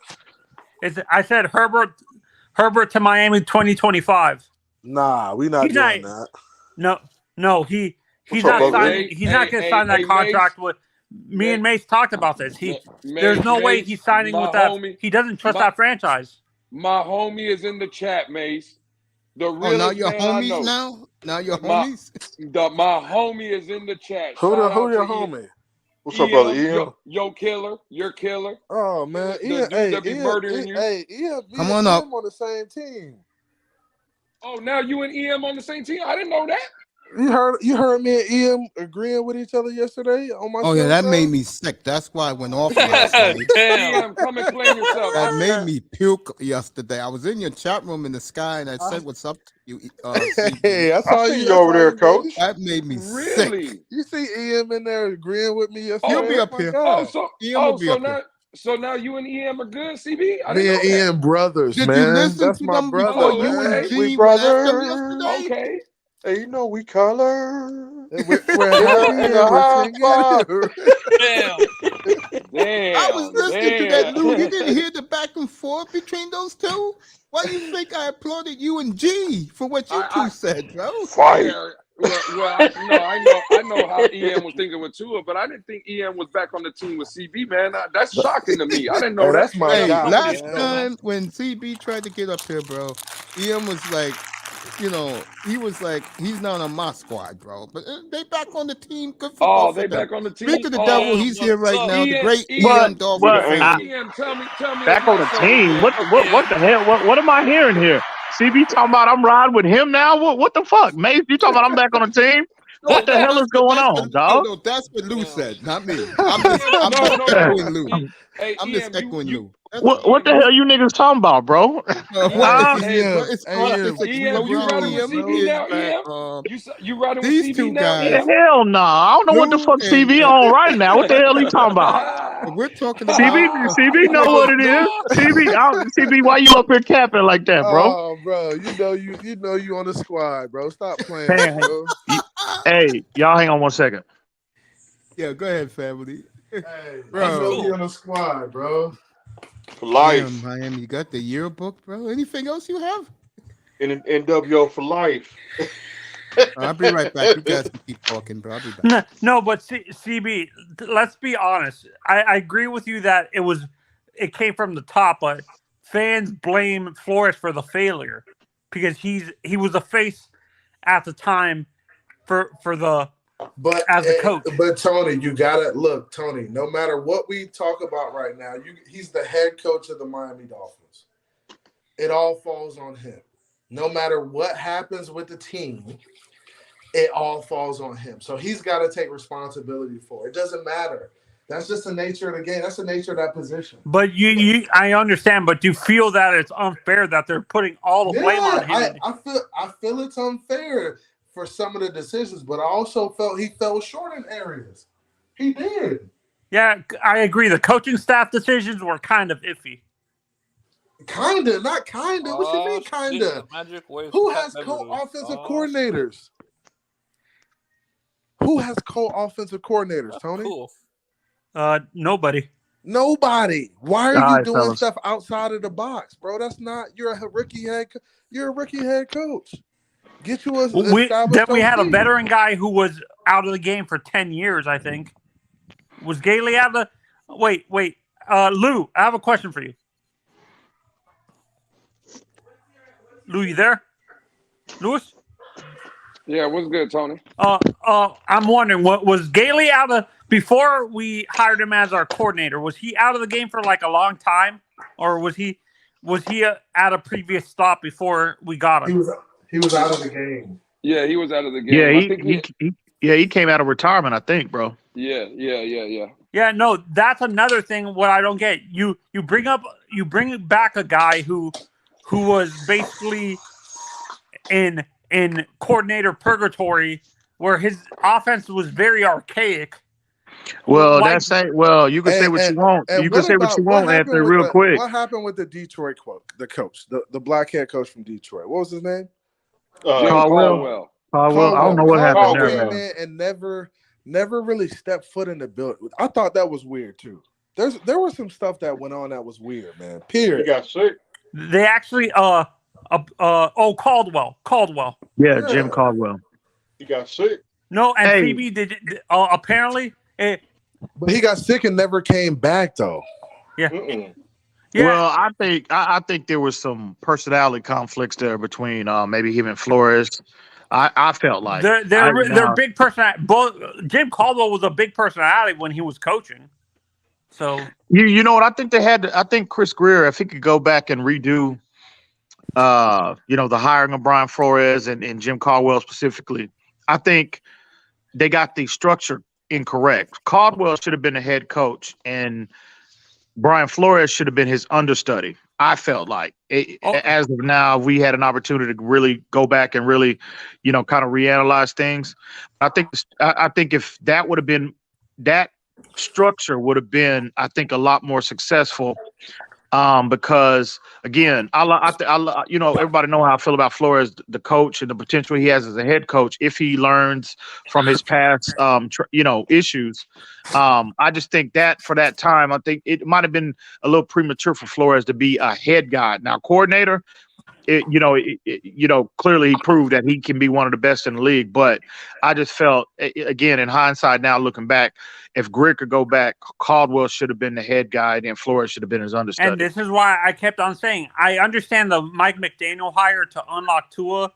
I said Herbert to Miami 2025. Nah, we not He's doing not- that. No, he's What's not up, brother? signing. He's not going to sign that contract with. Me and Mace talked about this. There's no way he's signing with that. He doesn't trust that franchise. My homie is in the chat, Mace. The Oh, realest now you're man I know. homies now? Now you're My- homies? My homie is in the chat. Who Shout out your to homie? What's up, brother? Ian? Yo, killer. You're killer. Oh man, The Ian, dude hey, that be Ian, murdering you. hey, Ian, Come me on and up. him on the same team. Oh, now you and EM on the same team? I didn't know that. You heard me and Ian agreeing with each other yesterday on my Oh, yeah, show, that bro? made me sick. That's why I went off last night. Damn. EM, come explain yourself. That made me puke yesterday. I was in your chat room in the sky, and I said, "What's up to you?" CB. Hey, I saw I see you you over there, buddy. coach. That made me Really? sick. You see Ian in there agreeing with me yesterday? He'll be Oh up my here. God. Ian will be up here. So now you and EM are good, CB? I Me didn't and know that. Ian brothers, Did man. you listen That's to my them brother, before Oh, you okay. and G We went at them brothers. yesterday? Okay. Hey, you know we color. And we're happy and we're singing. Damn. Damn. I was listening to that, damn. Lou. You didn't hear the back and forth between those two? Why do you think I applauded you and G for what you two said, bro? Fight. Yeah, I know how EM was thinking with Tua, but I didn't think EM was back on the team with CB, man. That's shocking to me. I didn't know Oh, that. that's my Hey, guy, last man. time when CB tried to get up here, bro, Ian was like, he was like, he's not on my squad, bro. But they back on the team. Good for Oh, both they of them. back on the team. Speak of the Oh, devil, he's here what's right up? now. The great Ian, Ian Dolphin But, fan. EM, tell me. back if on my the son team. is What the hell? What am I hearing here? CB talking about I'm riding with him now? What the fuck? Mace, you talking about I'm back on the team? What the hell is going on, dog? No, that's what Lou said, not me. No. Echoing Lou. Hey, I'm just echoing Lou. That's What the hell you niggas talking about, bro? It's EM, explosion. you riding with CB now, EM? You riding with these CB two now, guys- EM? Hell no. I don't know what the Lou fuck and- CB on right now. What the hell he talking about? We're talking about CB know what it is. CB, why you up here capping like that, bro? Oh, bro, you know you on the squad, bro. Stop playing, Man. bro. Hey, y'all hang on one second. Yeah, go ahead, family. Hey, Bro. you know you on the squad, bro. For life. Damn, Miami, you got the yearbook, bro. Anything else you have? In NWO for life. I'll be right back. You guys can keep talking, bro. I'll be back. No, but CB, let's be honest. I agree with you that it came from the top, but fans blame Flores for the failure because he was a face at the time for the But as a coach. But Tony, you gotta look, Tony. No matter what we talk about right now, he's the head coach of the Miami Dolphins. It all falls on him. No matter what happens with the team, it all falls on him. So he's got to take responsibility for it. It doesn't matter. That's just the nature of the game. That's the nature of that position. But I understand, but do you feel that it's unfair that they're putting all the blame on him? I feel it's unfair for some of the decisions, but I also felt he fell short in areas. He did. Yeah, I agree. The coaching staff decisions were kind of iffy. Kinda, not kinda. What you mean, kinda? Who has co-offensive coordinators? Who has co-offensive coordinators, Tony? Cool. Nobody. Nobody. Why are All you right, doing fellas. stuff outside of the box, bro? That's not. You're a rookie head coach. Get you a. We had a veteran guy who was out of the game for 10 years, I think. Was Gailey out of the... Wait. Lou, I have a question for you. Lou, you there? Louis? Yeah, what's good, Tony? I'm wondering, what was Gailey out of before we hired him as our coordinator, was he out of the game for like a long time, or was he at a previous stop before we got him? He was out of the game. Yeah, he was out of the game. Yeah, I think he came out of retirement, I think, bro. Yeah. Yeah, no, that's another thing. What I don't get, you bring back a guy who was basically in coordinator purgatory, where his offense was very archaic. Well, Like- you can say what you want. You can say what you want, Anthony, real quick. What happened with the Detroit coach, the black head coach from Detroit? What was his name? Jim Caldwell. Caldwell. I don't know what happened Caldwell there, came man. in and never really stepped foot in the building. I thought that was weird too. There was some stuff that went on that was weird, man. Period. He got sick. They actually Caldwell. Yeah, Jim Caldwell. He got sick. No, and Hey. CB did apparently. But he got sick and never came back though. Mm-mm. Yeah, Well, I think there was some personality conflicts there between maybe him and Flores. I felt like they're big personality. Both Jim Caldwell was a big personality when he was coaching. So you know what I think they had. I think Chris Greer, if he could go back and redo, the hiring of Brian Flores and Jim Caldwell specifically, I think they got the structure incorrect. Caldwell should have been the head coach, and Brian Flores should have been his understudy. I felt like as of now, we had an opportunity to really go back and really, kind of reanalyze things. I think if that would have been that structure would have been, I think, a lot more successful. Because again, everybody know how I feel about Flores, the coach, and the potential he has as a head coach if he learns from his past, issues. I just think that for that time, I think it might have been a little premature for Flores to be a head guy. Now, coordinator, clearly he proved that he can be one of the best in the league. But I just felt, again, in hindsight, now looking back, if Greg could go back, Caldwell should have been the head guy, and Flores should have been his understudy. and this is why I kept on saying I understand the Mike McDaniel hire to unlock Tua.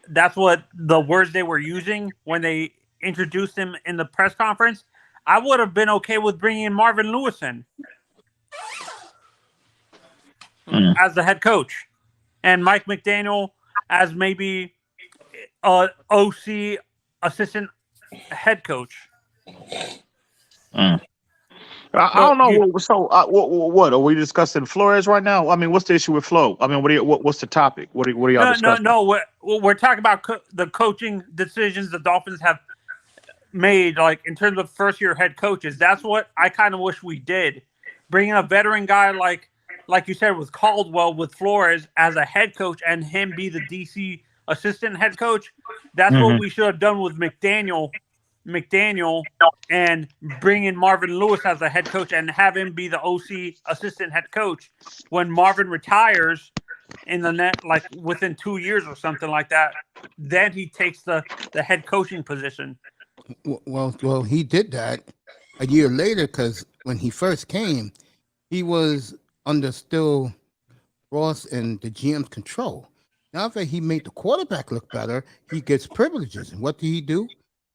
That's what the words they were using when they introduced him in the press conference. I would have been okay with bringing Marvin Lewis in as the head coach, and Mike McDaniel as maybe OC assistant head coach. I don't know. What are we discussing? Flores right now? I mean, what's the issue with Flo? I mean, what's the topic? What are y'all discussing? No. We're talking about the coaching decisions the Dolphins have made, like in terms of first-year head coaches. That's what I kind of wish we did. Bringing a veteran guy like you said with Caldwell, with Flores as a head coach, and him be the DC assistant head coach. That's what we should have done with McDaniel, and bring in Marvin Lewis as a head coach and have him be the OC assistant head coach. When Marvin retires in the net, like within 2 years or something like that, then he takes the head coaching position. Well, he did that a year later because when he first came, he was under still Ross and the GM's control. Now that he made the quarterback look better, he gets privileges. And what did he do?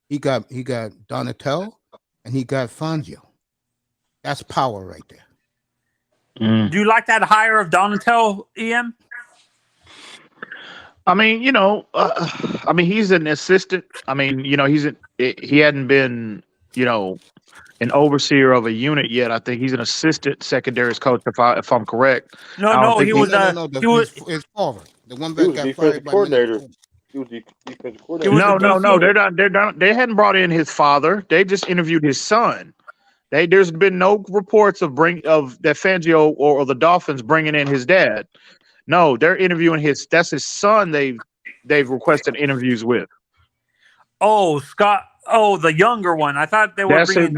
He got Donatel and he got Fangio. That's power right there. Do you like that hire of Donatel, EM? I mean, he's an assistant. I mean, he hadn't been, an overseer of a unit yet. I think he's an assistant secondaries coach, if I'm correct. No, he was his father, the one that got fired by coordinator. He was the defensive coordinator. No, they hadn't brought in his father. They just interviewed his son. There's been no reports of that Fangio or the Dolphins bringing in his dad. No, they're interviewing that's his son. They've requested interviews with. Oh, Scott. Oh, the younger one. I thought they were bringing.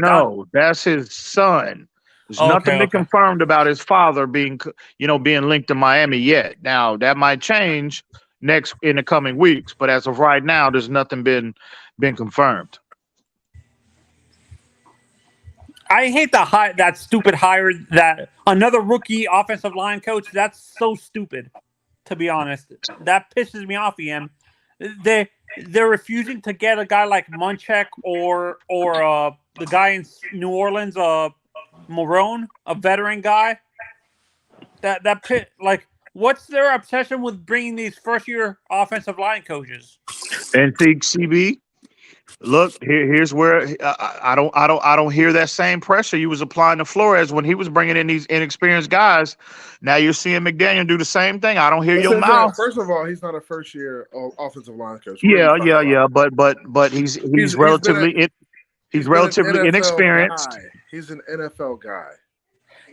That's his son. There's nothing been confirmed about his father being linked to Miami yet. Now that might change in the coming weeks, but as of right now, there's nothing been confirmed. I hate that stupid hire, that another rookie offensive line coach. That's so stupid, to be honest. That pisses me off, EM. They're refusing to get a guy like Munchak or the guy in New Orleans, Marone, a veteran guy. What's their obsession with bringing these first-year offensive line coaches? And see, CB, look, here's where I don't hear that same pressure you was applying to Flores when he was bringing in these inexperienced guys. Now you're seeing McDaniel do the same thing. I don't hear your mouth. First of all, he's not a first-year offensive line coach. Yeah. But he's relatively inexperienced. Guy. He's an NFL guy.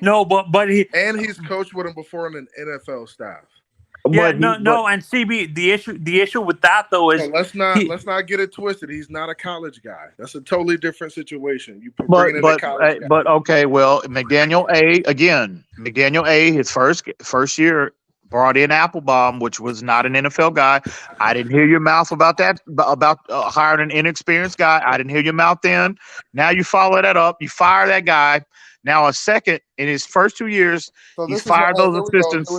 No, but he's coached with him before in an NFL staff. And CB, the issue with that though is let's not get it twisted. He's not a college guy. That's a totally different situation. But okay, well, McDaniel A, his first year brought in Applebaum, which was not an NFL guy. I didn't hear your mouth about that, about hiring an inexperienced guy. I didn't hear your mouth then. Now you follow that up. You fire that guy. Now a second in his first 2 years, he's fired those assistants.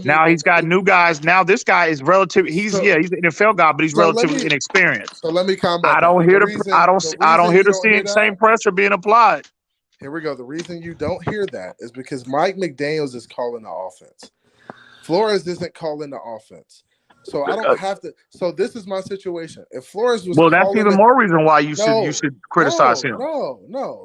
Now he's got new guys. Now this guy is he's an NFL guy, but he's relatively inexperienced. So let me comment. I don't hear the same pressure being applied. Here we go. The reason you don't hear that is because Mike McDaniels is calling the offense. Flores isn't calling the offense. So I don't have to. So this is my situation. If Flores was that's even more reason why you should criticize him. No,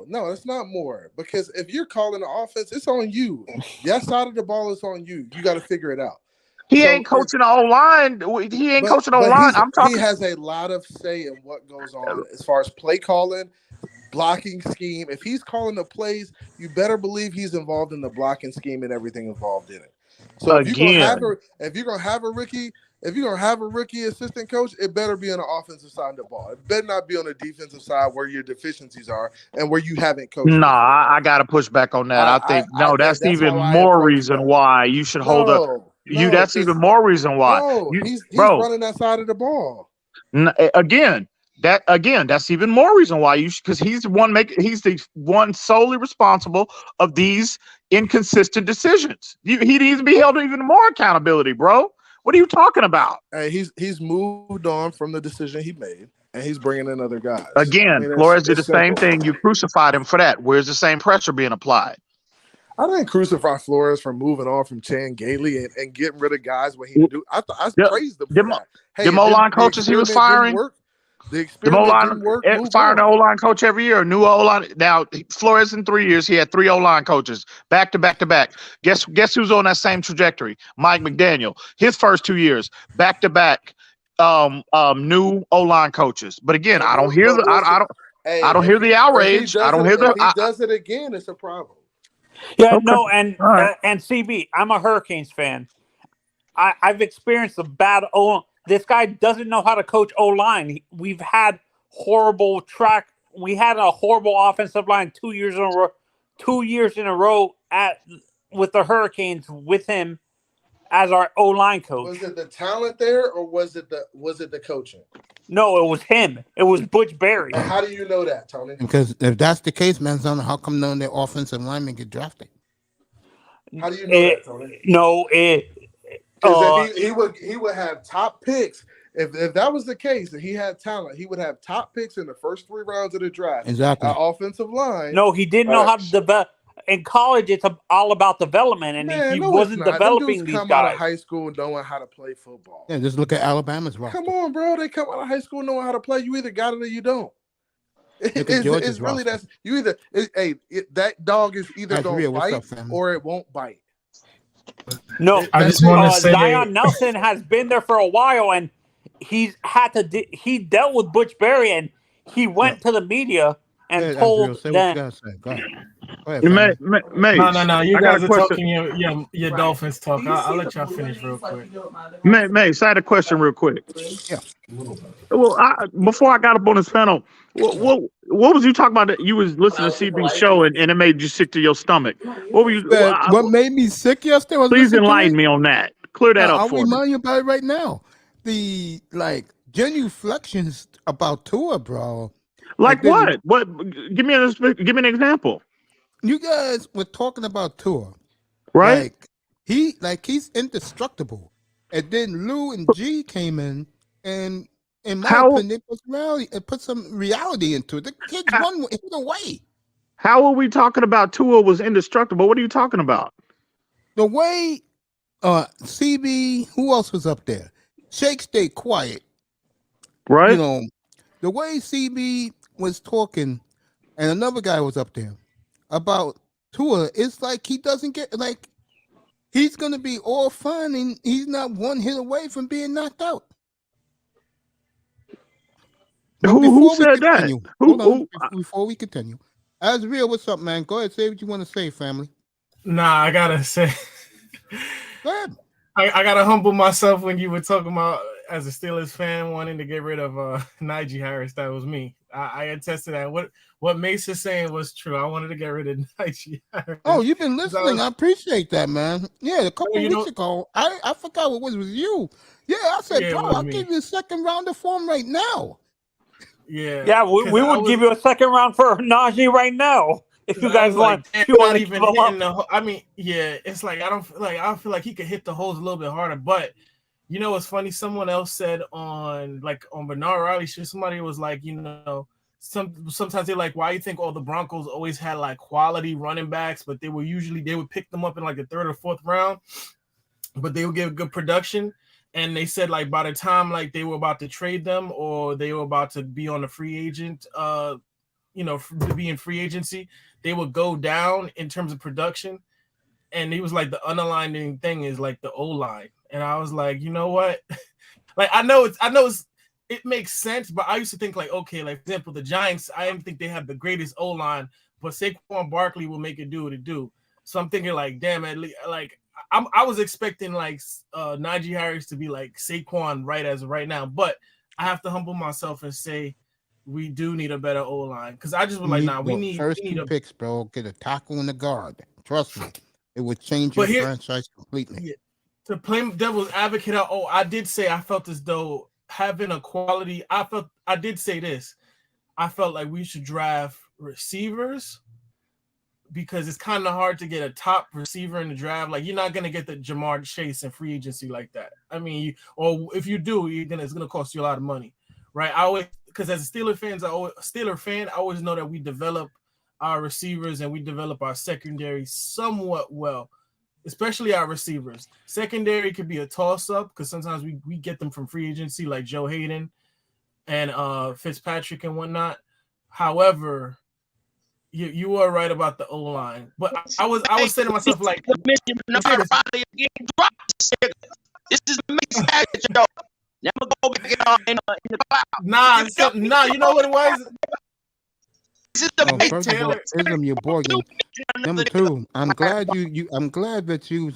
it's not more, because if you're calling the offense, it's on you. That side of the ball is on you. You got to figure it out. He ain't coaching the O-line. He ain't coaching the O-line. I'm talking. He has a lot of say in what goes on as far as play calling, blocking scheme. If he's calling the plays, you better believe he's involved in the blocking scheme and everything involved in it. So if you're gonna have a rookie assistant coach, it better be on the offensive side of the ball. It better not be on the defensive side where your deficiencies are and where you haven't coached. I got to push back on that. I think that's even more reason why you should hold up. That's even more reason why. He's running that side of the ball. That's even more reason why because he's the one solely responsible of these inconsistent decisions. He needs to be held to even more accountability, bro. What are you talking about? Hey, he's moved on from the decision he made, and he's bringing in other guys. Flores did the same thing. You crucified him for that. Where's the same pressure being applied? I didn't crucify Flores for moving on from Chan Gailey and getting rid of guys when he do. I praised him for that. Hey, the O-line coaches he was firing. The experiment didn't work. Firing an O-line coach every year, a new O-line. Now, Flores in 3 years, he had 3 O-line coaches back to back to back. Guess who's on that same trajectory? Mike McDaniel. His first 2 years, back to back, new O-line coaches. But again, I don't hear the outrage. I don't hear the. If he does it again, it's a problem. Yeah, okay. No, and CB, I'm a Hurricanes fan. I've experienced a bad This guy doesn't know how to coach O-line. We've had horrible track. We had a horrible offensive line 2 years in a row. 2 years in a row with the Hurricanes with him as our O-line coach. Was it the talent there, or was it the coaching? No, it was him. It was Butch Berry. And how do you know that, Tony? Because if that's the case, man, how come none of their offensive linemen get drafted? How do you know that, Tony? No, he would have top picks. If that was the case and he had talent, he would have top picks in the first 3 rounds of the draft. Exactly. Offensive line. No, he didn't know how to develop. In college, it's all about development, and he wasn't developing these guys. Come out of high school and knowing how to play football. Yeah, just look at Alabama's roster. Come on, bro. They come out of high school knowing how to play. You either got it or you don't. It's really that dog is either going to bite or it won't bite. No, I just want to say Zion Nelson has been there for a while, and he dealt with Butch Berry, and he went to the media and told them. No. You guys are talking your Dolphins talk. I'll let y'all finish real quick. Mace, I had a question real quick. Yeah. Well, before I got up on this panel, what was you talking about? That you was listening to CB's show and it made you sick to your stomach. What were you? What made me sick yesterday? Please enlighten me on that. Clear that up for me. I'll remind you about it right now. The genuflections about Tua, bro. Like what? What? Give me an example. You guys were talking about Tua, right? He's indestructible, and then Lou and G came in and in my opinion, it put some reality into it. The kids hit away. How are we talking about Tua was indestructible? What are you talking about? The way CB, who else was up there? Shake stayed quiet. Right. You know, the way CB was talking, and another guy was up there about Tua, it's like he doesn't get, like, he's going to be all fine, and he's not one hit away from being knocked out. Who said that? Before we continue. As real, what's up, man? Go ahead, say what you want to say, family. Nah, I gotta say, go ahead. I gotta humble myself when you were talking about, as a Steelers fan, wanting to get rid of Najee Harris. That was me. I attest to that. What Mace is saying was true. I wanted to get rid of Najee Harris. Oh, you've been listening. I appreciate that, man. Yeah, a couple weeks ago, I forgot what was with you. Yeah, I said, bro, I'll give you a second rounder for him right now. Yeah, we would give you a second round for Najee right now if you guys want. Like, not even hitting the. I mean, yeah, it's like I feel like he could hit the holes a little bit harder. But you know what's funny? Someone else said on Bernard Riley show, somebody was like, you know, sometimes they're like, why you think all the Broncos always had like quality running backs, but they would pick them up in like the 3rd or 4th round, but they would give good production. And they said, like, by the time, like, they were about to trade them or they were about to be on a free agent, to be in free agency, they would go down in terms of production. And he was like, the underlying thing is, like, the O-line. And I was like, you know what? Like, I know it makes sense, but I used to think, like, okay, like, for example, the Giants, I didn't think they have the greatest O-line, but Saquon Barkley will make it do what it do. So I'm thinking, like, damn, like, I was expecting like Najee Harris to be like Saquon right now, but I have to humble myself and say we do need a better O-line because I just was like, we need two picks, bro. Get a tackle and a guard. Trust me, it would change your franchise completely. Yeah, to play devil's advocate, I did say I felt as though having a quality. I did say this. I felt like we should draft receivers. Because it's kind of hard to get a top receiver in the draft. Like, you're not going to get the Jamar Chase in free agency like that. I mean, or if you do, it's going to cost you a lot of money, right? Because as a Steeler fan, I always know that we develop our receivers and we develop our secondary somewhat well, especially our receivers. Secondary could be a toss-up because sometimes we get them from free agency like Joe Hayden and Fitzpatrick and whatnot. However, you are right about the O-line, but I was saying to myself like, this is the never go back in the cloud. Nah, you know what it was? This is the first of all, Ism, you're Borgen. Number 2, I'm glad that you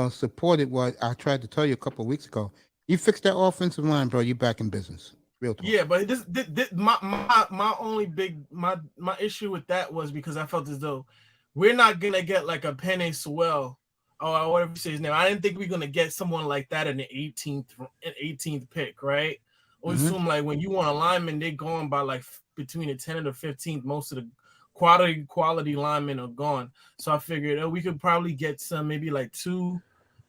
supported what I tried to tell you a couple of weeks ago. You fixed that offensive line, bro. You're back in business. Real talk. Yeah, but this my only my issue with that was because I felt as though we're not gonna get like a Penny Sewell or whatever you say his name. I didn't think we're gonna get someone like that in the 18th pick, right? Or assume like when you want a lineman, they're going by like between the 10th and the 15th. Most of the quality linemen are gone. So I figured we could probably get some, maybe like 2,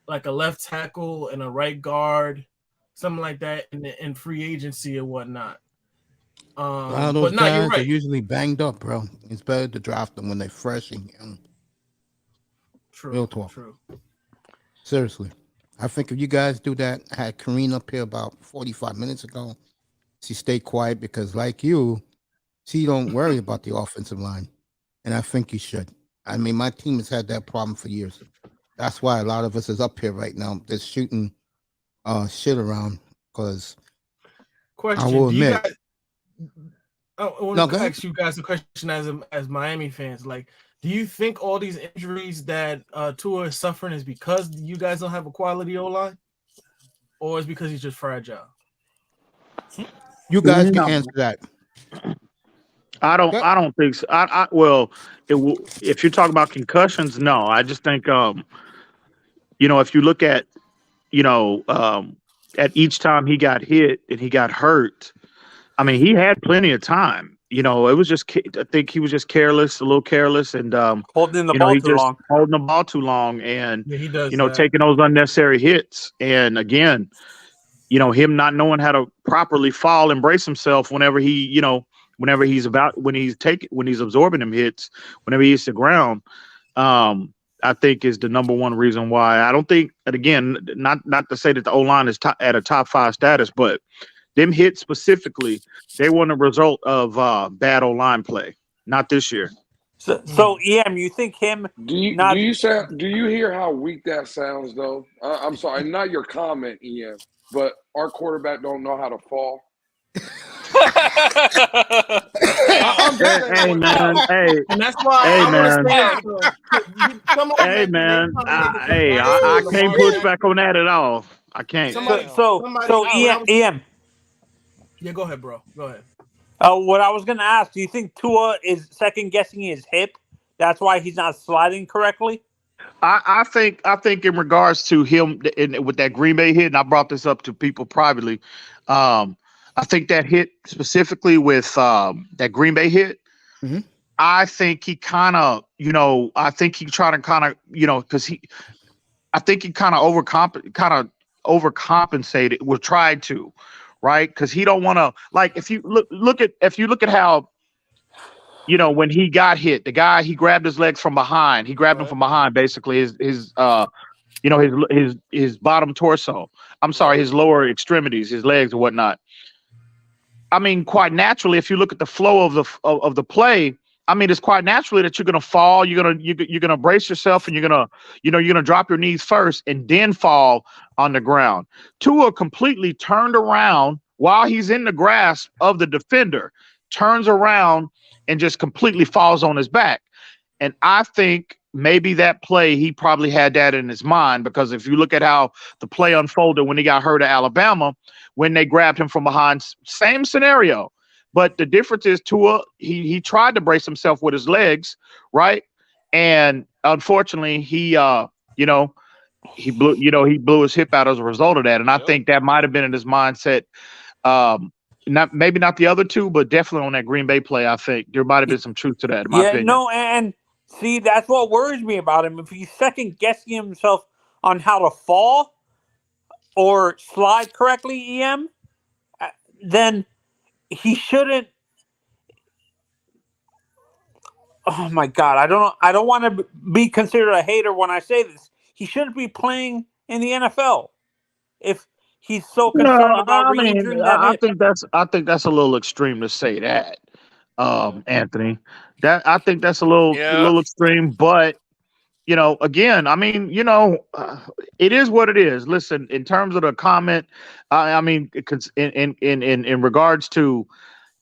like a left tackle and a right guard. Something like that in free agency or whatnot. A lot of those guys are usually banged up, bro. It's better to draft them when they're fresh and young. True. Real talk. True. Seriously. I think if you guys do that, I had Kareen up here about 45 minutes ago. She stayed quiet because, like you, she don't worry about the offensive line. And I think you should. I mean, my team has had that problem for years. That's why a lot of us is up here right now. They're shooting shit around because question. I will admit. I want to ask you guys a question as Miami fans. Like, do you think all these injuries that Tua is suffering is because you guys don't have a quality O-line, or is because he's just fragile? You guys can answer that. I don't think so. Well, if you're talking about concussions, no. I just think if you look at at each time he got hit and he got hurt, I mean, he had plenty of time. It was just, I think he was just careless, a little careless, and holding the ball too long, and he does taking those unnecessary hits. And again, him not knowing how to properly fall and brace himself whenever when he's absorbing them hits, whenever he hits the ground. I think is the number one reason why. I don't think, and again, not to say that the O-line is at a top 5 status, but them hits specifically, they weren't a result of bad O-line play. Not this year. So EM, you think him? Do you hear how weak that sounds though? I'm sorry, not your comment, EM, but our quarterback don't know how to fall. Hey man, hey, And that's why hey I want man, to say that. hey man, I can't push back on that at all. I can't. So EM. Yeah, go ahead, bro. Go ahead. What I was going to ask, do you think Tua is second guessing his hip? That's why he's not sliding correctly? I think in regards to him with that Green Bay hit, and I brought this up to people privately. I think that hit specifically with that Green Bay hit. Mm-hmm. I think he kind of, I think he tried to kind of, because I think he kind of overcompensated. Or tried to, right? Because he don't want to, like, if you look at how, when he got hit, the guy, he grabbed his legs from behind. He grabbed him from behind, basically his bottom torso. I'm sorry, his lower extremities, his legs and whatnot. I mean, quite naturally, if you look at the flow of the play, I mean, it's quite naturally that you're gonna fall. You're gonna brace yourself, and you're gonna drop your knees first and then fall on the ground. Tua completely turned around while he's in the grasp of the defender, turns around and just completely falls on his back. And I think maybe that play, he probably had that in his mind, because if you look at how the play unfolded when he got hurt at Alabama, when they grabbed him from behind, same scenario. But the difference is Tua, he tried to brace himself with his legs, right? And unfortunately, he blew his hip out as a result of that. And I think that might have been in his mindset. Maybe not the other two, but definitely on that Green Bay play, I think there might have been some truth to that, in my opinion. No, and see, that's what worries me about him. If he's second guessing himself on how to fall or slide correctly, EM, then he shouldn't. Oh my God, I don't want to be considered a hater when I say this. He shouldn't be playing in the NFL if he's so concerned about re-injuring that hip. I think that's a little extreme to say that, Anthony. I think that's a little extreme, but again, I mean, it is what it is. Listen, in terms of the comment, I mean, in regards to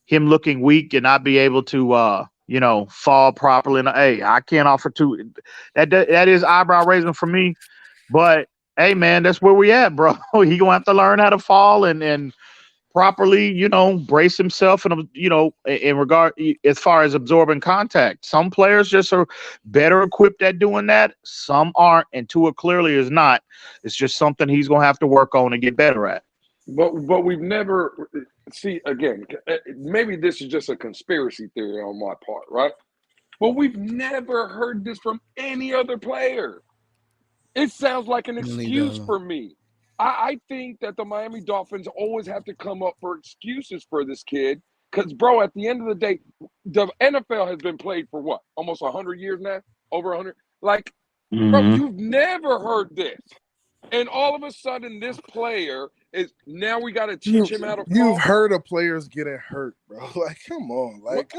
him looking weak and not be able to, fall properly. And hey, I can't offer to that is eyebrow raising for me, but hey, man, that's where we at, bro. He gonna have to learn how to fall and properly, brace himself and, in regard as far as absorbing contact. Some players just are better equipped at doing that. Some aren't, and Tua clearly is not. It's just something he's going to have to work on and get better at. But we've never see again. Maybe this is just a conspiracy theory on my part, right? But we've never heard this from any other player. It sounds like an excuse for me. I think that the Miami Dolphins always have to come up for excuses for this kid because, bro, at the end of the day, the NFL has been played for what? Almost 100 years now? Over 100? Like, bro, you've never heard this. And all of a sudden, this player is now we got to teach him how to fall. You've heard of players getting hurt, bro. Like, come on. Like,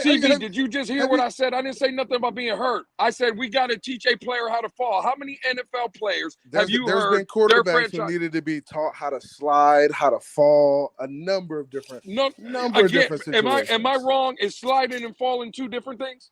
CB, did you just hear what I said? I didn't say nothing about being hurt. I said we got to teach a player how to fall. How many NFL players have you heard? There's been quarterbacks who needed to be taught how to slide, how to fall, a number of different different situations. Am I wrong? Is sliding and falling two different things?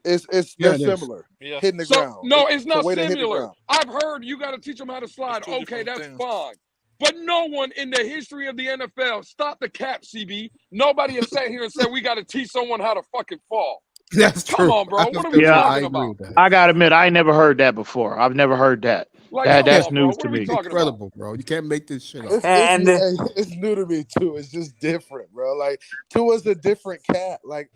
They're similar. Yeah. Hitting the ground. No, it's not similar. I've heard you got to teach them how to slide. Okay, that's fine. But no one in the history of the NFL, stop the cap, CB. Nobody has sat here and said we got to teach someone how to fucking fall. That's true. Come on, bro. What are we talking about? I got to admit, I ain't never heard that before. I've never heard that. That's news to me. Incredible, bro. You can't make this shit up. It's new to me, too. It's just different, bro. Like, Tua's a different cat. Like,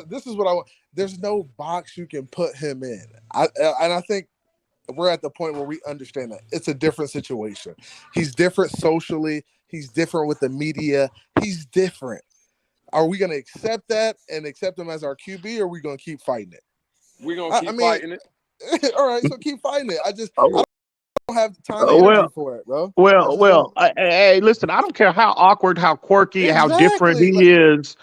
this is what I want. There's no box you can put him in. And I think we're at the point where we understand that it's a different situation. He's different socially. He's different with the media. He's different. Are we going to accept that and accept him as our QB, or are we going to keep fighting it? We're going to keep fighting it. All right, so keep fighting it. I don't have time Oh, and well- energy for it, bro. Hey, listen, I don't care how awkward, how quirky, how different Exactly. he is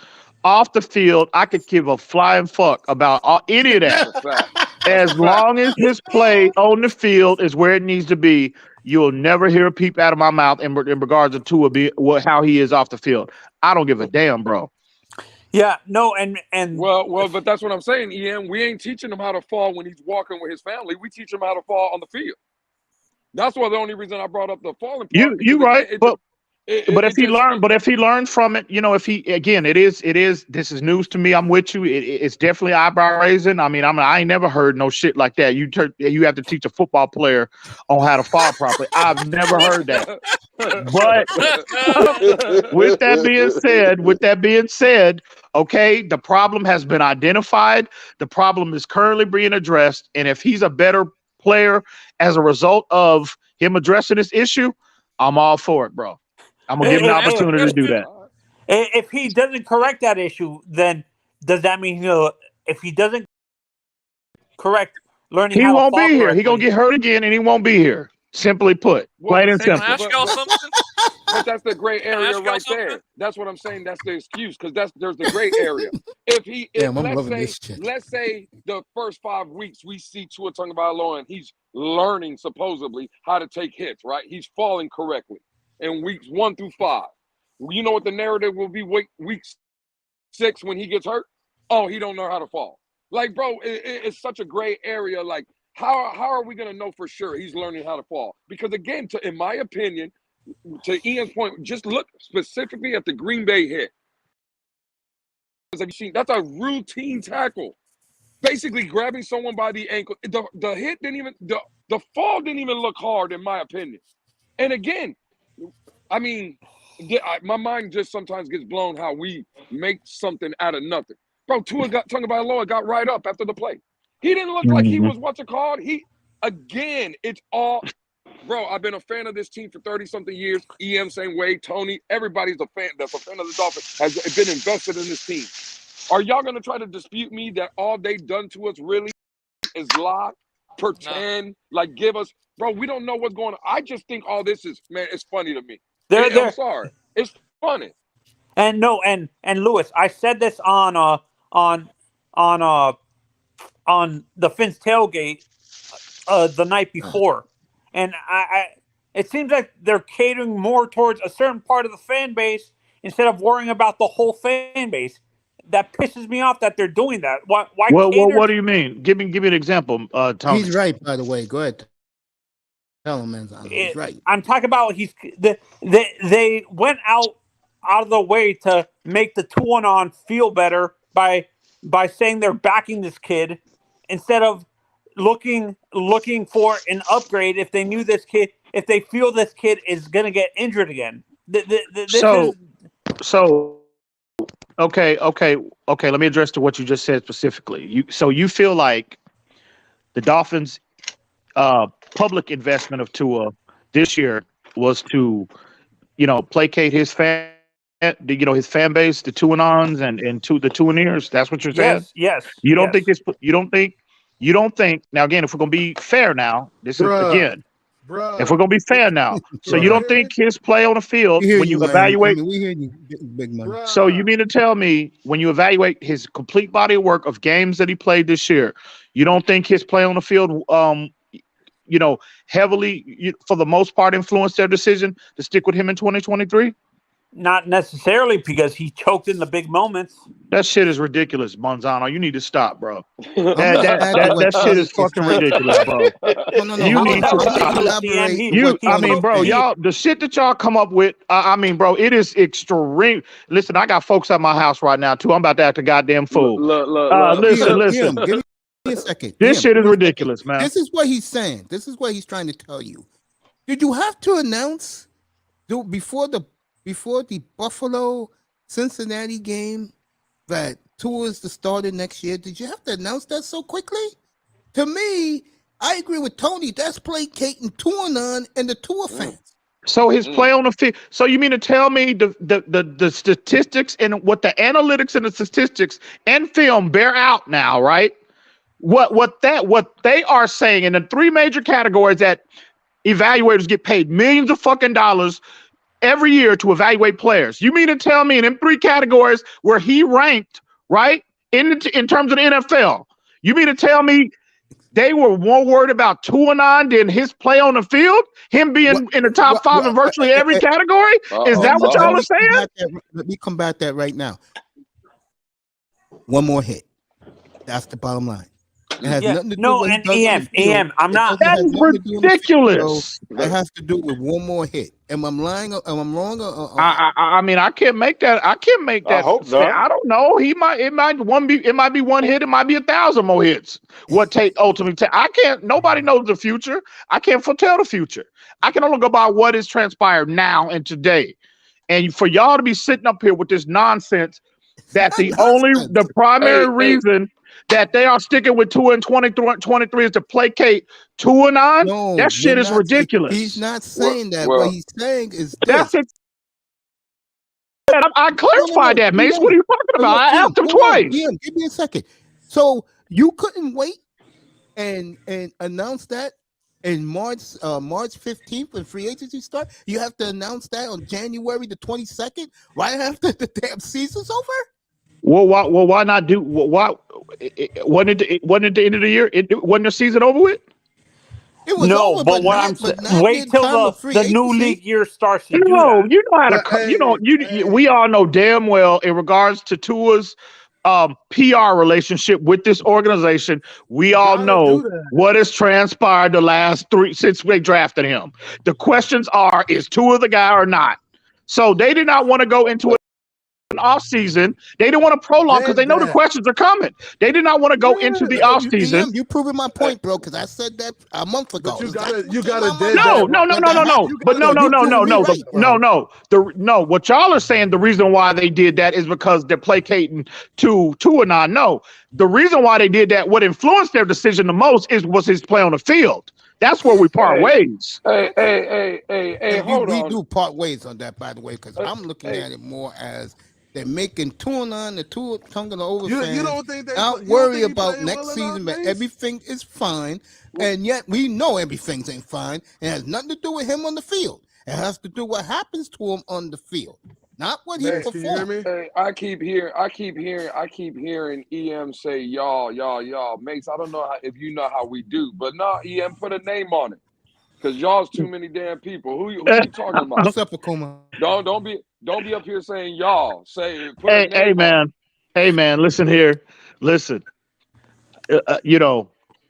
off the field. I could give a flying fuck about any of that. That's a fact. As long as his play on the field is where it needs to be, you'll never hear a peep out of my mouth in regards to Tua how he is off the field. I don't give a damn, bro. Yeah, no, and Well, but that's what I'm saying, Ian. We ain't teaching him how to fall when he's walking with his family. We teach him how to fall on the field. That's why the only reason I brought up the falling part. You right, but if he just learned from it, if he again, it is. This is news to me. I'm with you. It's definitely eyebrow raising. I mean, I ain't never heard no shit like that. You have to teach a football player on how to fall properly. I've never heard that. But with that being said, okay, the problem has been identified. The problem is currently being addressed, and if he's a better player as a result of him addressing this issue, I'm all for it, bro. I'm gonna give him the opportunity to do that. if he doesn't correct that issue, then does that mean if he doesn't correct learning He how won't to fall be here. correctly, He gonna get hurt again, and he won't be here. Simply put, plain and Can I simple. ask y'all something? But that's the gray Can I area ask y'all right something? there. That's what I'm saying. That's the excuse, because there's the gray area. Damn, I'm loving this shit. Let's say the first 5 weeks we see Tua Tagovailoa and he's learning supposedly how to take hits, right? He's falling correctly in weeks 1 through 5. You know what the narrative will be week 6 when he gets hurt? Oh, he don't know how to fall. Like, bro, it's such a gray area. Like, how are we gonna know for sure he's learning how to fall? Because again, in my opinion, to Ian's point, just look specifically at the Green Bay hit. Have you seen? That's a routine tackle. Basically grabbing someone by the ankle. The hit didn't even the fall didn't even look hard, in my opinion. And again, I mean, my mind just sometimes gets blown how we make something out of nothing. Bro, Tua Tagovailoa got right up after the play. He didn't look like he was what's it called. It's all. Bro, I've been a fan of this team for 30-something years. EM, same way. Tony, everybody's a fan. That's a fan of the Dolphins. Has been invested in this team. Are y'all going to try to dispute me that all they've done to us really is lie, pretend, like give us? Bro, we don't know what's going on. I just think all this is, man, it's funny to me. I'm sorry. It's funny. And Lewis, I said this on the Finn's tailgate the night before. And it seems like they're catering more towards a certain part of the fan base instead of worrying about the whole fan base. That pisses me off that they're doing that. Why? What do you mean? Give me an example, Tony. He's right, by the way. Go ahead. Tell him, man. He's right. I'm talking about they went out of the way to make the 2-on feel better by saying they're backing this kid instead of looking for an upgrade if they knew this kid, if they feel this kid is going to get injured again. Okay. Let me address to what you just said specifically. You feel like the Dolphins' public investment of Tua this year was to, placate his fan, his fan base, the Tuanons and to the Tuaneers. That's what you're saying. Yes. You don't think this? You don't think now? Again, if we're gonna be fair, now this is again. If we're gonna be fair now, so you don't think his play on the field when you evaluate? We hear you, big man. So you mean to tell me when you evaluate his complete body of work of games that he played this year, you don't think his play on the field, heavily for the most part influenced their decision to stick with him in 2023? Not necessarily, because he choked in the big moments. That shit is ridiculous, Monzano. You need to stop, bro. That shit is fucking ridiculous, bro. No. You need to stop. Bro, y'all, the shit that y'all come up with, bro, it is extreme. Listen, I got folks at my house right now, too. I'm about to act a goddamn fool. Listen. Give me a second. This shit is ridiculous, man. This is what he's saying. This is what he's trying to tell you. Did you have to announce before the Buffalo Cincinnati game that Tua is the starter next year? Did you have to announce that so quickly? To me, I agree with Tony. That's placating Tuanon and the Tua fans. So his play on the field. So you mean to tell me the statistics and what the analytics and the statistics and film bear out now, right? What they are saying in the three major categories that evaluators get paid millions of fucking dollars every year to evaluate players. You mean to tell me in them three categories where he ranked, right, in terms of the NFL, you mean to tell me they were more worried about Tuanon than his play on the field? Him being in the top five in virtually every category? Is that what y'all are saying? Let me combat that right now. One more hit. That's the bottom line. It has nothing to do with what he does on the field. I'm not. That is ridiculous. It has to do with one more hit. Am I lying? Am I wrong? I mean, I can't make that. I hope not. I don't know. It might be one hit. It might be 1,000 more hits. Ultimately? I can't. Nobody knows the future. I can't foretell the future. I can only go by what is transpired now and today. And for y'all to be sitting up here with this nonsense, that the primary reason that they are sticking with Tua in 2023 is to placate Tuanon. No, that shit is ridiculous. He's not saying that. Well, what he's saying is that's it. I clarified that, Mace. What are you talking about? I asked him twice. Give me a second. So you couldn't wait and announce that in March 15th when free agency start? You have to announce that on January the 22nd, right after the damn season's over? Well, why not do? Why wasn't it the end of the year? Wasn't the season over with? It was No, over, but what I'm saying, wait till the new league year starts. To No, do that. you know how to. We all know damn well in regards to Tua's PR relationship with this organization. We all know what has transpired the last since they drafted him. The questions are: is Tua the guy or not? So they did not want to go into an off season. They didn't want to prolong because they know the questions are coming. They did not want to go into the off season. You proving my point, bro, because I said that a month ago. But you gotta No. But no. What y'all are saying, the reason why they did that is because they're placating to Tuanon. No, the reason why they did that, what influenced their decision the most was his play on the field. That's where we part ways. Hey, hold on. We do part ways on that, by the way, because I'm looking at it more as they're making Tuanon, the Tua tongue of the over fans. You don't think not worry about next season, but everything is fine. And yet we know everything ain't fine. It has nothing to do with him on the field. It has to do what happens to him on the field, not what he performs. Can you hear me? Hey, I keep hearing EM say y'all. Mace, I don't know if you know how we do, but no, EM put a name on it. Because y'all's too many damn people. Who you talking about? What's up, Akuma? Don't be up here saying y'all. Hey man, listen here. Listen.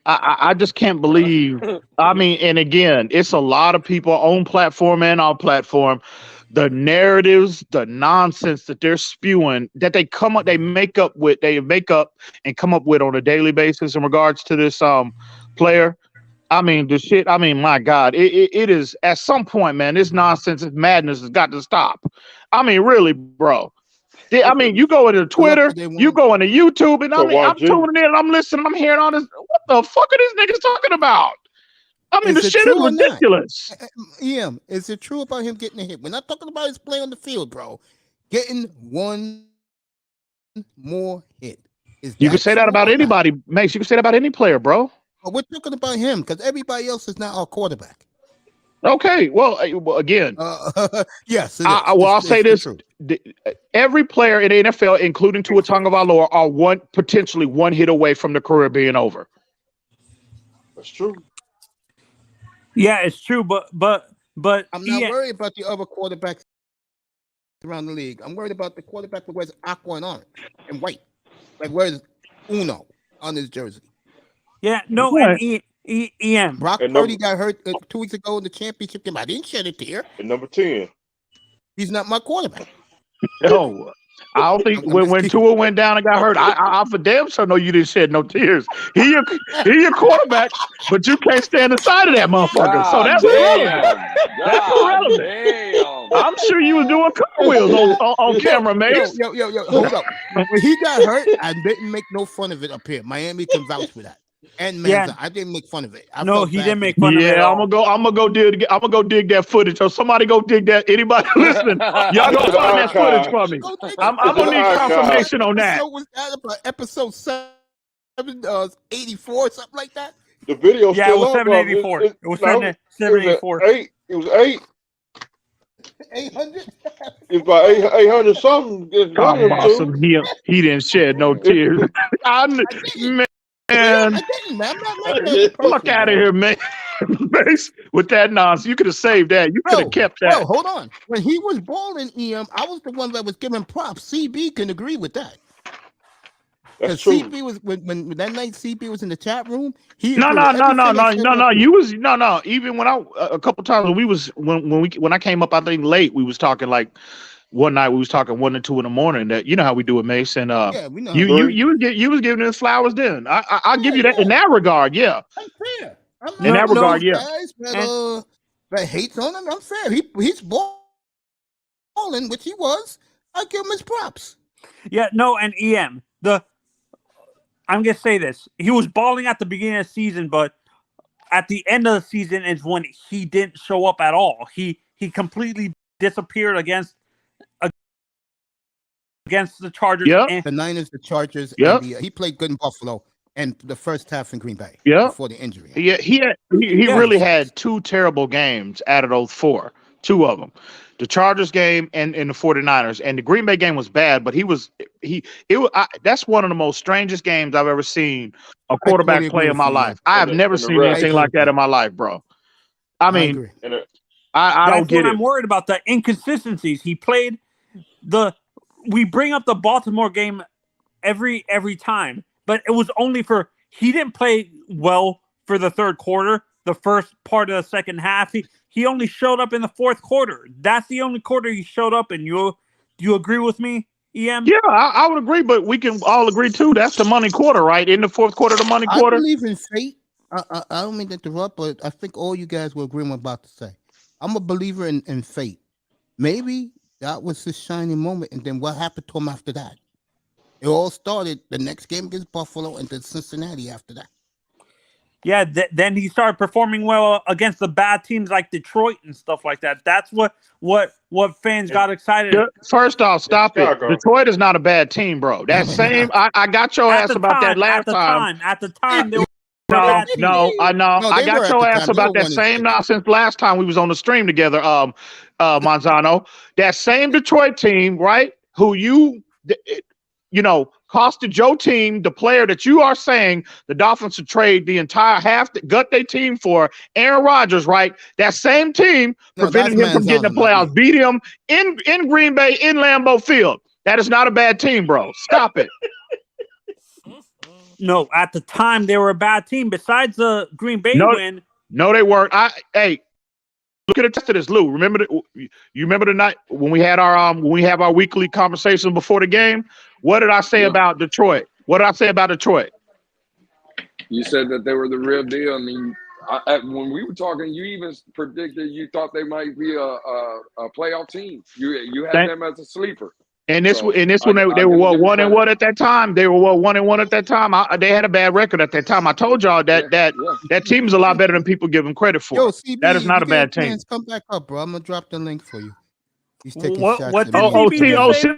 I just can't believe. I mean, and again, it's a lot of people on platform and off platform. The narratives, the nonsense that they're spewing, that they make up and come up with on a daily basis in regards to this player. I mean, the shit. I mean, my God, it is at some point, man. This nonsense, this madness has got to stop. I mean, really, bro. I mean, you go into Twitter, you go into YouTube, and I'm tuning in, and I'm listening, I'm hearing all this. What the fuck are these niggas talking about? I mean, the shit is ridiculous. EM, is it true about him getting a hit? We're not talking about his play on the field, bro. Getting one more hit. You can say that about anybody, Mace. You can say that about any player, bro. We're talking about him because everybody else is not our quarterback. Okay, well, again, yes. I'll say this: every player in the NFL, including Tua Tagovailoa, are potentially one hit away from the career being over. That's true. Yeah, it's true, but I'm not worried about the other quarterbacks around the league. I'm worried about the quarterback that wears aqua and orange and white, like where's Uno on his jersey. Yeah, no, and EM. Brock Purdy got hurt 2 weeks ago in the championship game. I didn't shed a tear. And number 10. He's not my quarterback. No, I don't think when Tua went down and got hurt, I for damn sure know you didn't shed no tears. He your quarterback, but you can't stand the side of that motherfucker. So that's irrelevant. That's irrelevant. I'm sure you was doing cartwheels on camera, Mace. Yo, hold up. When he got hurt, I didn't make no fun of it up here. Miami can vouch for that. And Yeah. Manza. I didn't make fun of it. I No, felt he bad didn't for make him. fun of it at Yeah, all. I'm gonna go dig that footage. Or somebody go dig that. Anybody listening? Y'all go It's an find that footage archive. for me. Go take I'm it. gonna It's an need archive. confirmation on that. Episode was that about episode 84, something like that? The video's Yeah, it still was up. 784. It was no, 784. It was 8. 800? It's about 800 something. It's Oh, one of them awesome. two. He didn't shed no tears. I didn't. I Man, didn't, man. I'm not like that as a fuck person, out of bro. here, man. Mace, with that nonsense, you could have saved that. You could have kept that. Bro, hold on. When he was balling, EM, I was the one that was giving props. CB can agree with that. That's Because true. CB was when that night CB was in the chat room. He No. agreed with everything I said about You was no. Even when a couple times when I came up, I think late, we was talking like one night we was talking 1 to 2 in the morning. That you know how we do it, Mace, and yeah, we know. you was giving his flowers then. I'll give you that in that regard, yeah. I'm fair. I'm In that regard, yeah. guys that hates on him. I'm fair. He's balling, which he was. I give him his props. Yeah, no, and EM, I'm gonna say this. He was balling at the beginning of the season, but at the end of the season is when he didn't show up at all. He completely disappeared against the Chargers. Yep. And The Niners, the Chargers, Yep. and he played good in Buffalo and the first half in Green Bay. Yep. Before the injury. Yeah, he Yeah. really had 2 terrible games out of those 4. 2 of them. The Chargers game and the 49ers. And the Green Bay game was bad, but that's one of the most strangest games I've ever seen a quarterback totally play agree in my with you, life. man. I have And never the seen refs- anything like that in my life, bro. I mean, agree. And I that's don't get what it. I'm worried about, the inconsistencies. He played we bring up the Baltimore game every time, but it was only he didn't play well for the third quarter, the first part of the second half. He only showed up in the fourth quarter. That's the only quarter he showed up in. Do you agree with me, EM? Yeah, I would agree, but we can all agree too. That's the money quarter, right? In the fourth quarter, the money quarter. I believe in fate. I don't mean to interrupt, but I think all you guys will agree on what I'm about to say. I'm a believer in fate. Maybe that was his shining moment, and then what happened to him after that? It all started the next game against Buffalo and then Cincinnati after that. Yeah, then he started performing well against the bad teams like Detroit and stuff like that. That's what fans got excited. Yeah, first off, stop it. Chicago. Detroit is not a bad team, bro. That same, I got your ass about that last time. At the time, they were No, bad team. no, I know. No, I they were got at your the ass time. They about were that 1-6. same nonsense last time we was on the stream together, Manzano. That same Detroit team, right? Who costed your team, the player that you are saying the Dolphins should trade the entire gut their team for, Aaron Rodgers, right? That same team No, prevented that's him from getting the Manzano, not playoffs, me. beat him in Green Bay, in Lambeau Field. That is not a bad team, bro. Stop it. No, at the time they were a bad team. Besides the Green Bay win, No, they weren't. Hey, look at the test of this, Lou. You remember the night when we had our weekly conversation before the game? What did I say about Detroit? What did I say about Detroit? You said that they were the real deal. I mean, when we were talking, you even predicted you thought they might be a playoff team. You had them as a sleeper. And this So, one, they I were give what, you 1 and credit. 1 at that time. They were what, 1 and 1 at that time. They had a bad record at that time. I told y'all that that team is a lot better than people give them credit for. Yo, CB, That is not a if you get bad team. chance, come back up, bro. I'm gonna drop the link for you. He's taking What- shots. what at did me. CB just say?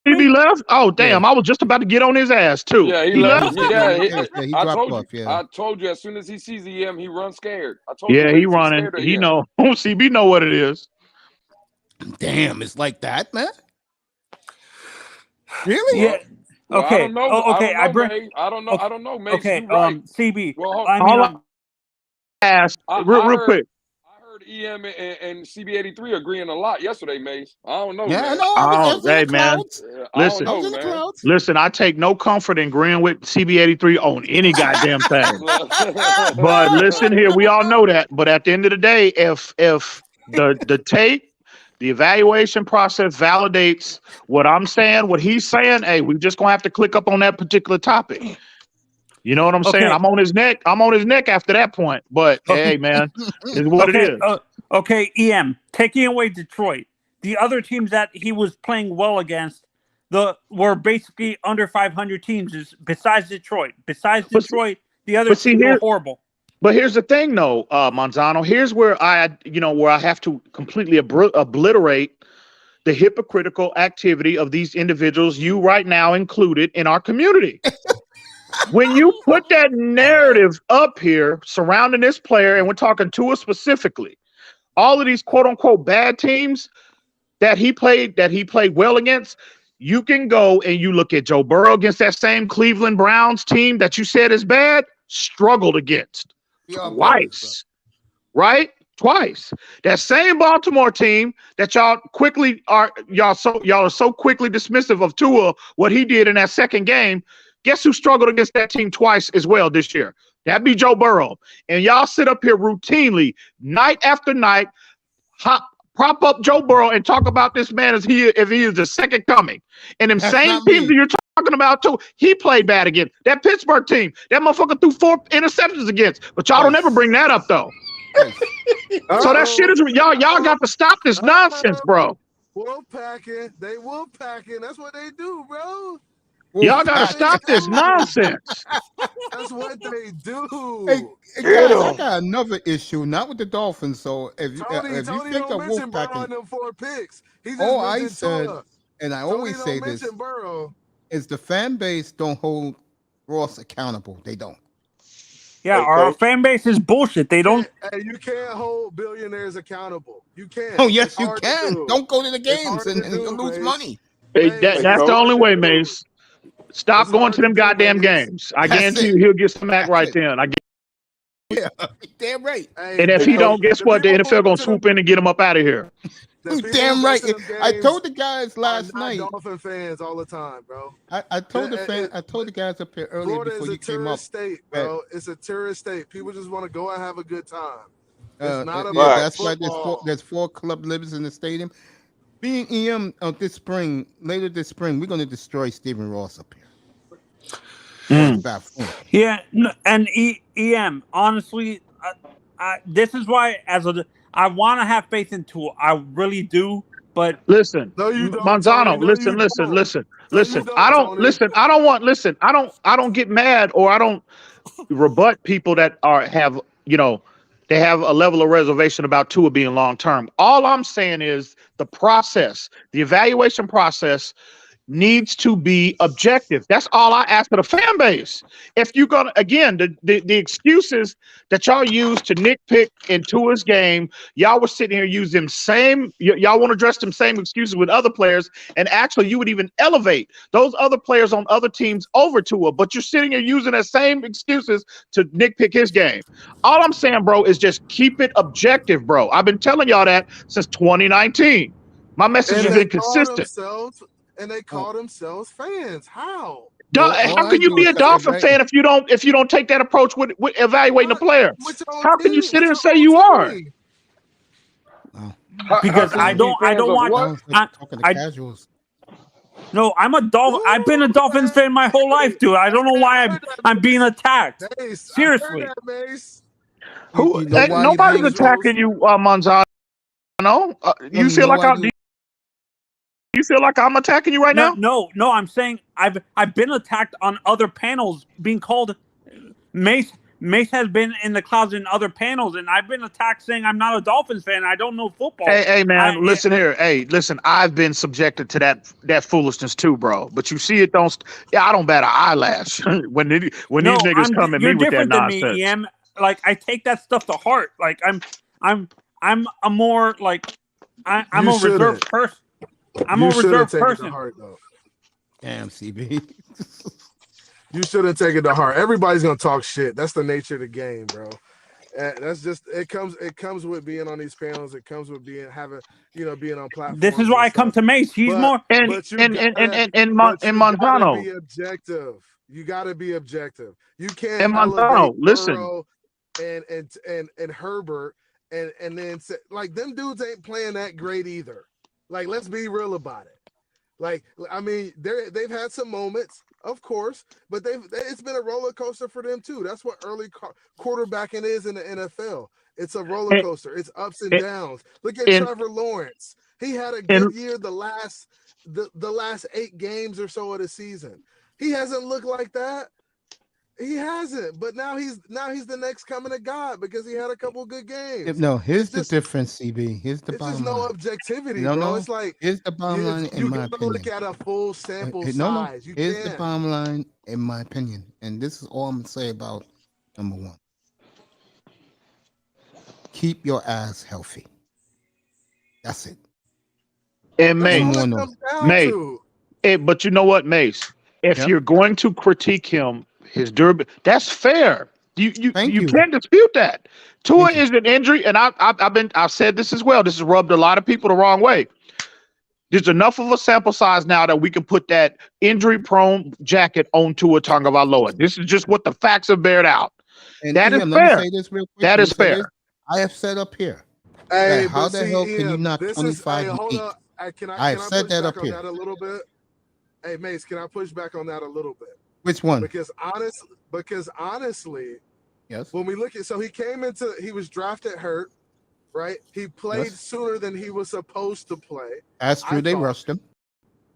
CB left? Oh, damn. I was just about to get on his ass, too. Yeah, he he left. left? Yeah, he I dropped told off. you. Yeah. I told you as soon as he sees EM, he runs scared. I told you. Yeah, wait he till he's running. scared of He EM. know. CB know what it is. Damn, it's like that, man. Really? yeah. Well, Okay. I don't know. Oh, okay. I don't know. okay. I don't know, Mace. Okay. You right. CB. Well, hold- I mean, All I asked, I real heard- quick. I heard EM and CB83 agreeing a lot yesterday, Mace. I don't know. Yeah, I man. know. Oh, I was in hey, the man. clouds. Listen. I I was in don't the know, man. clouds. Listen, I take no comfort in agreeing with CB83 on any goddamn thing. But listen here, we all know that. But at the end of the day, if the tape, the evaluation process validates what I'm saying, what he's saying, hey, we just gonna have to click up on that particular topic. You know what I'm saying? Okay. I'm on his neck. I'm on his neck after that point. But hey, man, it's what it is. Okay, EM, taking away Detroit, the other teams that he was playing well against were basically under 500 teams besides Detroit. Besides But- Detroit, The other But see, teams were here, horrible. but here's the thing, though, Manzano. Here's where where I have to completely obliterate the hypocritical activity of these individuals, you right now included, in our community. When you put that narrative up here surrounding this player, and we're talking Tua specifically, all of these quote unquote bad teams that he played well against, you can go and you look at Joe Burrow against that same Cleveland Browns team that you said is bad, struggled against twice, right? Twice. That same Baltimore team that y'all are so quickly dismissive of Tua, what he did in that second game. Guess who struggled against that team twice as well this year? That'd be Joe Burrow. And y'all sit up here routinely, night after night, prop up Joe Burrow and talk about this man as if he is the second coming. And them same teams that you're talking about too, he played bad against. That Pittsburgh team, that motherfucker threw 4 interceptions against. But y'all don't ever bring that up though. So that shit is y'all got to stop this nonsense, bro. Wolf packing, that's what they do, bro. Y'all gotta stop this nonsense. That's what they do. Hey, guys, I got another issue, not with the Dolphins. So if you Tony think don't of mention Burrow Wolfpacking, in them 4 picks. He just I said, Tua. and I Tony always don't say this, mention Burrow. is the fan base don't hold Ross accountable. They don't. Yeah, our fan base is bullshit. They don't. Hey, you can't hold billionaires accountable. You can't. Oh yes, It's you hard to can. do. Don't go to the It's games hard and to you'll do, lose Mace. money. Hey, Mace, that's the only way, man. Mace. Stop It's going hard to them to do, goddamn Mace. games. I That's guarantee it. you he'll get some act That's right it. then. Yeah, damn right. Hey, And if he don't, guess what? The people NFL who gonna went to swoop them- in and get him up out of here. the You people damn who right. go to them I games told the guys are last not night. Dolphin fans all the time, bro. I told Yeah, I told the guys up here earlier Florida before is a you came up. tourist state, bro. It's a tourist state. People just want to go and have a good time. It's not Yeah, about that's why football. there's 4 club livers in the stadium. Being EM later this spring, we're going to destroy Stephen Ross up here. Yeah, and EM. Honestly, this is why I want to have faith in Tua. I really do. But listen, no, you don't, Manzano. Tony. No, listen. I don't Tony. listen. I don't get mad or I don't rebut people that have they have a level of reservation about Tua being long term. All I'm saying is the process, the evaluation process, needs to be objective. That's all I ask of the fan base. If you're gonna, again, the excuses that y'all use to nitpick in Tua's game, y'all were sitting here using y'all want to address them same excuses with other players, and actually you would even elevate those other players on other teams over Tua, but you're sitting here using the same excuses to nitpick his game. All I'm saying, bro, is just keep it objective, bro. I've been telling y'all that since 2019. My message has been consistent. And they call themselves fans. How? How can you be a Dolphin fan if you don't take that approach with evaluating the player? How can you sit here and say you are? Because I don't want. No, I'm a Dolphin. I've been a Dolphins fan my whole life, dude. I don't know why I'm being attacked. Seriously. Nobody's attacking you, Manzano. You feel like you feel like I'm attacking you right now? No. I'm saying I've been attacked on other panels, being called Mace. Mace has been in the clouds in other panels, and I've been attacked saying I'm not a Dolphins fan. I don't know football. Hey, man, listen here. Hey, listen, I've been subjected to that foolishness too, bro. But you see it don't. I don't bat an eyelash when these niggas come at me with that nonsense. Me, EM. Like I take that stuff to heart. Like I'm a more like I'm a reserved person. I'm a reserved person. Heart, damn, CB. You shouldn't take it to heart. Everybody's gonna talk shit. That's the nature of the game, bro. And that's just it comes with being on these panels. It comes with being on platforms. This is why I come to Mace. He's more and Manzano. Be objective. You got to be objective. You can't. And Manzano, listen. And Herbert and then say, like them dudes ain't playing that great either. Like, let's be real about it. Like, I mean, they've had some moments, of course, but it's been a roller coaster for them too. That's what early quarterbacking is in the NFL. It's a roller coaster. It's ups and downs. Look at Trevor Lawrence. He had a good year the last 8 games or so of the season. He hasn't looked like that. He hasn't, but now he's the next coming of God because he had a couple good games. No, here's It's the just difference, CB. Here's the it's just bottom no line. objectivity, No, bro. no. It's like Here's the bottom line, in you my gotta opinion. look at a full sample No. size. You Here's the can't. bottom line, in my opinion, and this is all I'm gonna say about number one. Keep your ass healthy. That's it. And That's Mace, all more it no. comes down Mace, to. but you know what, Mace? If Yep. you're going to critique him, his durability, that's fair. Thank You you. can't dispute that. Tua Thank you. is an injury, and I've said this as well. This has rubbed a lot of people the wrong way. There's enough of a sample size now that we can put that injury-prone jacket on Tua Tagovailoa. This is just what the facts have bared out. And That is EM, let me fair. say this real quick. That Let is me say this. fair. I have said up here Hey, that how but the see, hell can you Ian, knock this is 25 and hold 8? up. Can I I have said push that back up on here. that a little bit? Hey, Mace, can I push back on that a little bit? Which one? Because honestly, Yes. when we look at, so he was drafted hurt, right? He played Yes. sooner than he was supposed to play. That's true. They rushed him.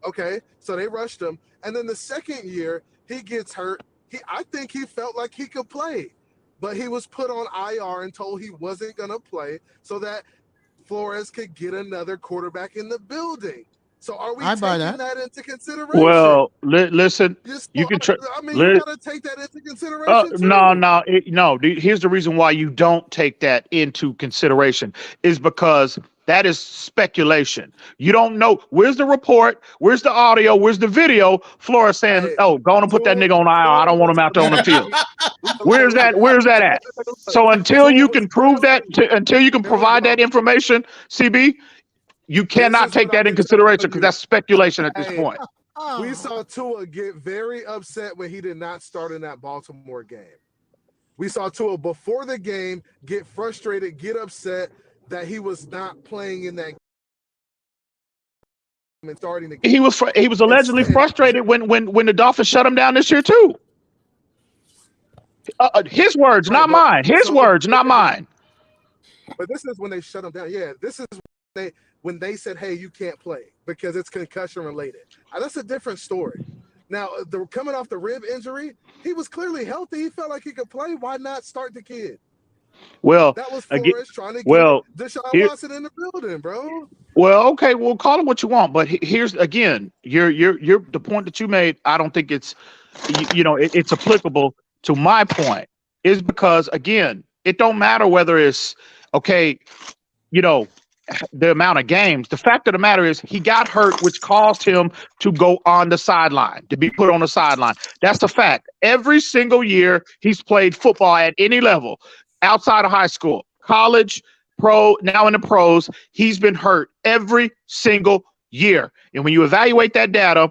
Okay, so they rushed him, and then the second year he gets hurt. I think he felt like he could play, but he was put on IR and told he wasn't gonna play so that Flores could get another quarterback in the building. So are we I buy taking that. that into consideration? Well, listen, you can try. I mean, you gotta take that into consideration too. No. Here's the reason why you don't take that into consideration is because that is speculation. You don't know. Where's the report? Where's the audio? Where's the video? Flores saying, Hey, "Oh, go on and put that nigga on IR. I don't want him out there on the field." Where's that at? So until you can prove that, until you can provide that information, CB, you cannot take that in consideration because that's speculation at this Hey, point. we saw Tua get very upset when he did not start in that Baltimore game. We saw Tua before the game get frustrated, get upset that he was not playing in that game and starting the game. He was allegedly frustrated when the Dolphins shut him down this year too. His words, not mine. His words, not mine. But this is when they shut him down. Yeah, this is when they said, "Hey, you can't play because it's concussion related." That's a different story. Now, coming off the rib injury, he was clearly healthy. He felt like he could play. Why not start the kid? Well, that was Flores trying to get Deshaun Watson in the building, bro. Well, okay, well, call it what you want, but here's again, you're the point that you made. I don't think it's, it's applicable to my point. Is because again, it don't matter whether it's okay, the amount of games. The fact of the matter is he got hurt, which caused him to go on the sideline, to be put on the sideline. That's the fact. Every single year he's played football at any level, outside of high school, college, pro, now in the pros, he's been hurt every single year. And when you evaluate that data,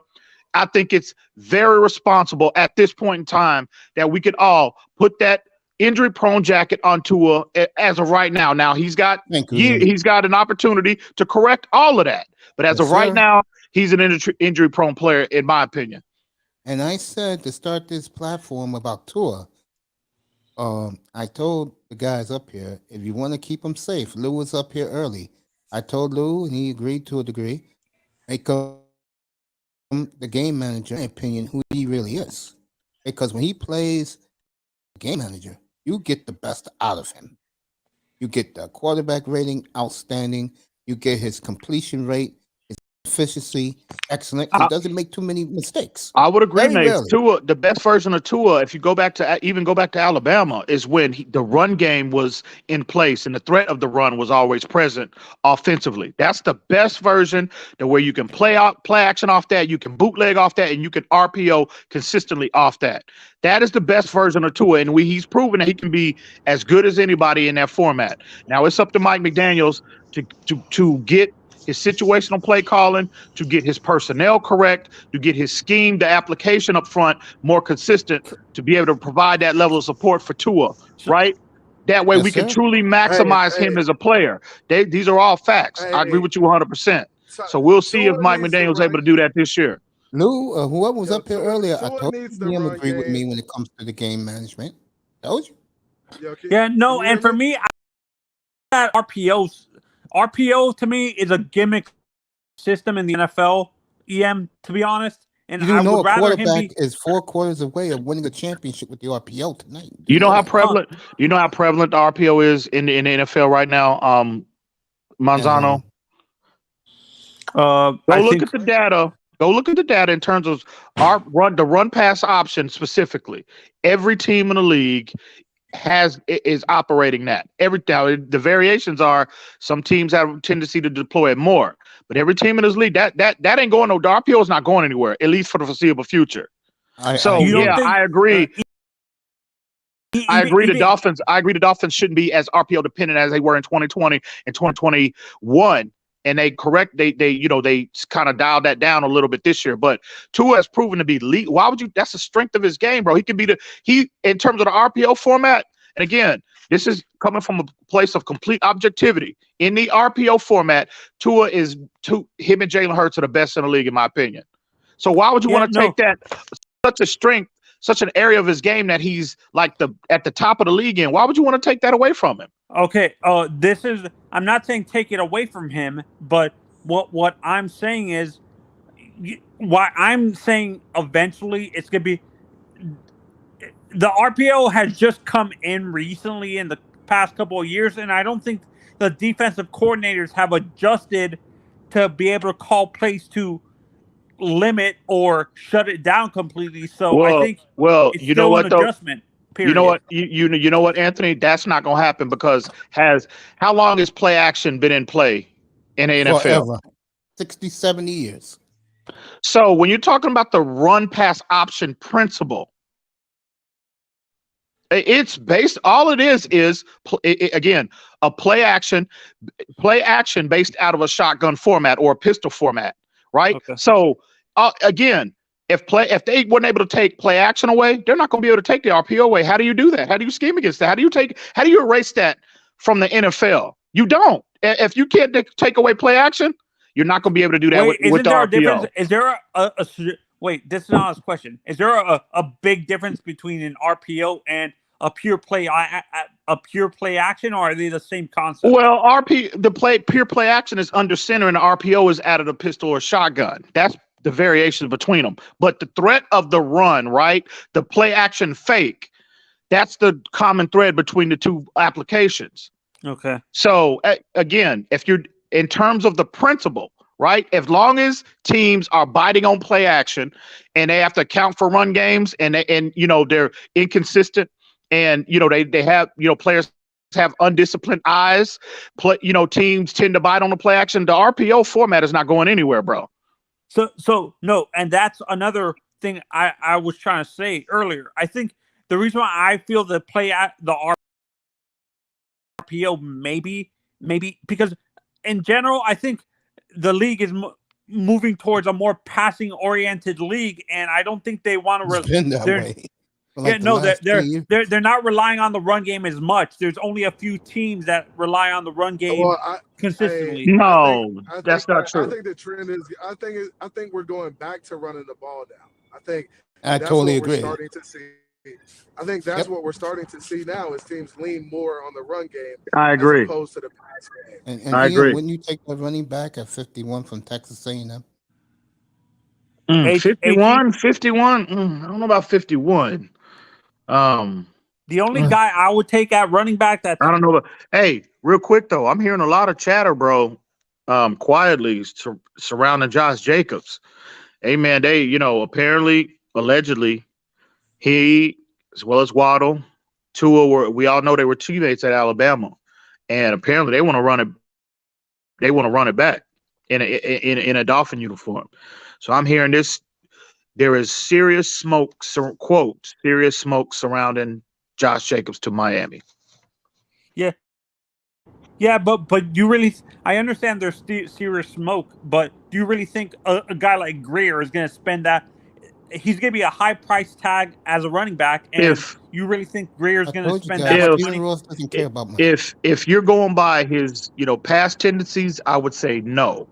I think it's very responsible at this point in time that we could all put that injury-prone jacket on Tua as of right now. Now he's got an opportunity to correct all of that, but as of right now, he's an injury-prone player, in my opinion. And I said to start this platform about Tua, I told the guys up here, if you want to keep him safe, Lou was up here early. I told Lou, and he agreed to a degree, make him the game manager, in my opinion, who he really is. Because when he plays game manager, you get the best out of him. You get the quarterback rating outstanding. You get his completion rate, his efficiency excellent. He doesn't make too many mistakes. I would agree, Very Nate. rarely. Tua, the best version of Tua, if you go back to Alabama, is when the run game was in place and the threat of the run was always present offensively. That's the best version, where you can play action off that, you can bootleg off that, and you can RPO consistently off that. That is the best version of Tua, and he's proven that he can be as good as anybody in that format. Now it's up to Mike McDaniels to get his situational play calling, to get his personnel correct, to get his scheme, the application up front more consistent, to be able to provide that level of support for Tua, right? That way we can truly maximize him as a player. These are all facts. I agree with you 100%. So we'll see if Mike McDaniel's able to do that this year. Lou, whoever was up here earlier, I told him agree with me when it comes to the game management. Told you. Yeah, no, and for me, RPO to me is a gimmick system in the NFL. EM, to be honest, And You do I know would a rather him quarterback be. is 4 quarters away of winning a championship with the RPO tonight. You know how that. prevalent the RPO is in the NFL right now, Manzano? Go I look think at the data. Go look at the data in terms of the run pass option specifically. Every team in the league is operating that. The variations are some teams have a tendency to deploy it more, but every team in this league that ain't going. No, the RPO is not going anywhere, at least for the foreseeable future. I agree. I agree. even- The Dolphins shouldn't be as RPO dependent as they were in 2020 and 2021. And they kind of dialed that down a little bit this year. But Tua has proven to be elite. Why would you? That's the strength of his game, bro. He can be in terms of the RPO format. And again, this is coming from a place of complete objectivity. In the RPO format, him and Jalen Hurts are the best in the league, in my opinion. So why would you want to take that such a strength, such an area of his game that he's like at the top of the league in? Why would you want to take that away from him? Okay, I'm not saying take it away from him, but what I'm saying is, why I'm saying eventually it's going to be, the RPO has just come in recently in the past couple of years, and I don't think the defensive coordinators have adjusted to be able to call plays to limit or shut it down completely. So I think it's you know what, an adjustment. Period. You know what? You know what, Anthony? That's not going to happen because how long has play action been in play in the NFL? Forever. 60, 70 years. So when you're talking about the run pass option principle, it's based. All it is again a play action based out of a shotgun format or a pistol format, right? Okay. So again. If they weren't able to take play action away, they're not going to be able to take the RPO away. How do you do that? How do you scheme against that? How do you erase that from the NFL? You don't. If you can't take away play action, you're not going to be able to do that with the RPO. Is there wait? This is not his question. Is there a big difference between an RPO and a pure play action, or are they the same concept? Well, pure play action is under center, and the RPO is out of the pistol or shotgun. That's the variations between them. But the threat of the run, right? The play action fake, that's the common thread between the two applications. Okay. So again, if you're in terms of the principle, right? As long as teams are biting on play action and they have to account for run games and they're inconsistent and they have players have undisciplined eyes, teams tend to bite on the play action. The RPO format is not going anywhere, bro. So no, and that's another thing I was trying to say earlier. I think the reason why I feel the RPO maybe because in general I think the league is moving towards a more passing oriented league, and I don't think they want to. It's been that way. They're not relying on the run game as much. There's only a few teams that rely on the run game consistently. That's not true. I think the trend is. I think we're going back to running the ball now. I totally agree. We're starting to see. I think that's what we're starting to see now is teams lean more on the run game. I agree. As opposed to the pass game. And I agree. Wouldn't you take the running back at 51 from Texas A&M? 51. I don't know about 51. The only guy I would take at running back I don't know. Hey, real quick though, I'm hearing a lot of chatter, bro. Quietly surrounding Josh Jacobs. Hey man, they allegedly, he as well as Waddle, Tua we all know they were teammates at Alabama, and apparently they want to run it. They want to run it back in a Dolphin uniform. So I'm hearing this. There is serious smoke surrounding Josh Jacobs to Miami. Yeah, but you really, I understand there's serious smoke, but do you really think a guy like Greer is going to spend that? He's going to be a high price tag as a running back, and you really think Greer is going to spend that much money? Doesn't care about money. If you're going by his past tendencies, I would say no.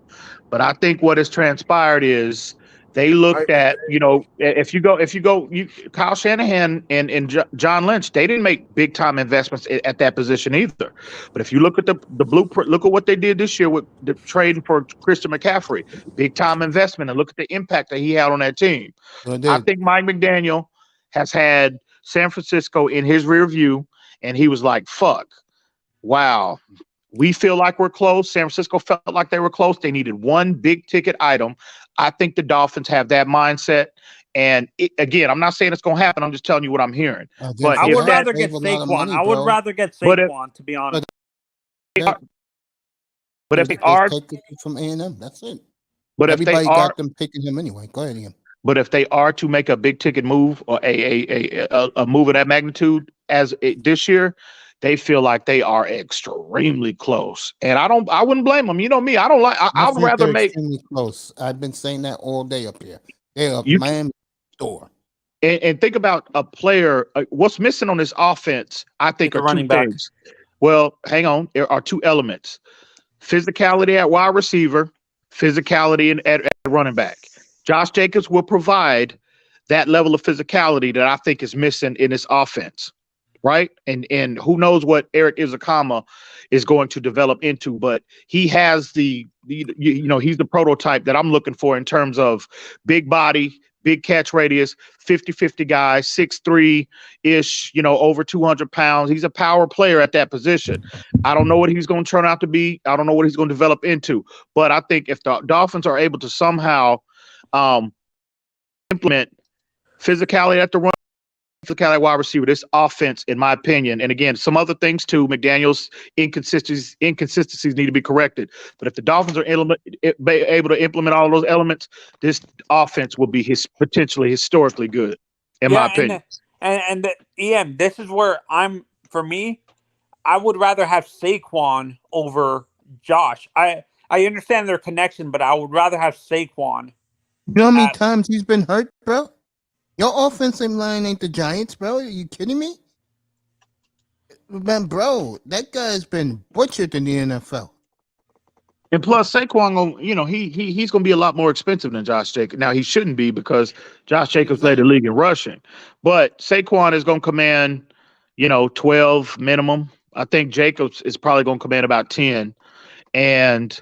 But I think what has transpired is They looked at, if you go, Kyle Shanahan and John Lynch, they didn't make big time investments at that position either. But if you look at the blueprint, look at what they did this year with the trading for Christian McCaffrey, big time investment, and look at the impact that he had on that team. I think Mike McDaniel has had San Francisco in his rear view, and he was like, "Fuck, wow." We feel like we're close. San Francisco felt like they were close. They needed one big ticket item. I think the Dolphins have that mindset. And again, I'm not saying it's going to happen. I'm just telling you what I'm hearing. But I would rather get Saquon. I would rather get Saquon, to be honest. But if they are from A&M, that's it. But everybody if they got them picking him anyway. Go ahead, Ian. But if they are to make a big ticket move or a move of that magnitude this year, they feel like they are extremely close, and I wouldn't blame them. You know me, I don't like. I'd rather make extremely close. I've been saying that all day up here. They're a man door. And think about a player. What's missing on this offense? I think are two things. Well, hang on. There are two elements: physicality at wide receiver, physicality at running back. Josh Jacobs will provide that level of physicality that I think is missing in this offense. Right. And who knows what Eric Izakama is going to develop into, but he has he's the prototype that I'm looking for in terms of big body, big catch radius, 50-50 guy, 6'3" over 200 pounds. He's a power player at that position. I don't know what he's going to turn out to be. I don't know what he's going to develop into, but I think if the Dolphins are able to somehow implement physicality at the run, physicality wide receiver, this offense, in my opinion, and again, some other things too, McDaniel's inconsistencies need to be corrected. But if the Dolphins are able to implement all those elements, this offense will be potentially historically good, in my opinion. And Ian, this is where for me, I would rather have Saquon over Josh. I understand their connection, but I would rather have Saquon. You know how many times he's been hurt, bro? Your offensive line ain't the Giants, bro. Are you kidding me? Man, bro, that guy's been butchered in the NFL. And plus, Saquon, he's going to be a lot more expensive than Josh Jacobs. Now, he shouldn't be because Josh Jacobs led the league in rushing. But Saquon is going to command, 12 minimum. I think Jacobs is probably going to command about 10. And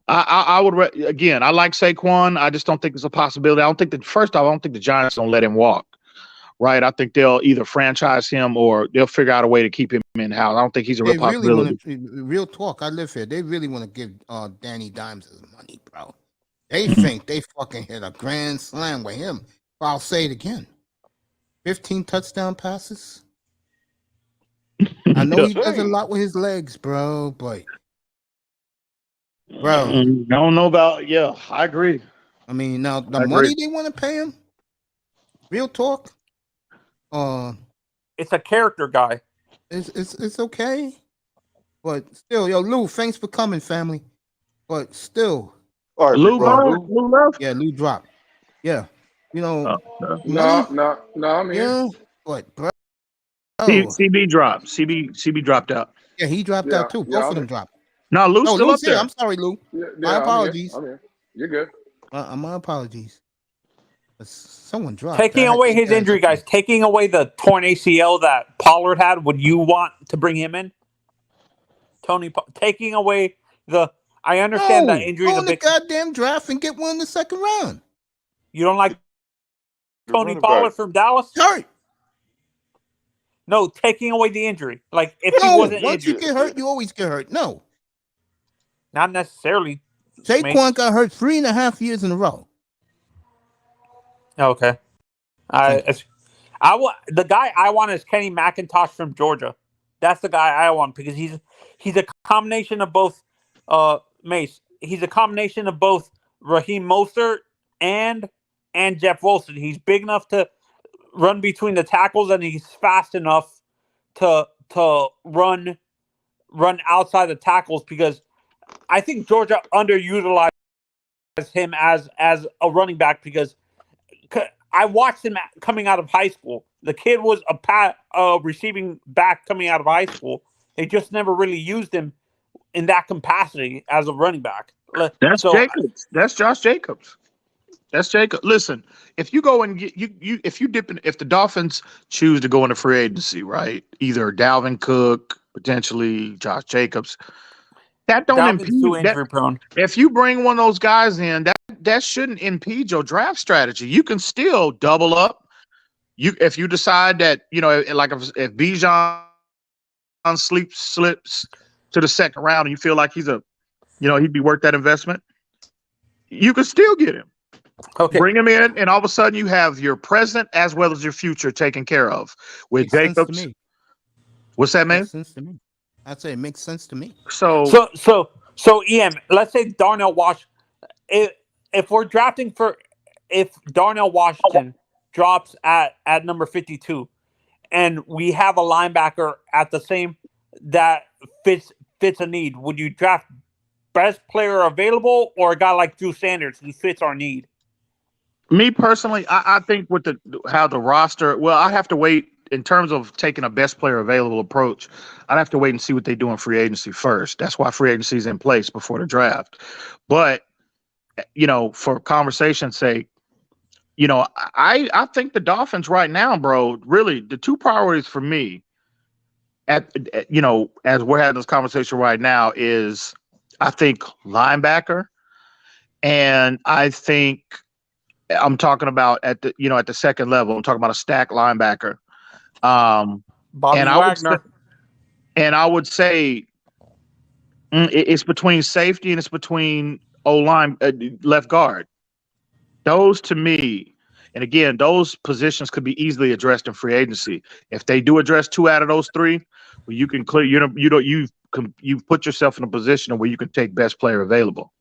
I would again. I like Saquon. I just don't think it's a possibility. I don't think the Giants don't let him walk. Right? I think they'll either franchise him or they'll figure out a way to keep him in house. I don't think he's a real possibility. Real talk. I live here. They really want to give Danny Dimes his money, bro. They think they fucking hit a grand slam with him. I'll say it again. 15 touchdown passes. I know he does a lot with his legs, bro, but. Bro, I don't know about. Yeah, I agree. I mean, now the money they want to pay him. Real talk. It's a character guy. It's okay, but still, Lou, thanks for coming, family. But still, all right, Lou left. Yeah, Lou dropped. Yeah, No, I'm here. Yeah, but bro, CB dropped. CB dropped out. Yeah, he dropped out too. Both of them dropped. No, Lou's still up there. I'm sorry, Lou. My apologies. I'm here. You're good. My apologies. Someone dropped. Taking away his injury, guys. Taking away the torn ACL that Pollard had. Would you want to bring him in? Tony, taking away I understand that injury. Go in the goddamn draft and get one in the second round. You don't like Tony Pollard from Dallas? Hurt. No, taking away the injury. Like if he wasn't once injured. You get hurt, you always get hurt. No. Not necessarily. Saquon got hurt 3.5 years in a row. Okay. The guy I want is Kenny McIntosh from Georgia. That's the guy I want because he's a combination of both Mace. He's a combination of both Raheem Mostert and Jeff Wilson. He's big enough to run between the tackles and he's fast enough to run outside the tackles because I think Georgia underutilized him as a running back because I watched him coming out of high school. The kid was a receiving back coming out of high school. They just never really used him in that capacity as a running back. That's Jacobs. That's Josh Jacobs. That's Jacob. Listen, if you go and get if you dip in, if the Dolphins choose to go into free agency, right? Either Dalvin Cook, potentially Josh Jacobs, that don't Dalvin's too impede that. injury prone. If you bring one of those guys in, that shouldn't impede your draft strategy. You can still double up. If you decide that, like if Bijan slips to the second round and you feel like he'd be worth that investment, you can still get him. Okay. Bring him in, and all of a sudden you have your present as well as your future taken care of with Makes sense Jacobs. to me. What's that, man? Makes sense to me. I'd say it makes sense to me. So EM, let's say Darnell Washington. If we're drafting if Darnell Washington drops at number 52, and we have a linebacker at the same that fits a need, would you draft best player available or a guy like Drew Sanders who fits our need? Me personally, I think with how the roster, well, I have to wait in terms of taking a best player available approach. I'd have to wait and see what they do in free agency first. That's why free agency is in place before the draft. But for conversation's sake, I think the Dolphins right now, bro, really the two priorities for me as we're having this conversation right now is I think linebacker, and I think I'm talking about at the second level. I'm talking about a stacked linebacker. Bobby Wagner. I would say it's between safety and it's between O-line, left guard. Those to me, and again, those positions could be easily addressed in free agency. If they do address two out of those three, well, you can clear. You've put yourself in a position where you can take best player available.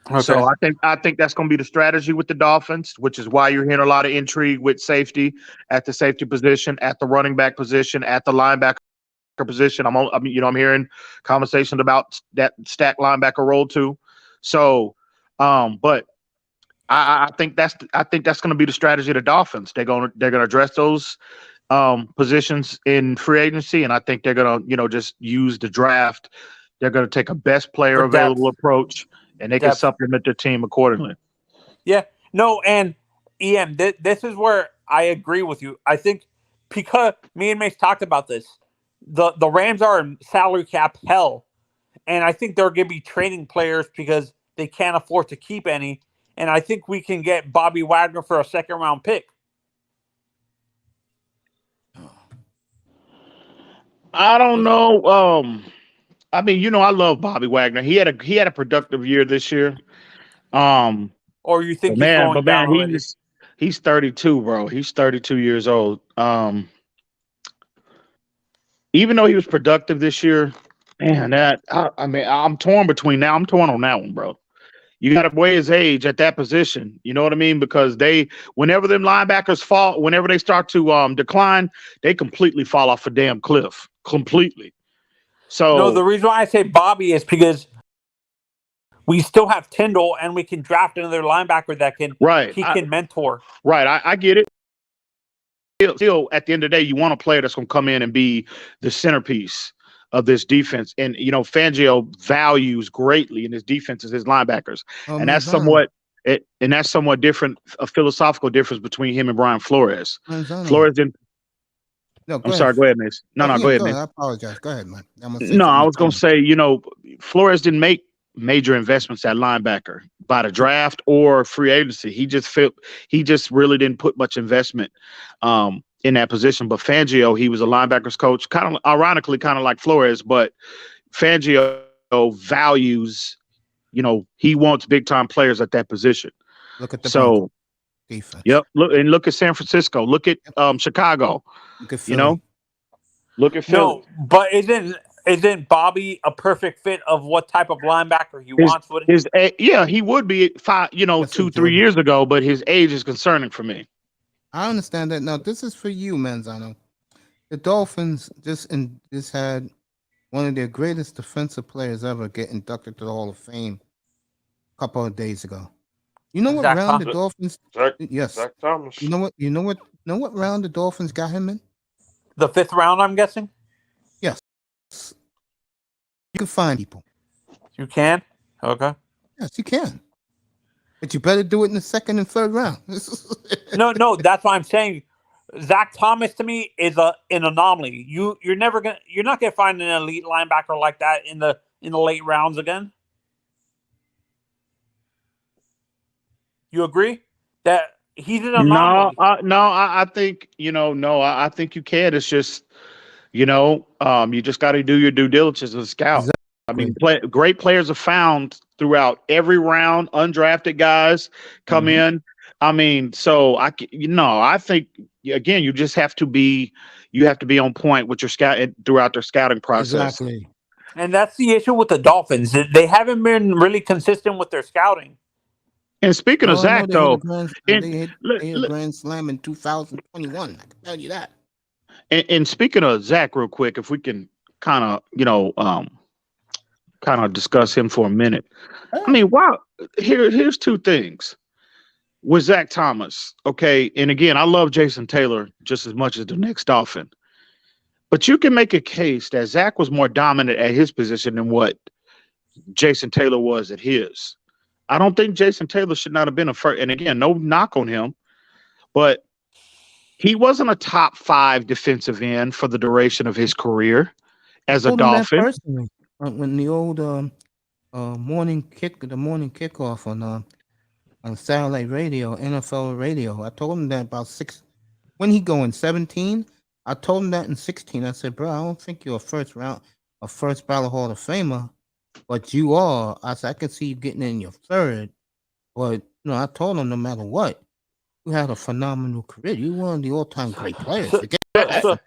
Okay. So I think that's going to be the strategy with the Dolphins, which is why you're hearing a lot of intrigue with safety at the safety position, at the running back position, at the linebacker position. I'm hearing conversations about that stack linebacker role too. So, but I think that's going to be the strategy of the Dolphins. They're going to address those positions in free agency, and I think they're going to just use the draft. They're going to take a best player available approach. And they can supplement their team accordingly. Yeah. No, and EM, this is where I agree with you. I think because me and Mace talked about this, the Rams are in salary cap hell. And I think they're going to be trading players because they can't afford to keep any. And I think we can get Bobby Wagner for a second-round pick. I don't know. I love Bobby Wagner. He had a productive year this year. Or you think he's going down already? He's 32, bro. He's 32 years old. Even though he was productive this year, man, I'm torn between now. I'm torn on that one, bro. You got to weigh his age at that position. You know what I mean? Because whenever them linebackers fall, whenever they start to decline, they completely fall off a damn cliff. Completely. So no, the reason why I say Bobby is because we still have Tyndall and we can draft another linebacker that can can mentor. Right. I get it. Still, at the end of the day, you want a player that's going to come in and be the centerpiece of this defense. And, Fangio values greatly in his defenses his linebackers. And that's somewhat different, a philosophical difference between him and Brian Flores. Flores didn't. No, sorry. Go ahead, Mace. No, go ahead, man. I apologize. Go ahead, man. I was going to say, Flores didn't make major investments at linebacker by the draft or free agency. He just really didn't put much investment in that position. But Fangio, he was a linebackers coach, kind of ironically, kind of like Flores, but Fangio values, he wants big time players at that position. Look at the defense. Yep. Look at San Francisco. Look at Chicago. Look at Philly. Look at Philly. No, but isn't Bobby a perfect fit of what type of linebacker he wants? He would be 2-3 years ago, but his age is concerning for me. I understand that. Now, this is for you, Manzano. The Dolphins just had one of their greatest defensive players ever get inducted to the Hall of Fame a couple of days ago. You know what round the Dolphins? Yes. Zach Thomas. You know what round the Dolphins got him in? The 5th round, I'm guessing. Yes. You can find people. You can? Okay. Yes, you can. But you better do it in the second and third round. No, that's why I'm saying Zach Thomas to me is an anomaly. You're not gonna find an elite linebacker like that in the late rounds again. You agree that he's an anomaly? I think I think you can. It's just you just got to do your due diligence as a scout. Exactly. I mean, great players are found throughout every round. Undrafted guys come in. I mean, so I think again, you just have to be on point with your scout throughout their scouting process. Exactly. And that's the issue with the Dolphins. They haven't been really consistent with their scouting. And speaking of Zach, though, they hit a grand slam in 2021. I can tell you that. And speaking of Zach, real quick, if we can kind of discuss him for a minute. I mean, wow. Here's two things with Zach Thomas. Okay, and again, I love Jason Taylor just as much as the next Dolphin, but you can make a case that Zach was more dominant at his position than what Jason Taylor was at his. I don't think Jason Taylor should not have been a first. And again, no knock on him, but he wasn't a top 5 defensive end for the duration of his career as a Dolphin. When the old morning kickoff on satellite radio, NFL radio, I told him that about 6 when he go in 17. I told him that in 16. I said, bro, I don't think you're a first ballot Hall of Famer. But you are. I said, I can see you getting in your third. But I told him no matter what, you had a phenomenal career. You were one of the all-time great players. I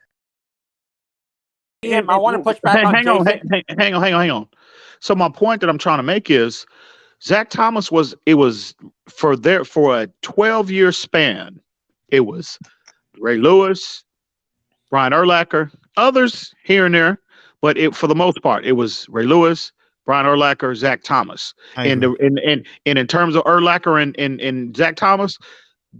want to push back on Jason. Hang on. So my point that I'm trying to make is Zach Thomas for a 12-year span. It was Ray Lewis, Brian Urlacher, others here and there, but for the most part, it was Ray Lewis, Brian Urlacher, Zach Thomas. And in terms of Urlacher and Zach Thomas,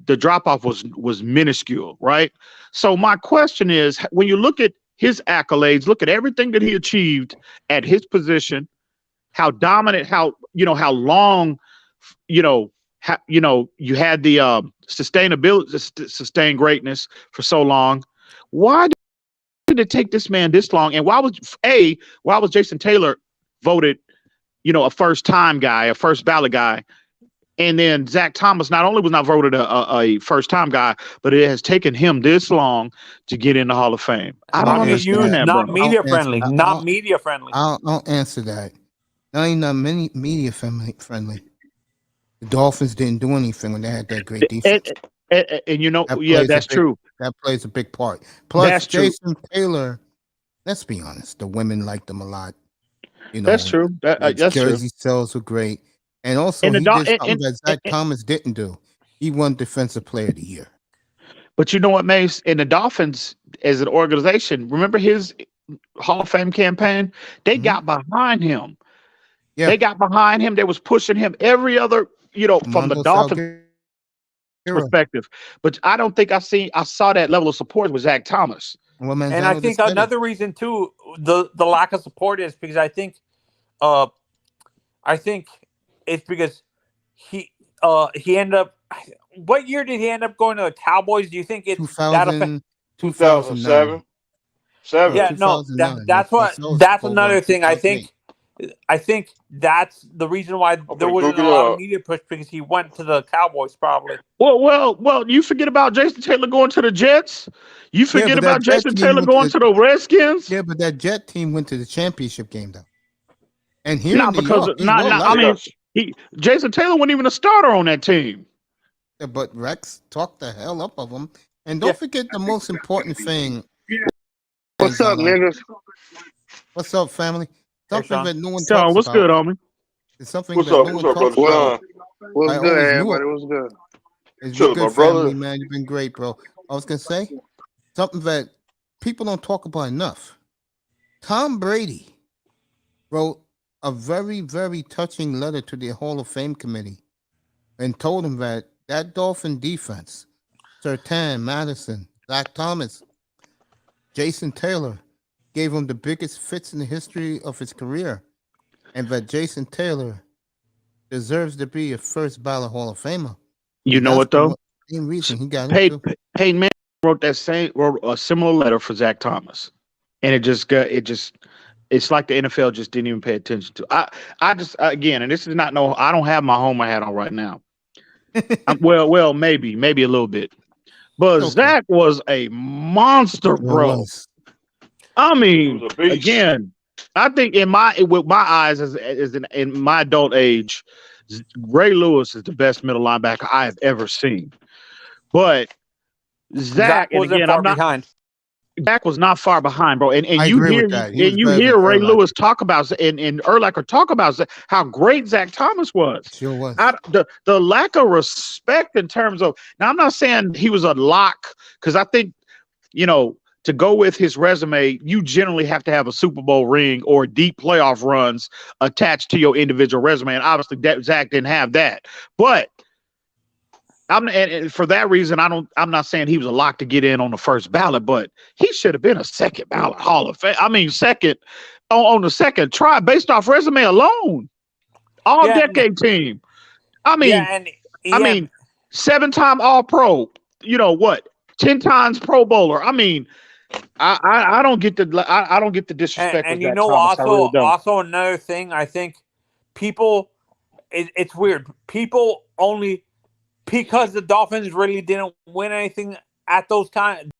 the drop-off was minuscule, right? So my question is, when you look at his accolades, look at everything that he achieved at his position, how dominant, how long, you had the sustained greatness for so long. Why did it take this man this long? And why was Jason Taylor voted, a first-time guy, a first ballot guy? And then Zach Thomas not only was not voted a first-time guy, but it has taken him this long to get in the Hall of Fame. I don't understand that, not bro. media friendly. Not media friendly. I'll answer that. Not media friendly. The Dolphins didn't do anything when they had that great defense. And that's true. That plays a big part. Plus, That's Jason Taylor, let's be honest, the women liked him a lot. That's true. That's jersey true. sales were great. And also, he did something that Zach Thomas didn't do. He won Defensive Player of the Year. But you know what, Mace? And the Dolphins, as an organization, remember his Hall of Fame campaign? They got behind him. Yeah. They got behind him. They was pushing him every other, from the Dolphins perspective. But I don't think I saw that level of support with Zach Thomas. And I think another reason too, the lack of support is because I think it's because he ended up. What year did he end up going to the Cowboys? Do you think it's 2007? Yeah, no, that's another thing. I think that's the reason why there wasn't a lot of media push, because he went to the Cowboys probably. Well, you forget about Jason Taylor going to the Jets. You forget about Jason Taylor going to the Redskins. Yeah, but that Jet team went to the championship game though. And here, Jason Taylor wasn't even a starter on that team. Yeah, but Rex talked the hell up of him. And don't forget the most important thing. What's up, niggas? What's up, family? Something that no one talks about. What's good, homie? It's something that no one talks about. What's good, everybody? What's good? It's good, family, man. You've been great, bro. I was gonna say something that people don't talk about enough. Tom Brady wrote a very, very touching letter to the Hall of Fame committee and told him that Dolphin defense, Surtain, Madison, Zach Thomas, Jason Taylor, gave him the biggest fits in the history of his career, and that Jason Taylor deserves to be a first ballot Hall of Famer. You And know that's what the though? main reason he got Peyton into. Manning wrote a similar letter for Zach Thomas, and it's like the NFL just didn't even pay attention to. I just again, and this is not no. I don't have my Homer hat on right now. Well, maybe a little bit, but Okay. Zach was a monster, It bro. was. I He mean, was a beast. again, I think with my eyes in my adult age, Ray Lewis is the best middle linebacker I have ever seen. But Zach, and wasn't again, far behind. Zach was not far behind, bro. And I you agree hear with that. He was and you better hear than Ray Urlacher. Lewis talk about and Urlacher talk about how great Zach Thomas was. Sure was. The lack of respect in terms of now, I'm not saying he was a lock because I think to go with his resume, you generally have to have a Super Bowl ring or deep playoff runs attached to your individual resume, and obviously Zach didn't have that, but. And for that reason, I'm not saying he was a lock to get in on the first ballot, but he should have been a second ballot Hall of Fame. I mean, second on the second try based off resume alone. All decade team. I mean, 7-time All Pro. 10 times Pro Bowler. I mean, I don't get the disrespect. And with that, Thomas. I really don't. also another thing, I think people, it's weird. People only. Because the Dolphins really didn't win anything at those times.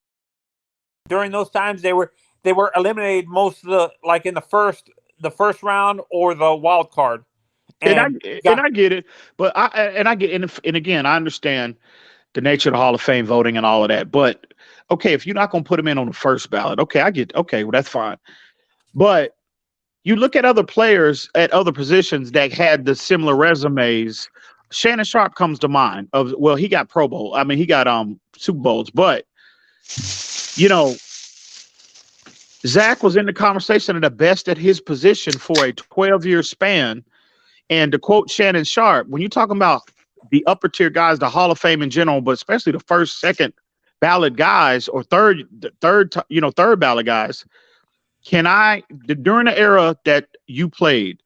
During those times, they were eliminated most of in the first round or the wild card. And I get it, but again, I understand the nature of the Hall of Fame voting and all of that. But okay, if you're not going to put them in on the first ballot, well, that's fine. But you look at other players at other positions that had the similar resumes. Shannon Sharp comes to mind. He got Pro Bowl. I mean, he got Super Bowls. But Zach was in the conversation of the best at his position for a 12-year span. And to quote Shannon Sharp, when you're talking about the upper tier guys, the Hall of Fame in general, but especially the first, second ballot guys or third ballot guys, during the era that you played,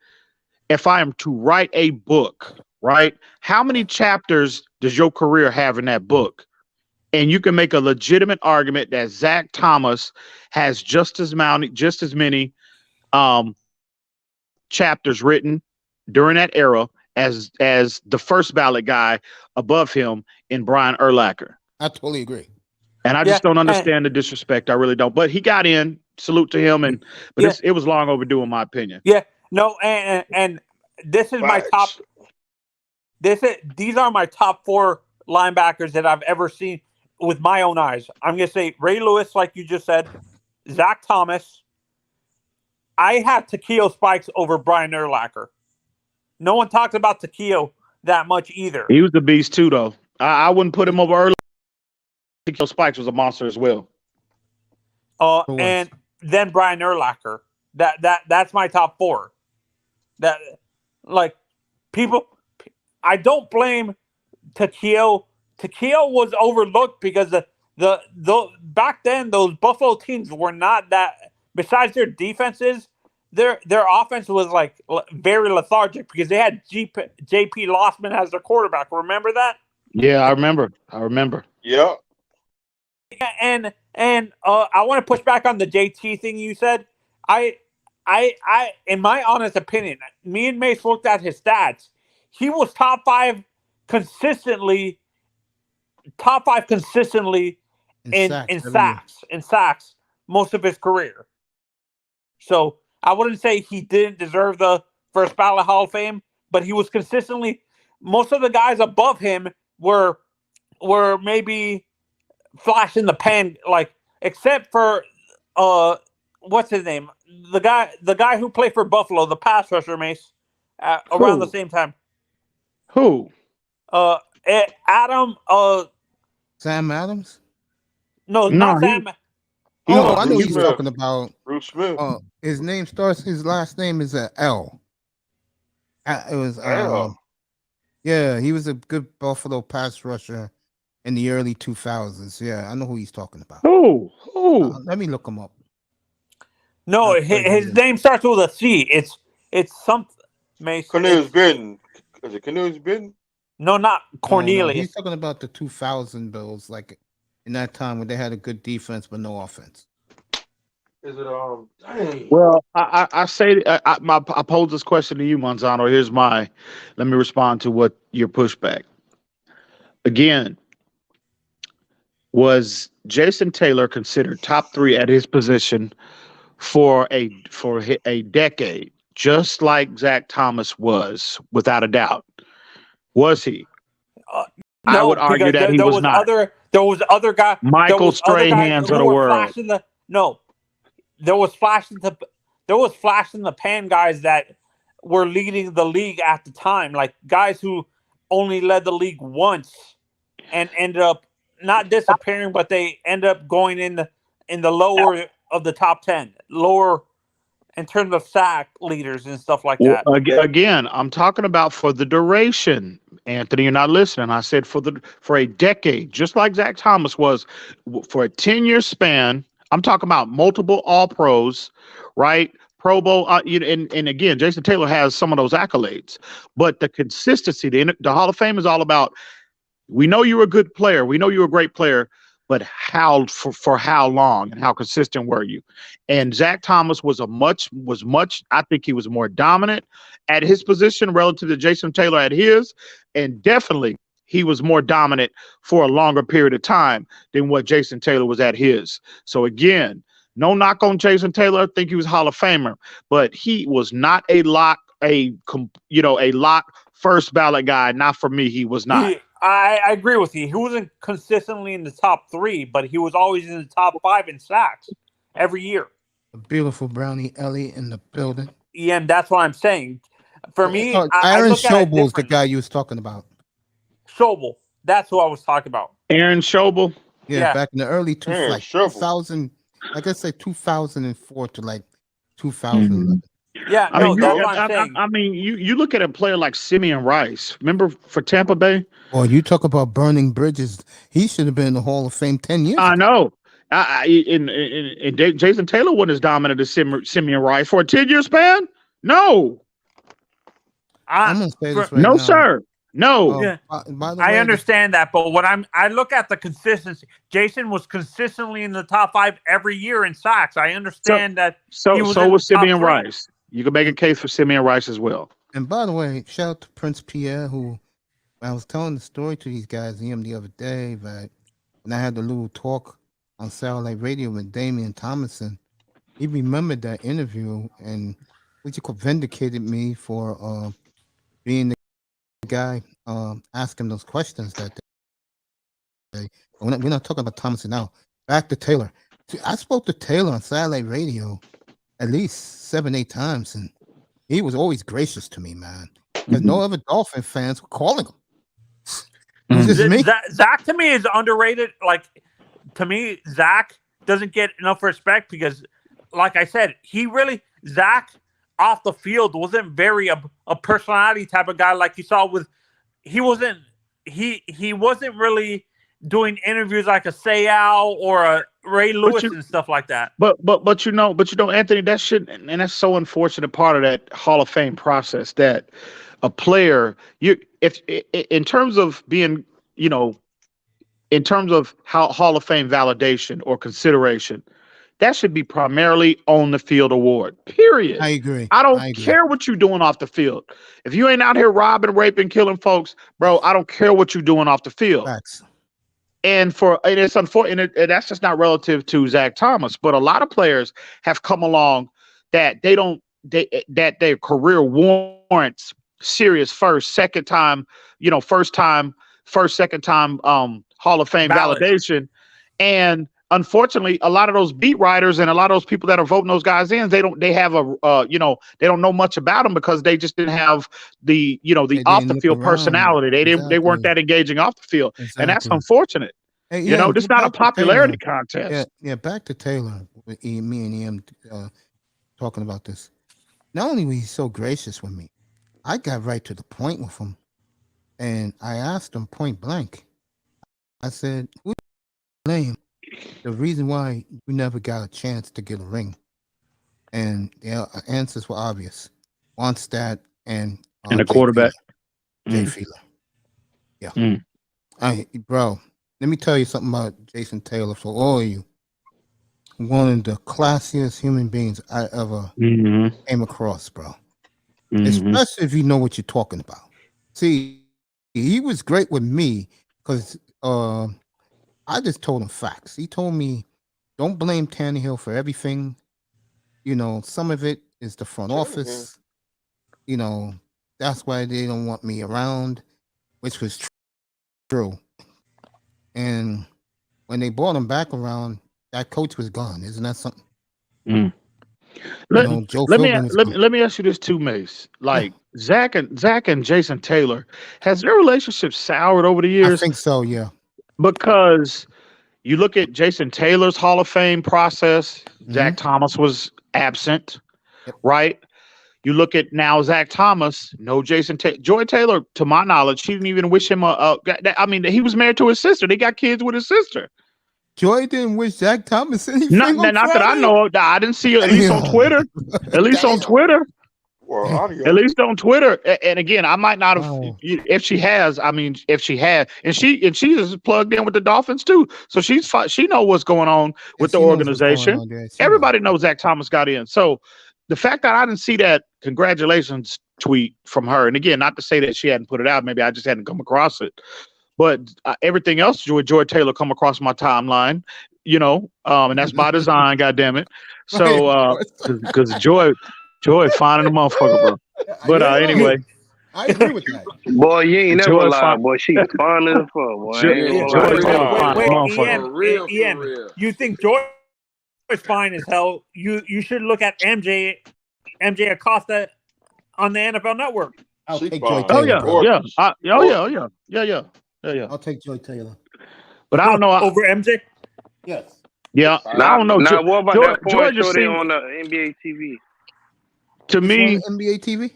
if I am to write a book. Right? How many chapters does your career have in that book? And you can make a legitimate argument that Zach Thomas has just as many chapters written during that era as the first ballot guy above him in Brian Urlacher. I totally agree. And I just don't understand the disrespect. I really don't. But he got in. Salute to him. But it was long overdue, in my opinion. Yeah. No. And this is my top. These are my top 4 linebackers that I've ever seen with my own eyes. I'm going to say Ray Lewis, like you just said, Zach Thomas. I have Takeo Spikes over Brian Urlacher. No one talks about Takeo that much either. He was the beast too, though. I wouldn't put him over early. Takeo Spikes was a monster as well. And then Brian Urlacher. That's my top 4. That people. I don't blame Takeo. Takeo was overlooked because the back then those Buffalo teams were not that. Besides their defenses, their offense was very lethargic because they had J.P. Lossman as their quarterback. Remember that? Yeah, I remember. Yeah. And I want to push back on the JT thing you said. I in my honest opinion, me and Mace looked at his stats. He was top 5 consistently in sacks most of his career. So I wouldn't say he didn't deserve the first ballot Hall of Fame, but he was consistently. Most of the guys above him were maybe flash in the pan, except for what's his name, the guy who played for Buffalo, the pass rusher, Mace, around the same time. Who? Adam. Sam Adams? No, not Sam. I know he's talking about Bruce Smith. His last name is a L. It was yeah, he was a good Buffalo pass rusher in the early 2000s. Yeah, I know who he's talking about. Who? Let me look him up. No, his name starts with a C. It's something. Cornelius Benton. Is it Cornelius Benton? No, not No, Cornelius. he's talking about the 2000 Bills, like in that time when they had a good defense but no offense. Is it dang. Well, I say I pose this question to you, Monzano. Here's my. Let me respond to what your pushback. Again, was Jason Taylor considered top 3 at his position for a decade, just like Zach Thomas was, without a doubt? Was he? I No, would argue because that he there was was not. there was other guys. Michael There was other guys Strahans who of the were world. flashing the no. There was flashing the pan guys that were leading the league at the time, like guys who only led the league once and ended up not disappearing, but they end up going in the lower of the top 10, lower in terms of sack leaders and stuff like Well, that. again, I'm talking about for the duration. Anthony, you're not listening. I said for a decade, just like Zach Thomas was, for a 10-year span. I'm talking about multiple All Pros, right? Pro Bowl, and again, Jason Taylor has some of those accolades, but the consistency, the Hall of Fame is all about. We know you're a good player. We know you're a great player, but how for how long and how consistent were you? And Zach Thomas was much. I think he was more dominant at his position relative to Jason Taylor at his, and definitely he was more dominant for a longer period of time than what Jason Taylor was at his. So again, no knock on Jason Taylor. I think he was Hall of Famer, but he was not a lock first ballot guy. Not for me. He was not. I agree with you. He wasn't consistently in the top 3, but he was always in the top 5 in sacks every year. A beautiful Brownie Ellie in the building. Yeah, and that's what I'm saying. For me, Aaron I look at it Schobel is the differently. guy you was talking about. Schobel. That's who I was talking about. Aaron Schobel. Yeah, back in the early Aaron Schobel. 2000, I guess like 2004 to like 2011. Yeah, I no, mean, that's what I'm saying. I mean, you look at a player like Simeon Rice. Remember for Tampa Bay? Well, you talk about burning bridges. He should have been in the Hall of Fame 10 years I ago. know. And Jason Taylor wasn't as dominant as Simeon Rice for a 10-year span. No, I'm gonna say this right no, now. sir. No. Yeah. By the I way, understand that, but I look at the consistency. Jason was consistently in the top 5 every year in sacks. I understand that. So he was so in was the top Simeon 3. Rice. You can make a case for Simeon Rice as well. And by the way, shout out to Prince Pierre, who I was telling the story to these guys the other day, but when I had the little talk on Satellite Radio with Damian Thomason, he remembered that interview and vindicated me for being the guy asking those questions that day. We're not talking about Thomason now. Back to Taylor. See, I spoke to Taylor on Satellite Radio at least 7-8 times, and he was always gracious to me, man. Because no other Dolphin fans were calling him. It was just me. Zach to me is underrated. Like, to me, Zach doesn't get enough respect because, like I said, Zach off the field wasn't very a personality type of guy like you saw with. He wasn't really doing interviews like a Sayal or a Ray Lewis and stuff like that. But Anthony, that shit, and that's so unfortunate part of that Hall of Fame process that a player, if in terms of being, in terms of how Hall of Fame validation or consideration, that should be primarily on the field award. Period. I agree. I don't care what you're doing off the field. If you ain't out here robbing, raping, killing folks, bro, I don't care what you're doing off the field. Facts. And it's unfortunate, and that's just not relative to Zach Thomas, but a lot of players have come along that that their career warrants serious second time Hall of Fame validation. And unfortunately, a lot of those beat writers and a lot of those people that are voting those guys in, they don't know much about them because they just didn't have the off the field personality. They weren't that engaging off the field. Exactly. And that's unfortunate. Hey, This is not a popularity contest. Yeah, back to Taylor. With me and Ian talking about this. Not only was he so gracious with me, I got right to the point with him. And I asked him point blank. I said, who do you blame the reason why you never got a chance to get a ring? And the answers were obvious. Onstad and the quarterback. Jay Feeler. Yeah. Mm. Bro, let me tell you something about Jason Taylor for all of you. One of the classiest human beings I ever came across, bro. Especially if you know what you're talking about. See, he was great with me because I just told him facts. He told me, don't blame Tannehill for everything. You know, some of it is the front office. You know, that's why they don't want me around, which was true. And when they brought him back around, that coach was gone. Isn't that something? Let Let me ask you this too, Mace. Like Zach and Jason Taylor, has their relationship soured over the years? I think so, yeah. Because you look at Jason Taylor's Hall of Fame process, Zach Thomas was absent, right? You look at now Zach Thomas, no Jason Taylor. Joy Taylor, to my knowledge, she didn't even wish him I mean, he was married to his sister. They got kids with his sister. Joy didn't wish Zach Thomas anything. Not that I know of. I didn't see it, at least on Twitter. At least on Twitter. Well, at least on Twitter. And again, I might not have. If she has, I mean, if she had, and she is plugged in with the Dolphins too, so she know what's going on with the organization. Everybody knows Zach Thomas got in. So the fact that I didn't see that congratulations tweet from her, and again, not to say that she hadn't put it out, maybe I just hadn't come across it. But everything else, Joy Taylor come across my timeline, you know, and that's by design, goddammit. So, because Joy fine in the motherfucker, bro. But anyway, I agree with that. Boy, you ain't never Joy lied, fine. boy. She fine as fuck, boy. Ian, you think Joy is fine as hell? You should look at MJ Acosta on the NFL Network. I'll take fine. Joy Taylor. Yeah. I'll take Joy Taylor. But I don't know over MJ. Yes. Yeah, I don't know. Now, what about that Georgia show seemed, on the NBA TV? To me, NBA TV.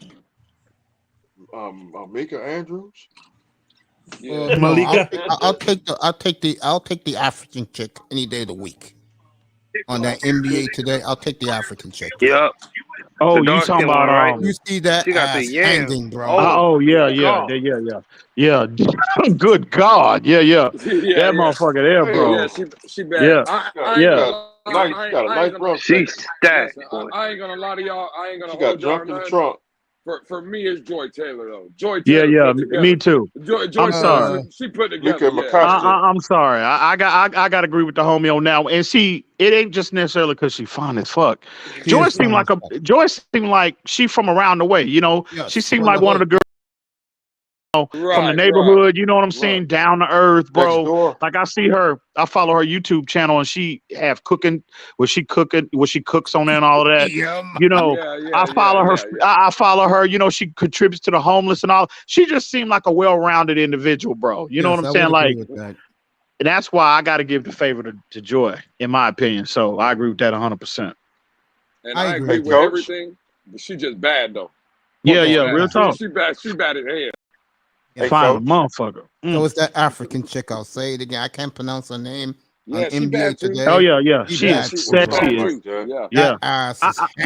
Mika Andrews. Yeah. Malika. I'll take the African chick any day of the week. On that NBA today, I'll take the African chick. Yep. Oh, you talking about right? You see that She got the ass yams. hanging, bro? Yeah. Good God, yeah. That motherfucker there, bro. Yeah, she bad. Yeah. She got a nice run. She's stacked. I ain't gonna lie to y'all. I ain't gonna She got hold y'all. drunk in the trunk. For me, it's Joy Taylor though. Joy Taylor. Yeah, me too. Joy I'm sorry. She put together. I'm sorry. I got to agree with the homie on now. And see, it ain't just necessarily because she fine as fuck. Joy seemed like she from around the way. You know, she seemed like one of the girls from the neighborhood. You know what I'm saying? Down to earth, bro. Like I see her. I follow her YouTube channel, and she have cooking. What she cooks on there and all of that. You know, I follow her. I follow her. You know, she contributes to the homeless and all. She just seemed like a well-rounded individual, bro. You know what I'm saying? Like, and that's why I got to give the favor to Joy, in my opinion. So I agree with that 100%. And I agree with everything, but she just bad though. Yeah, real talk. She bad as hell. Fine, motherfucker. So it's that African chick. I'll say it again. I can't pronounce her name. Yeah, on NBA today. Oh yeah. She is sexy. Yeah.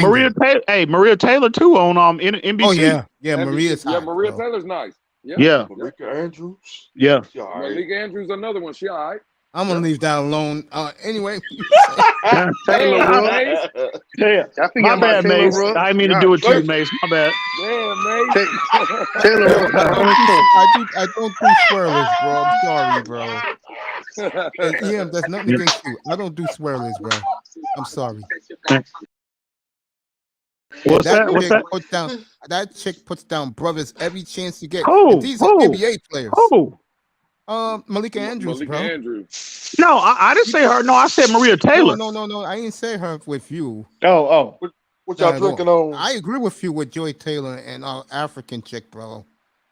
Maria Taylor too on NBC. Oh yeah. Maria's hot. Yeah, Maria Taylor's nice. Yeah. Malika Andrews. Yeah. Malika Andrews, another one. She all right. I'm gonna leave that alone. Anyway. Taylor Rooks. Yeah. My bad, Mace. I didn't mean to do it to you, Mace. My bad. Yeah, Mace. Taylor Rooks. I don't do swirlers, bro. I'm sorry, bro. Yeah, there's nothing against you. I don't do swirlers, bro. I'm sorry. What's that? That chick puts down brothers every chance you get. These are NBA players. Malika Andrews, bro. Andrews. No, I didn't say her. No, I said Maria Taylor. No. I didn't say her with you. Oh. What y'all drinking on? I agree with you with Joy Taylor and our African chick, bro.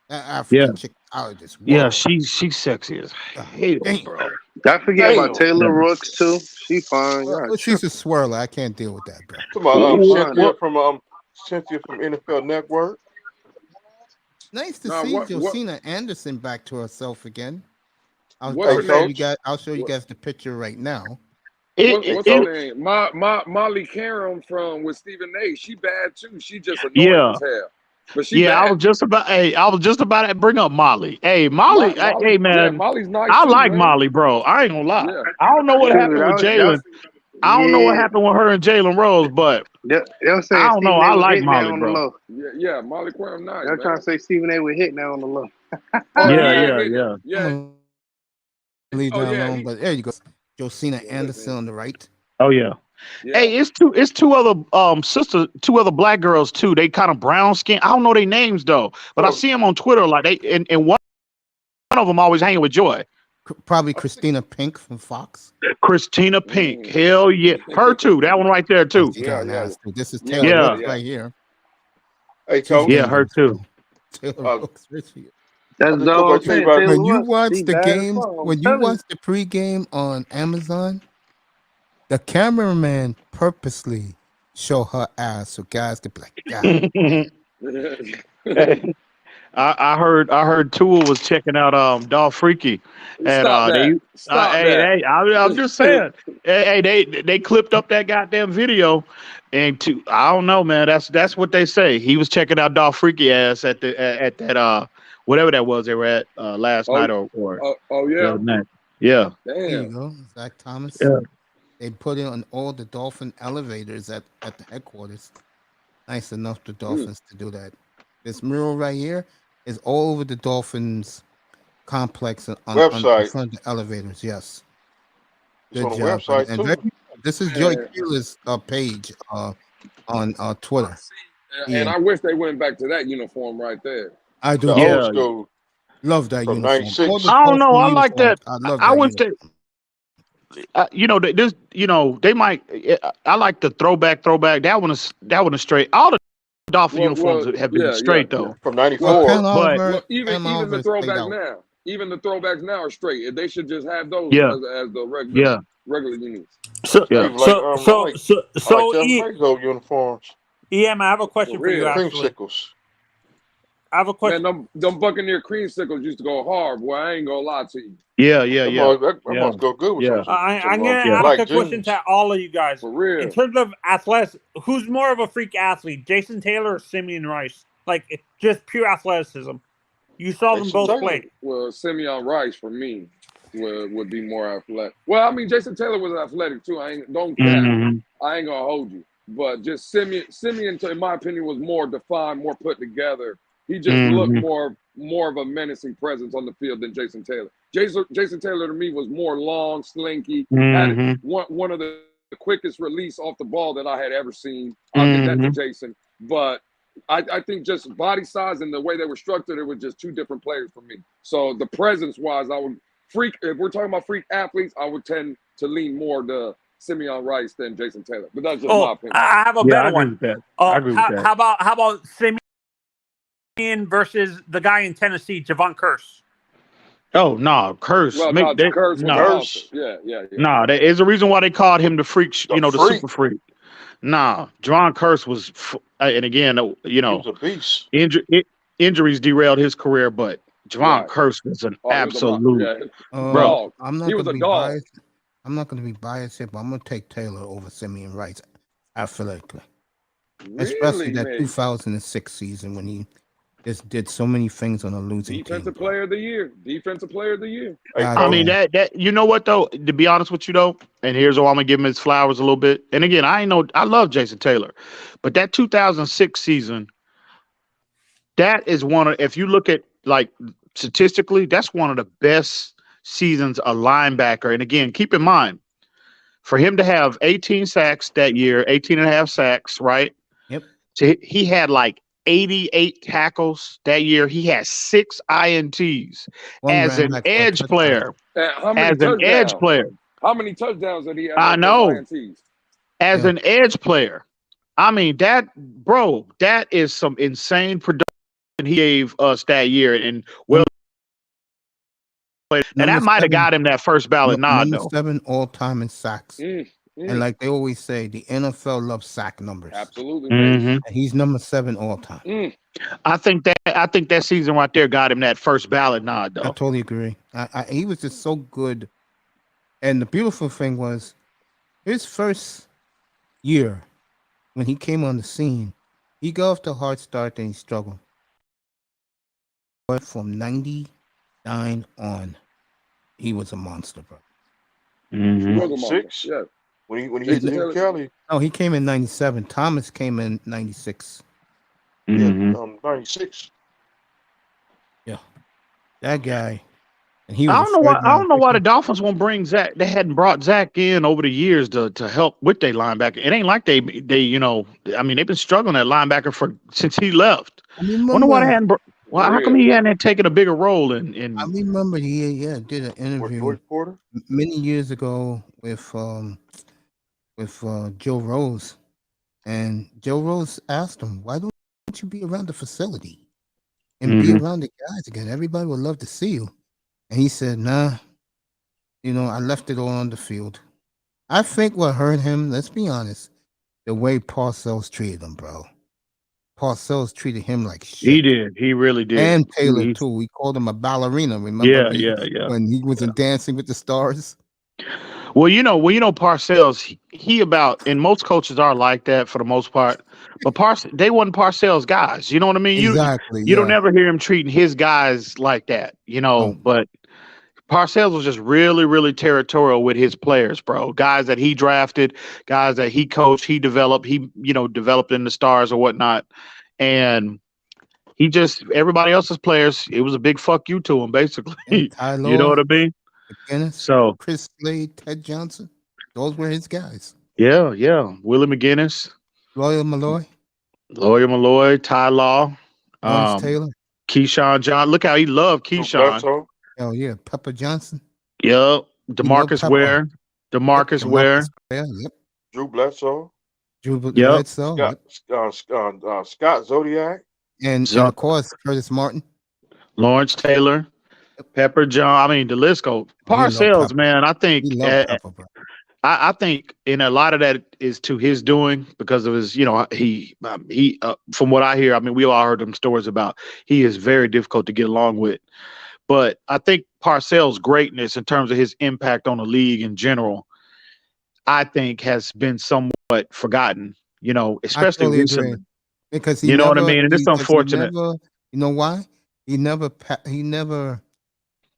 That African chick out of this world. Yeah, she's sexy as hell, bro. Don't forget about Taylor Rooks too. She fine. She's a swirler. I can't deal with that, bro. Come on, Cynthia from NFL Network. Nice to see Josina Anderson back to herself again. I'll show you guys the picture right now. What's her name? Molly Karam with Stephen A. She bad too. She just annoying as hell. but she Yeah, I bad. was just about. Hey, I was just about to bring up Molly. Hey, Molly. Hey, Yeah, man, Molly's nice I too, like man. Molly, bro. I ain't gonna lie. Yeah, I don't know what yeah. Dude, happened with that Jalen. I don't know what yeah. happened with her and Jalen Rose, but They were I saying don't know. Stephen I A. was like hitting that Molly, on the bro. low. Yeah, Molly Quinn, nice, They're trying man. to say Stephen A. was hitting that on the low. Oh Yeah, yeah, yeah, yeah. yeah. I'm gonna leave Oh that yeah, alone. But there you go. Josina yeah, Anderson man. on the right. Oh yeah. Yeah. Hey, it's two other black girls too. They kind of brown skin. I don't know their names though, but I Oh, see them on Twitter. Like and one of them always hanging with Joy. Probably Christina Pink from Fox. Christina Pink. Hell yeah, her too. That one right there Oh, too. she Yeah, got yeah, nasty. This is yeah, Taylor Yeah, Rooks yeah. right here. hey, She's coach. yeah, her dangerous too. too. Taylor Uh, Rooks. Where's she? That's the the coach, whole I tell you thing. about. Taylor When you Rooks, watch she the bad as games, fuck. I'm when you telling watch the pregame on Amazon, the cameraman purposely show her ass so guys could be like, God Hey, I heard Tua was checking out Dolph Freaky, and Stop that. Stop that. I'm just saying, they clipped up that goddamn video, and I don't know, man. That's what they say. He was checking out Dolph Freaky ass at that whatever that was they were at last Oh, night or oh the yeah. other night. Yeah, There you Damn. go. Zach Thomas. yeah. They put it on all the Dolphin elevators at the headquarters. Nice enough the Dolphins to do that. This mural right here is all over the Dolphins complex on in Website. front of the elevators. Yes. It's Good on the job. website And too. this is Joy Man. Taylor's page on Twitter. And I wish they went back to that uniform right there. I do The too. old Yeah. school Love that from uniform. All '96. the I don't know. Dolphin I like uniforms. that. I love I that wish uniform. they might. I like the throwback. That one is straight. All the Dolphin uniforms have been yeah, straight though. From Well, '94. Penn But Oliver, Well, even Penn even Oliver the is played throwbacks out. now, even the throwbacks now are straight. They should just have those yeah, as the regular yeah, units. So yeah. Even like so I so like so I like so Jeff E Bezos uniforms. EM, I have a For question for you. The real. Actually, creamsicles. I have a question. Man, them Buccaneer creamsicles used to go hard, boy. I ain't gonna lie to you. Yeah, That yeah, must go good with yeah. I'm gonna Yeah. ask a black question jeans. to all of you guys. For In real. terms of athletics, who's more of a freak athlete, Jason Taylor or Simeon Rice? Like just pure athleticism. You saw them Jason both Taylor. play. Well, Simeon Rice for me would be more athletic. Well, I mean Jason Taylor was athletic too. Don't cap. hmm I ain't gonna hold you. But just Simeon, in my opinion, was more defined, more put together. He just looked hmm more of a menacing presence on the field than Jason Taylor. Jason Taylor to me was more long, slinky, had hmm one of the quickest release off the ball that I had ever seen. I'll give that to Jason. But I think just body size and the way they were structured, it was just two different players for me. So the presence wise, if we're talking about freak athletes, I would tend to lean more to Simeon Rice than Jason Taylor. But that's just my Oh, opinion. I have a Yeah, I better agree one. with that. I agree with that. How about Simeon versus the guy in Tennessee, Javon Curse? Oh no, Curse. Well, no, Curse was a No, monster. Curse. Yeah. no. There's a reason why they called him the freak. The The freak. super freak. Nah, John Curse was, and again, He was a beast. injuries derailed his career, but Javon Right. Curse was an Oh, he was a absolute dog. bro. I'm not He was gonna a be dog. biased. I'm not gonna be biased here, but I'm gonna take Taylor over Simeon Rice athletically. Especially Really, that man. 2006 season when he just did so many things on a losing team. Defensive player of the year. Defensive player of the year. Hey, God I coach. mean damn. that you know what though, to be honest with you though, and here's why I'm gonna give him his flowers a little bit. And again, I love Jason Taylor, but that 2006 season, that is one of, if you look at like statistically, that's one of the best seasons a linebacker. And again, keep in mind, for him to have 18 sacks that year, 18 and a half sacks, right? Yep. So he had like 88 tackles that year. He had 6 INTs One as ran an back for a edge touchdown. player. And how many As an edge touchdowns? player. How many touchdowns did he have I as know. INTs? As Yeah. an edge player. I mean, that is some insane production he gave us that year. And well, and Number that might have 7, got him that first ballot nod, number though. 7 all time in sacks. And like they always say, the NFL loves sack numbers. Absolutely, man. hmm And he's number 7 all time. I think that season right there got him that first ballot nod, I though. totally agree. He was just so good. And the beautiful thing was his first year when he came on the scene, He got off the hard start and he struggled. But from 99 on, he was a monster, bro. Mm-hmm. Struggle monster. 96? Yeah. When he hit Jim Kelly, No, he came in 97. Thomas came in 96. Mm-hmm. 96. Yeah. That guy. And he was I don't know why. I don't know why the pick. Dolphins won't bring Zach. They hadn't brought Zach in over the years to help with their linebacker. It ain't like they you know. I mean, they've been struggling at linebacker since he left. I remember, Wonder why they hadn't. Well, how come he hadn't taken a bigger role in? I remember he did an interview George Porter? many years ago with Joe Rose, and Joe Rose asked him, "Why don't you be around the facility and be around the guys again? Everybody would love to see you." And he said, "Nah, I left it all on the field." I think what hurt him, let's be honest, the way Parcells treated him, bro. Parcells treated him like shit. He did. He really did. And Taylor too. We called him a ballerina. Remember? Yeah. When he was in Dancing with the Stars. Well, Parcells. He about, and most coaches are like that for the most part. But they wasn't Parcells guys. You know what I mean? Exactly. You don't ever hear him treating his guys like that. But Parcells was just really, really territorial with his players, bro. Guys that he drafted, guys that he coached, he developed, developed in the Stars or whatnot. And he just, everybody else's players, it was a big fuck you to him, basically. You know what I mean? McGinnis, So Chris Slade, Ted Johnson, those were his guys. Yeah. Willie McGinnis, Lawyer Malloy, Ty Law, Lawrence Taylor, Keyshawn John. Look how he loved Keyshawn. Hell yeah, Pepper Johnson. Yep. DeMarcus Ware. Yep. Drew Bledsoe. Bledsoe. Scott Zodiac. And of course, Curtis Martin. Lawrence Taylor. Pepper John. I mean, the list goes. Parcells, man, I think I think in a lot of that is to his doing because of his, he from what I hear, I mean, we all heard them stories about he is very difficult to get along with. But I think Parcells' greatness in terms of his impact on the league in general, I think has been somewhat forgotten, especially totally recently. agree. Because you know what I mean? And it's unfortunate. You know why? He never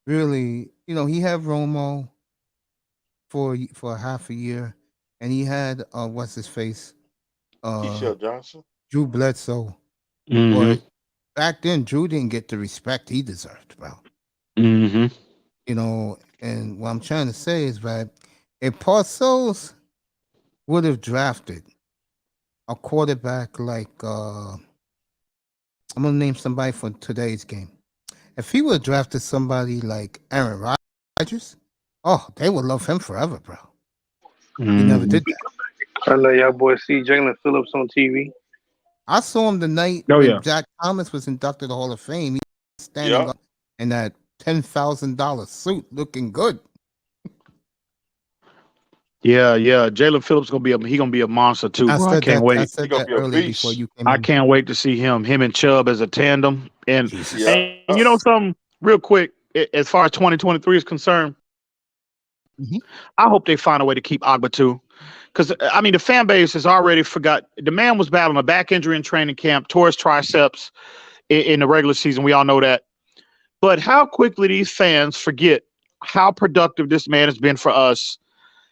really, he had Romo for half a year, and he had what's his face? Keyshawn Johnson. Drew Bledsoe. Mm-hmm. But back then, Drew didn't get the respect he deserved, bro. Mm-hmm. And what I'm trying to say is that if Parcells would have drafted a quarterback like I'm gonna name somebody for today's game. If he would have drafted somebody like Aaron Rodgers, they would love him forever, bro. He never did that. I know y'all boys see Jalen Phillips on TV. I saw him the night when Jack Thomas was inducted to the Hall of Fame. He was standing up in that $10,000 suit, looking good. Yeah. Jalen Phillips gonna be a monster too. Bro. I can't wait. I said that earlier before you came I in. can't wait to see him and Chubb as a tandem. And something real quick, as far as 2023 is concerned, I hope they find a way to keep Agba too. Because I mean, the fan base has already forgot. The man was battling a back injury in training camp, tore his triceps in the regular season. We all know that. But how quickly these fans forget how productive this man has been for us,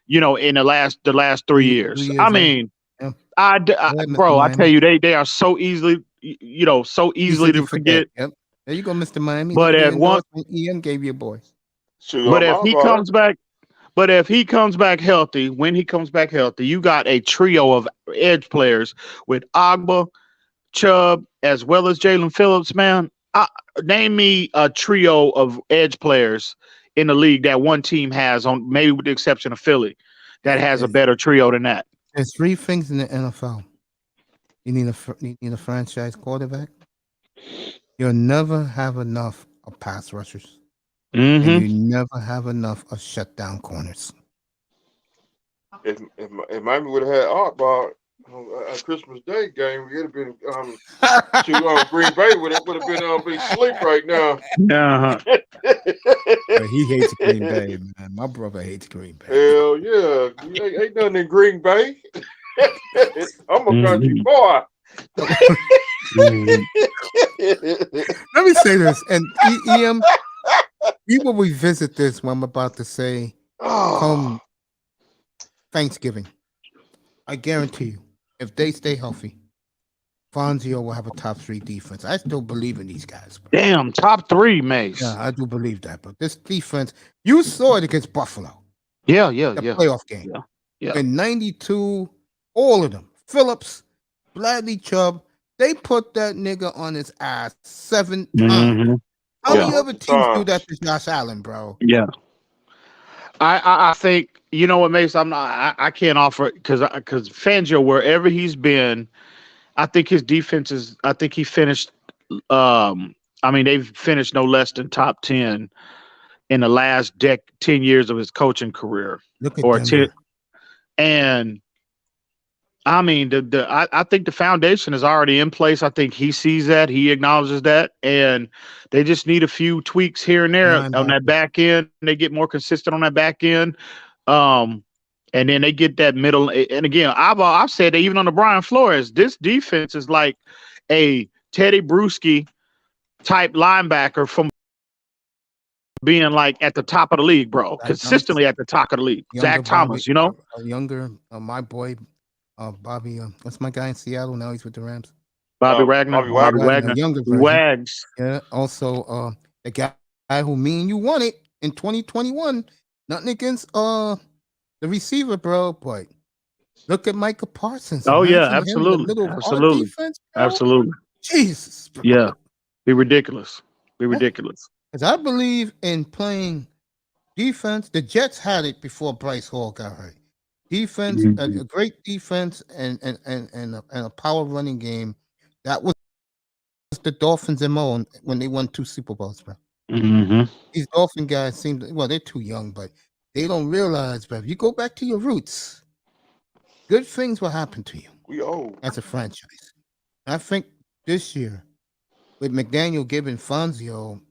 in the last 3 years. I mean, bro, I tell you, they are so easily, so easily to forget. Yep. There you go, Mr. Miami. But at one, Ian gave you a boy. But if he comes back healthy, when he comes back healthy, you got a trio of edge players with Agba, Chubb, as well as Jalen Phillips, man. Name me a trio of edge players in the league that one team has, on maybe with the exception of Philly, that has a better trio than that. There's three things in the NFL. You need a franchise quarterback. You'll never have enough of pass rushers. And you never have enough of shutdown corners. If Miami would have had Art at Christmas Day game, we would have been to Green Bay would have been asleep right now. He hates Green Bay, man. My brother hates Green Bay. Hell yeah, ain't nothing in Green Bay. I'm a country boy. Mhm. Let me say this, and EM, we will revisit this when I'm about to say come Thanksgiving. I guarantee you, if they stay healthy, Fonzio will have a top 3 defense. I still believe in these guys, bro. Damn, top 3, Mace. Yeah, I do believe that, but this defense, you saw it against Buffalo, Yeah, the playoff game. yeah. In 92, all of them, Phillips, Bradley Chubb, they put that nigga on his ass 7 times. Mhm. How Yeah. many other teams do that to Josh Allen, bro? Yeah. I think you know what, Mace. I'm not. I can't offer because Fangio, wherever he's been, I think his defense is. I think he finished. I mean, they've finished no less than top 10 in the last 10 years of his coaching career. Look at Or Denver. 10, and I mean, I think the foundation is already in place. I think he sees that, he acknowledges that, and they just need a few tweaks here and there on that back end. They get more consistent on that back end, and then they get that middle. And again, I've said that even on the Brian Flores, this defense is like a Teddy Bruschi type linebacker from being like at the top of the league, bro, consistently at the top of the league. Zach Thomas, you know, my boy. Bobby, what's my guy in Seattle? Now he's with the Rams. Bobby Wagner. Bobby Wagner, younger version. Wags. Yeah. Also, the guy who me and you wanted in 2021. Nothing against the receiver, bro, but look at Micah Parsons. Oh yeah, Imagine him in the absolutely, middle of our absolutely, defense, bro. absolutely. Jesus, bro. Yeah, be ridiculous. Be ridiculous. Because I believe in playing defense. The Jets had it before Bryce Hall got hurt. Defense, a great defense, and a power running game. That was the Dolphins' MO when they won 2 Super Bowls, bro. Mm-hmm. These Dolphin guys seem well, they're too young, but they don't realize, bro. If you go back to your roots, good things will happen to you. We old as a franchise. I think this year, with McDaniel giving Fangio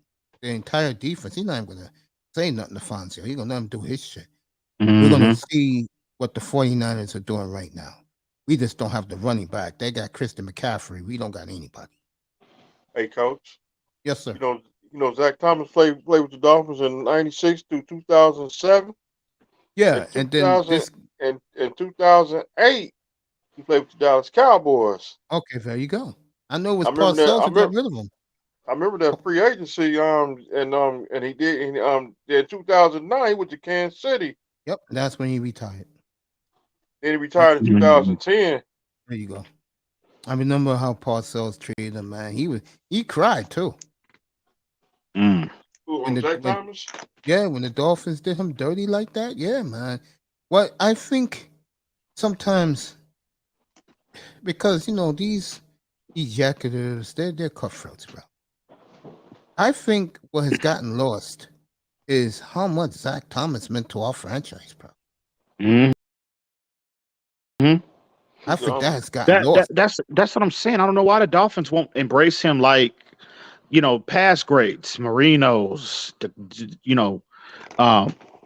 the entire defense, he's not even gonna say nothing to Fangio. He's gonna let him do his shit. We're gonna see what the 49ers are doing right now. We just don't have the running back. They got Christian McCaffrey. We don't got anybody. Hey, Coach. Yes, sir. You know, Zach Thomas played with the Dolphins in '96 through 2007. Yeah, and then this in 2008, he played with the Dallas Cowboys. Okay, there you go. I know it was I remember that- Parcells I who got remember- rid of him. I remember that free agency, and he did, in 2009 he went to Kansas City. Yep, that's when he retired. Then he retired in 2010. There you go. I remember how Parcells treated him, man. He cried too. Who, When Zach Thomas? Yeah, when the Dolphins did him dirty like that, yeah, man. Well, I think sometimes because these executives, they're cutthroats, bro. I think what has gotten lost is how much Zach Thomas meant to our franchise, bro. I think that has gotten lost. That's what I'm saying. I don't know why the Dolphins won't embrace him like, past greats, Marinos,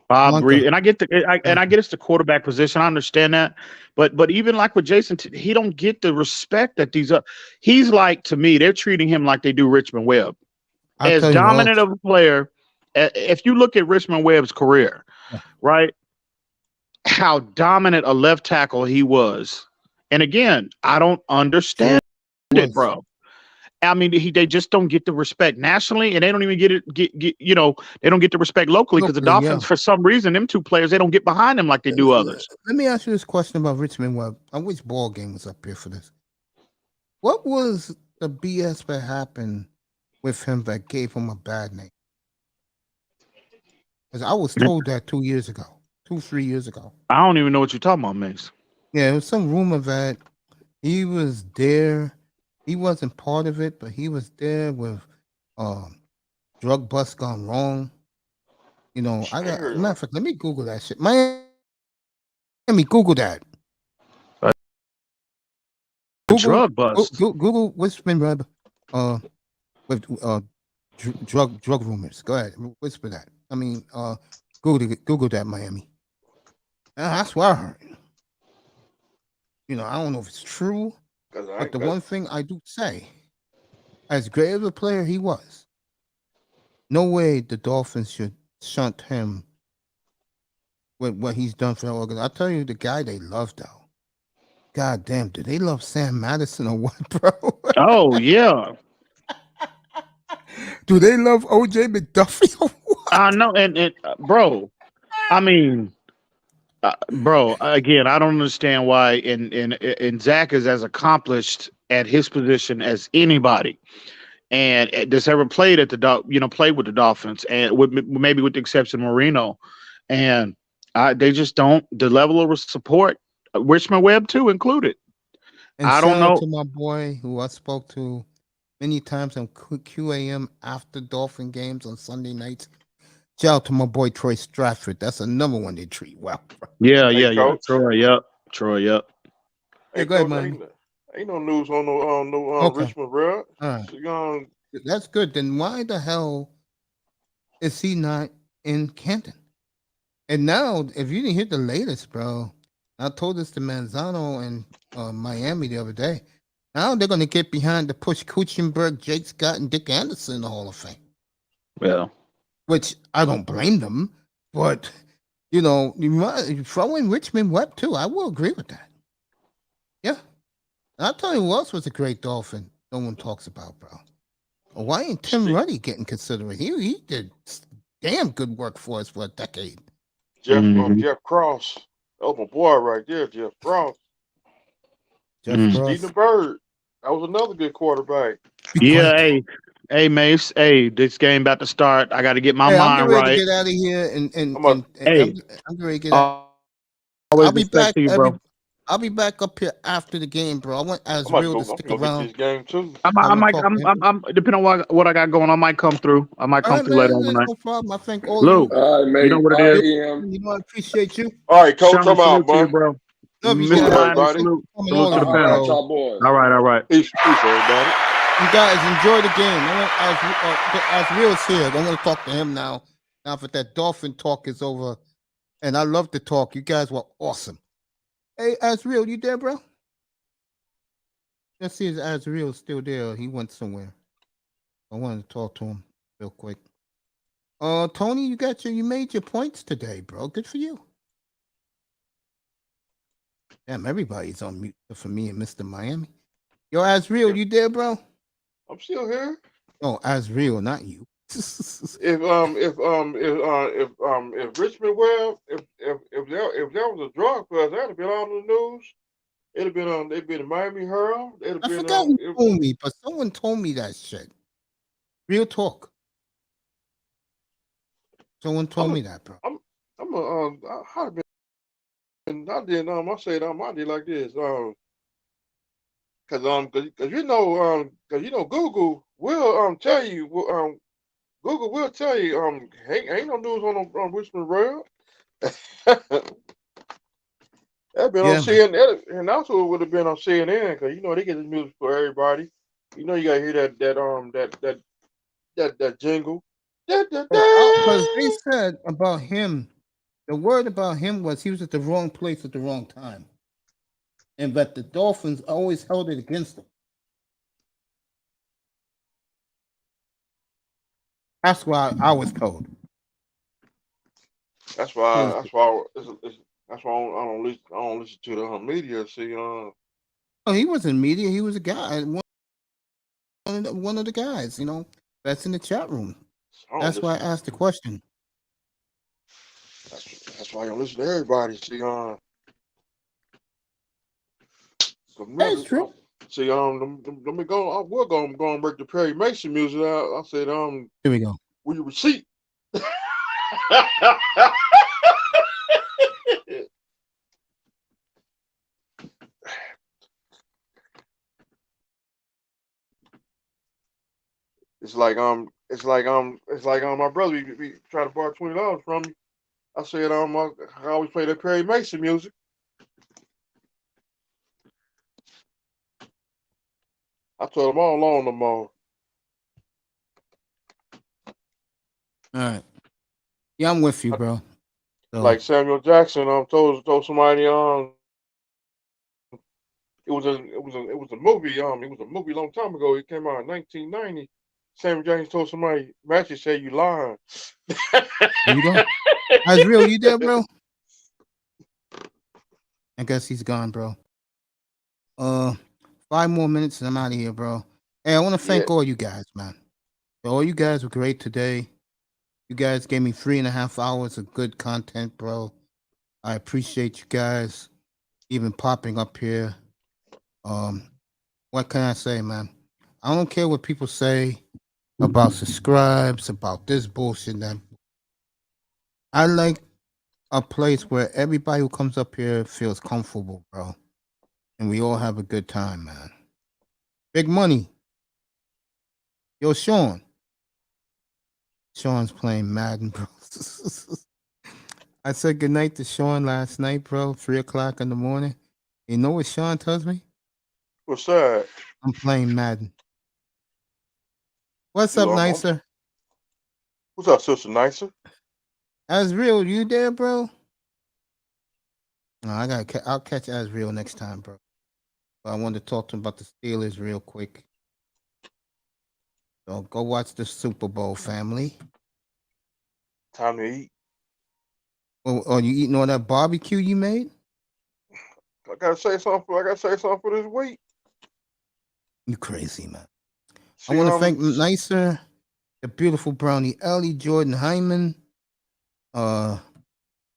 Bob Reed, and I get it's the quarterback position. I understand that, but even like with Jason, he don't get the respect that he's like, to me, they're treating him like they do Richmond Webb. As dominant of a player, if you look at Richmond Webb's career, right, how dominant a left tackle he was. And again, I don't understand it, bro. I mean, they just don't get the respect nationally, and they don't even get they don't get the respect locally because the Dolphins, for some reason, them two players, they don't get behind them like they do others. Let me ask you this question about Richmond Webb. I wish Ball Game was up here for this. What was the BS that happened with him that gave him a bad name? Because I was told that 3 years ago. I don't even know what you're talking about, Mace. Yeah, there was some rumor that he was there. He wasn't part of it, but he was there with drug bust gone wrong. Matter of fact, let me Google that shit. Miami, Google that. Drug bust. Google Whisper Web with drug rumors. Go ahead, whisper that. I mean, Google that, Miami. That's what I heard. I don't know if it's true. But the one thing I do say, as great of a player he was, no way the Dolphins should shunt him with what he's done for the organization. I'll tell you the guy they love, though. God damn, do they love Sam Madison or what, bro? Oh yeah. Do they love OJ McDuffie or what? I know, and bro, I mean, bro, again, I don't understand why. And Zach is as accomplished at his position as anybody, and that's ever played at played with the Dolphins, and maybe with the exception of Marino, and they just don't the level of support. Richmond Webb too included. And I shout don't out know. to my boy who I spoke to many times on QAM after Dolphin games on Sunday nights. Shout out to my boy Troy Stratford. That's another one they treat well. Yeah, Hey, yeah. Coach. Troy, yep. Hey, Yeah, go ahead, Coach, man. ain't no news on no Okay. Richmond Red. All right. That's good. Then why the hell is he not in Canton? And now, if you didn't hear the latest, bro, I told this to Manzano and Miami the other day. Now they're going to get behind to push Kuchenberg, Jake Scott, and Dick Anderson in the Hall of Fame. Well, which I don't blame them, but you throw in Richmond Webb too. I will agree with that. Yeah, and I'll tell you who else was a great Dolphin. No one talks about, bro. Why ain't Tim Ruddy getting considered? He did damn good work for us for a decade. Jeff Cross. Oh, my boy right there, Jeff Cross. Jeff Cross. Stephen Bird. That was another good quarterback. Yeah, hey, Mace. Hey, this game about to start. I got to get my mind I'm ready right. to get out of here, and I'm ready to get out. Always I'll be back, respect to you, bro. I'll be back up here after the game, bro. I want I'm Azriel to stick gonna around. get this game too. I'm depending on what I got going. I might come through. I might come through later on tonight. No problem. I thank all Lou, of you. All right, mate. you know what it is. You know I appreciate you. All right, Coach, Sherman, I'm out, salute to you, man. bro. Love you Mr. guys. Miami, everybody. salute Coming to the on, panel. All right, y'all boys. All right. Peace, everybody. You guys enjoy the game. Azriel's here. I want to talk to him now. Now that Dolphin talk is over, and I love the talk. You guys were awesome. Hey, Azriel, you there, bro? Let's see if Azriel's still there. He went somewhere. I wanted to talk to him real quick. Tony, you made your points today, bro. Good for you. Damn, everybody's on mute for me and Mr. Miami. Yo, Azriel, you there, bro? I'm still here. Oh, Azriel, not you. If Richmond Webb, if that was a drug bust, that'd have been on the news. It'd have been on. They'd been in Miami Herald. I forgot who told me, but someone told me that shit. Real talk. Someone told me that, bro. I did like this because Google will tell you Google will tell you ain't no news on Richmond Rail. That'd been on CNN, and also it would have been on CNN because they get the news for everybody. You gotta hear that jingle. Because they said about him, the word about him was he was at the wrong place at the wrong time, and that the Dolphins always held it against him. That's why I was told. That's why I don't listen to the media. See, oh, he wasn't media. He was a guy, one of the guys. That's in the chat room. That's why I asked the question. That's why I don't listen to everybody. See, that's true. See, let me go. We're going to break the Perry Mason music out. I said, here we go. With your receipt. It's like my brother be trying to borrow $20 from me. I said I always play that Perry Mason music. I told him all along no more. All right. Yeah, I'm with you, bro. So, like Samuel Jackson told somebody it was a movie. It was a movie a long time ago. It came out in 1990. Sammy James told somebody, Matthew said you lying. There you go. That's real. You there, bro? I guess he's gone, bro. 5 more minutes and I'm out of here, bro. Hey, I want to Yeah. thank all you guys, man. All you guys were great today. You guys gave me 3.5 hours of good content, bro. I appreciate you guys even popping up here. What can I say, man? I don't care what people say about subscribes, about this bullshit. That I like a place where everybody who comes up here feels comfortable, bro, and we all have a good time, man. Big money, yo, Sean. Sean's playing Madden, bro. I said goodnight to Sean last night, bro. 3:00 in the morning. You know what Sean tells me? What's that? I'm playing Madden. What's Dude, up, Nicer? What's up, Sister Nicer? Asriel, you there, bro? No, I'll catch Asriel next time, bro. But I wanted to talk to him about the Steelers real quick. So go watch the Super Bowl, family. Time to eat. Oh, you eating all that barbecue you made? I gotta say something for this week. You crazy, man. See, I want to thank Nicer, the beautiful Brownie Ellie, Jordan Hyman.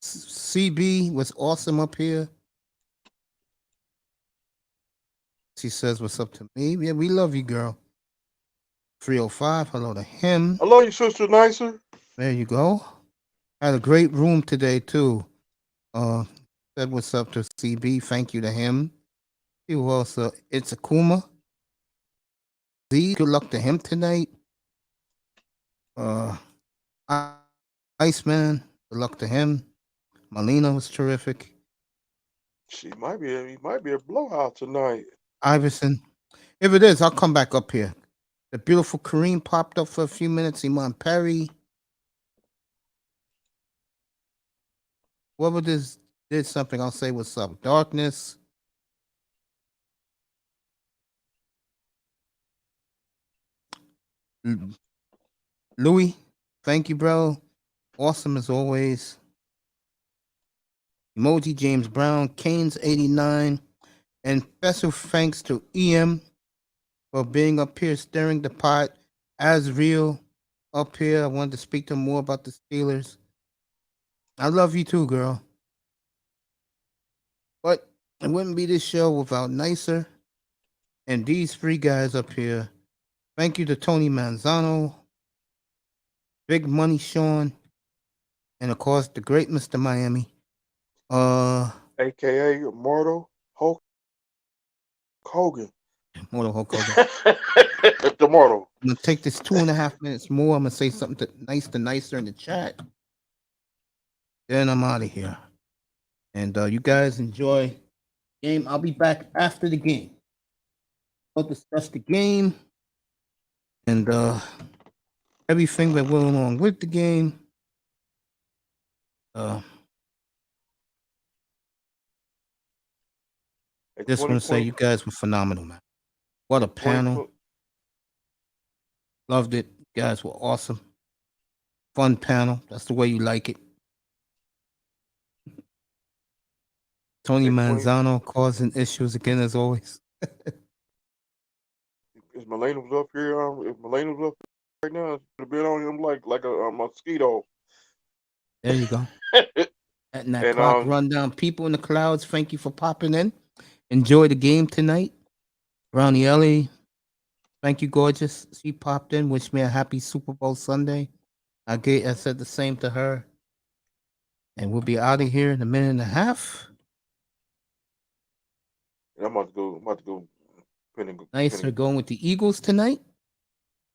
CB was awesome up here. She says, what's up to me? Yeah, we love you, girl. 305, hello to him. I love you, Sister Nicer. There you go. Had a great room today, too. Said what's up to CB. Thank you to him. Who else? It's Akuma. Z, good luck to him tonight. Iceman, good luck to him. Melina was terrific. He might be a blowout tonight. Iverson. If it is, I'll come back up here. The beautiful Kareem popped up for a few minutes. Iman Perry. Whoever this did something, I'll say what's up. Darkness. Louis, thank you, bro. Awesome as always. Emoji James Brown, Kane's 89, and special thanks to EM for being up here stirring the pot. As real up here. I wanted to speak to him more about the Steelers. I love you too, girl. But it wouldn't be this show without Nicer and these three guys up here. Thank you to Tony Manzano, Big Money Sean, and of course the great Mr. Miami. AKA Mortal Hulk Hogan. Mortal Hulk Hogan. The Mortal. I'm gonna take this 2.5 minutes more. I'm gonna say something to Nicer in the chat. Then I'm out of here. And you guys enjoy the game. I'll be back after the game. I'll discuss the game and everything that went along with the game. Just want to say you guys were phenomenal, man. What a panel. Loved it. You guys were awesome. Fun panel. That's the way you like it. Tony Manzano causing issues again as always. If Melena was up here, if Melena was up right now, it would have been on him like a mosquito. There you go. And that clock rundown. People in the clouds, thank you for popping in. Enjoy the game tonight. Brownie Ellie, thank you, gorgeous. She popped in. Wish me a happy Super Bowl Sunday. I said the same to her. And we'll be out of here in a minute and a half. I'm about to go. Nicer going with the Eagles tonight.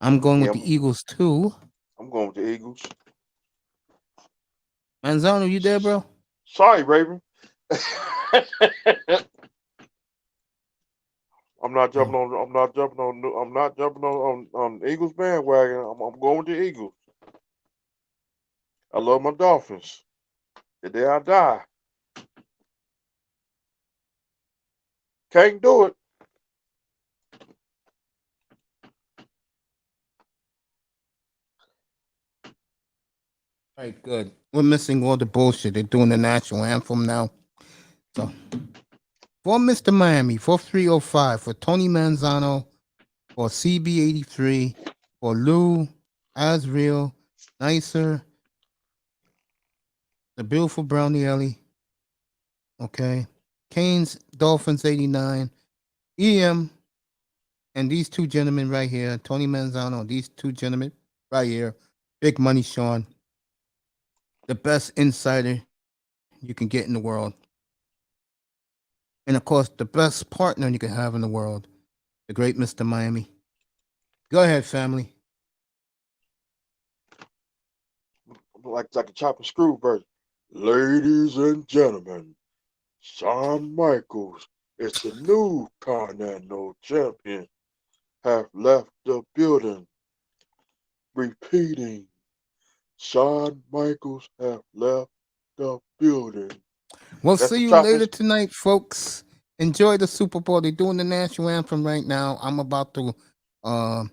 I'm going with the Eagles too. I'm going with the Eagles. Manzano, you there, bro? Sorry, Raven. I'm not jumping on Eagles bandwagon. I'm going with the Eagles. I love my Dolphins. The day I die. Can't do it. All right, good. We're missing all the bullshit. They're doing the national anthem now. So, for Mr. Miami, for 305, for Tony Manzano, for CB83, for Lou, Asriel, Nicer, the beautiful Brownie Ellie, okay, Canes, Dolphins 89, EM, and these two gentlemen right here, Tony Manzano, these two gentlemen right here, Big Money Sean, the best insider you can get in the world. And of course, the best partner you can have in the world, the great Mr. Miami. Go ahead, family. Like a chopping screw version. Ladies and gentlemen, Shawn Michaels is the new Continental Champion. Have left the building. Repeating, Shawn Michaels have left the building. We'll That's see the you chopping later tonight, folks. Enjoy the Super Bowl. They're doing the national anthem right now. I'm about to Hop in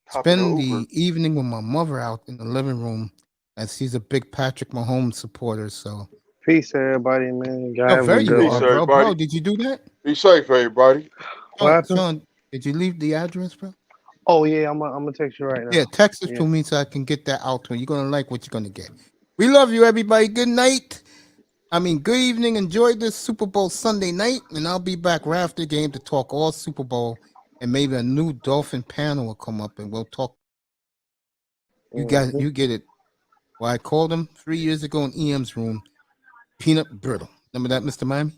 spend the Uber. the evening with my mother out in the living room, as she's a big Patrick Mahomes supporter. So, Peace, everybody, man. Y'all oh, have a there you good Peace, are, one. bro. everybody. Bro, did you do that? Be safe, everybody. What happened? Sean, did you leave the address, bro? Oh yeah, I'm gonna text you right now. Yeah, text it Yeah. to me so I can get that out to you. You're gonna like what you're gonna get. We love you, everybody. Good night. Good evening. Enjoy this Super Bowl Sunday night, and I'll be back right after the game to talk all Super Bowl, and maybe a new Dolphin panel will come up and we'll talk. You guys, you get it. Well, I called him 3 years ago in EM's room, Peanut Brittle. Remember that, Mr. Miami?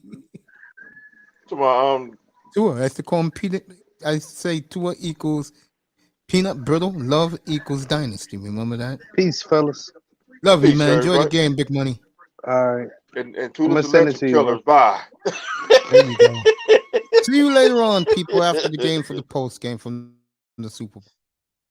To my Tua. I used to call him Peanut. I say Tua equals Peanut Brittle. Love equals Dynasty. Remember that? Peace, fellas. Love you, peace, man. Enjoy the everybody. game, Big Money. All right. And I'm to gonna the send it Legend to you, bro. Killers. Bye. There you go. See you later on, people, after the game for the post game from the Super Bowl.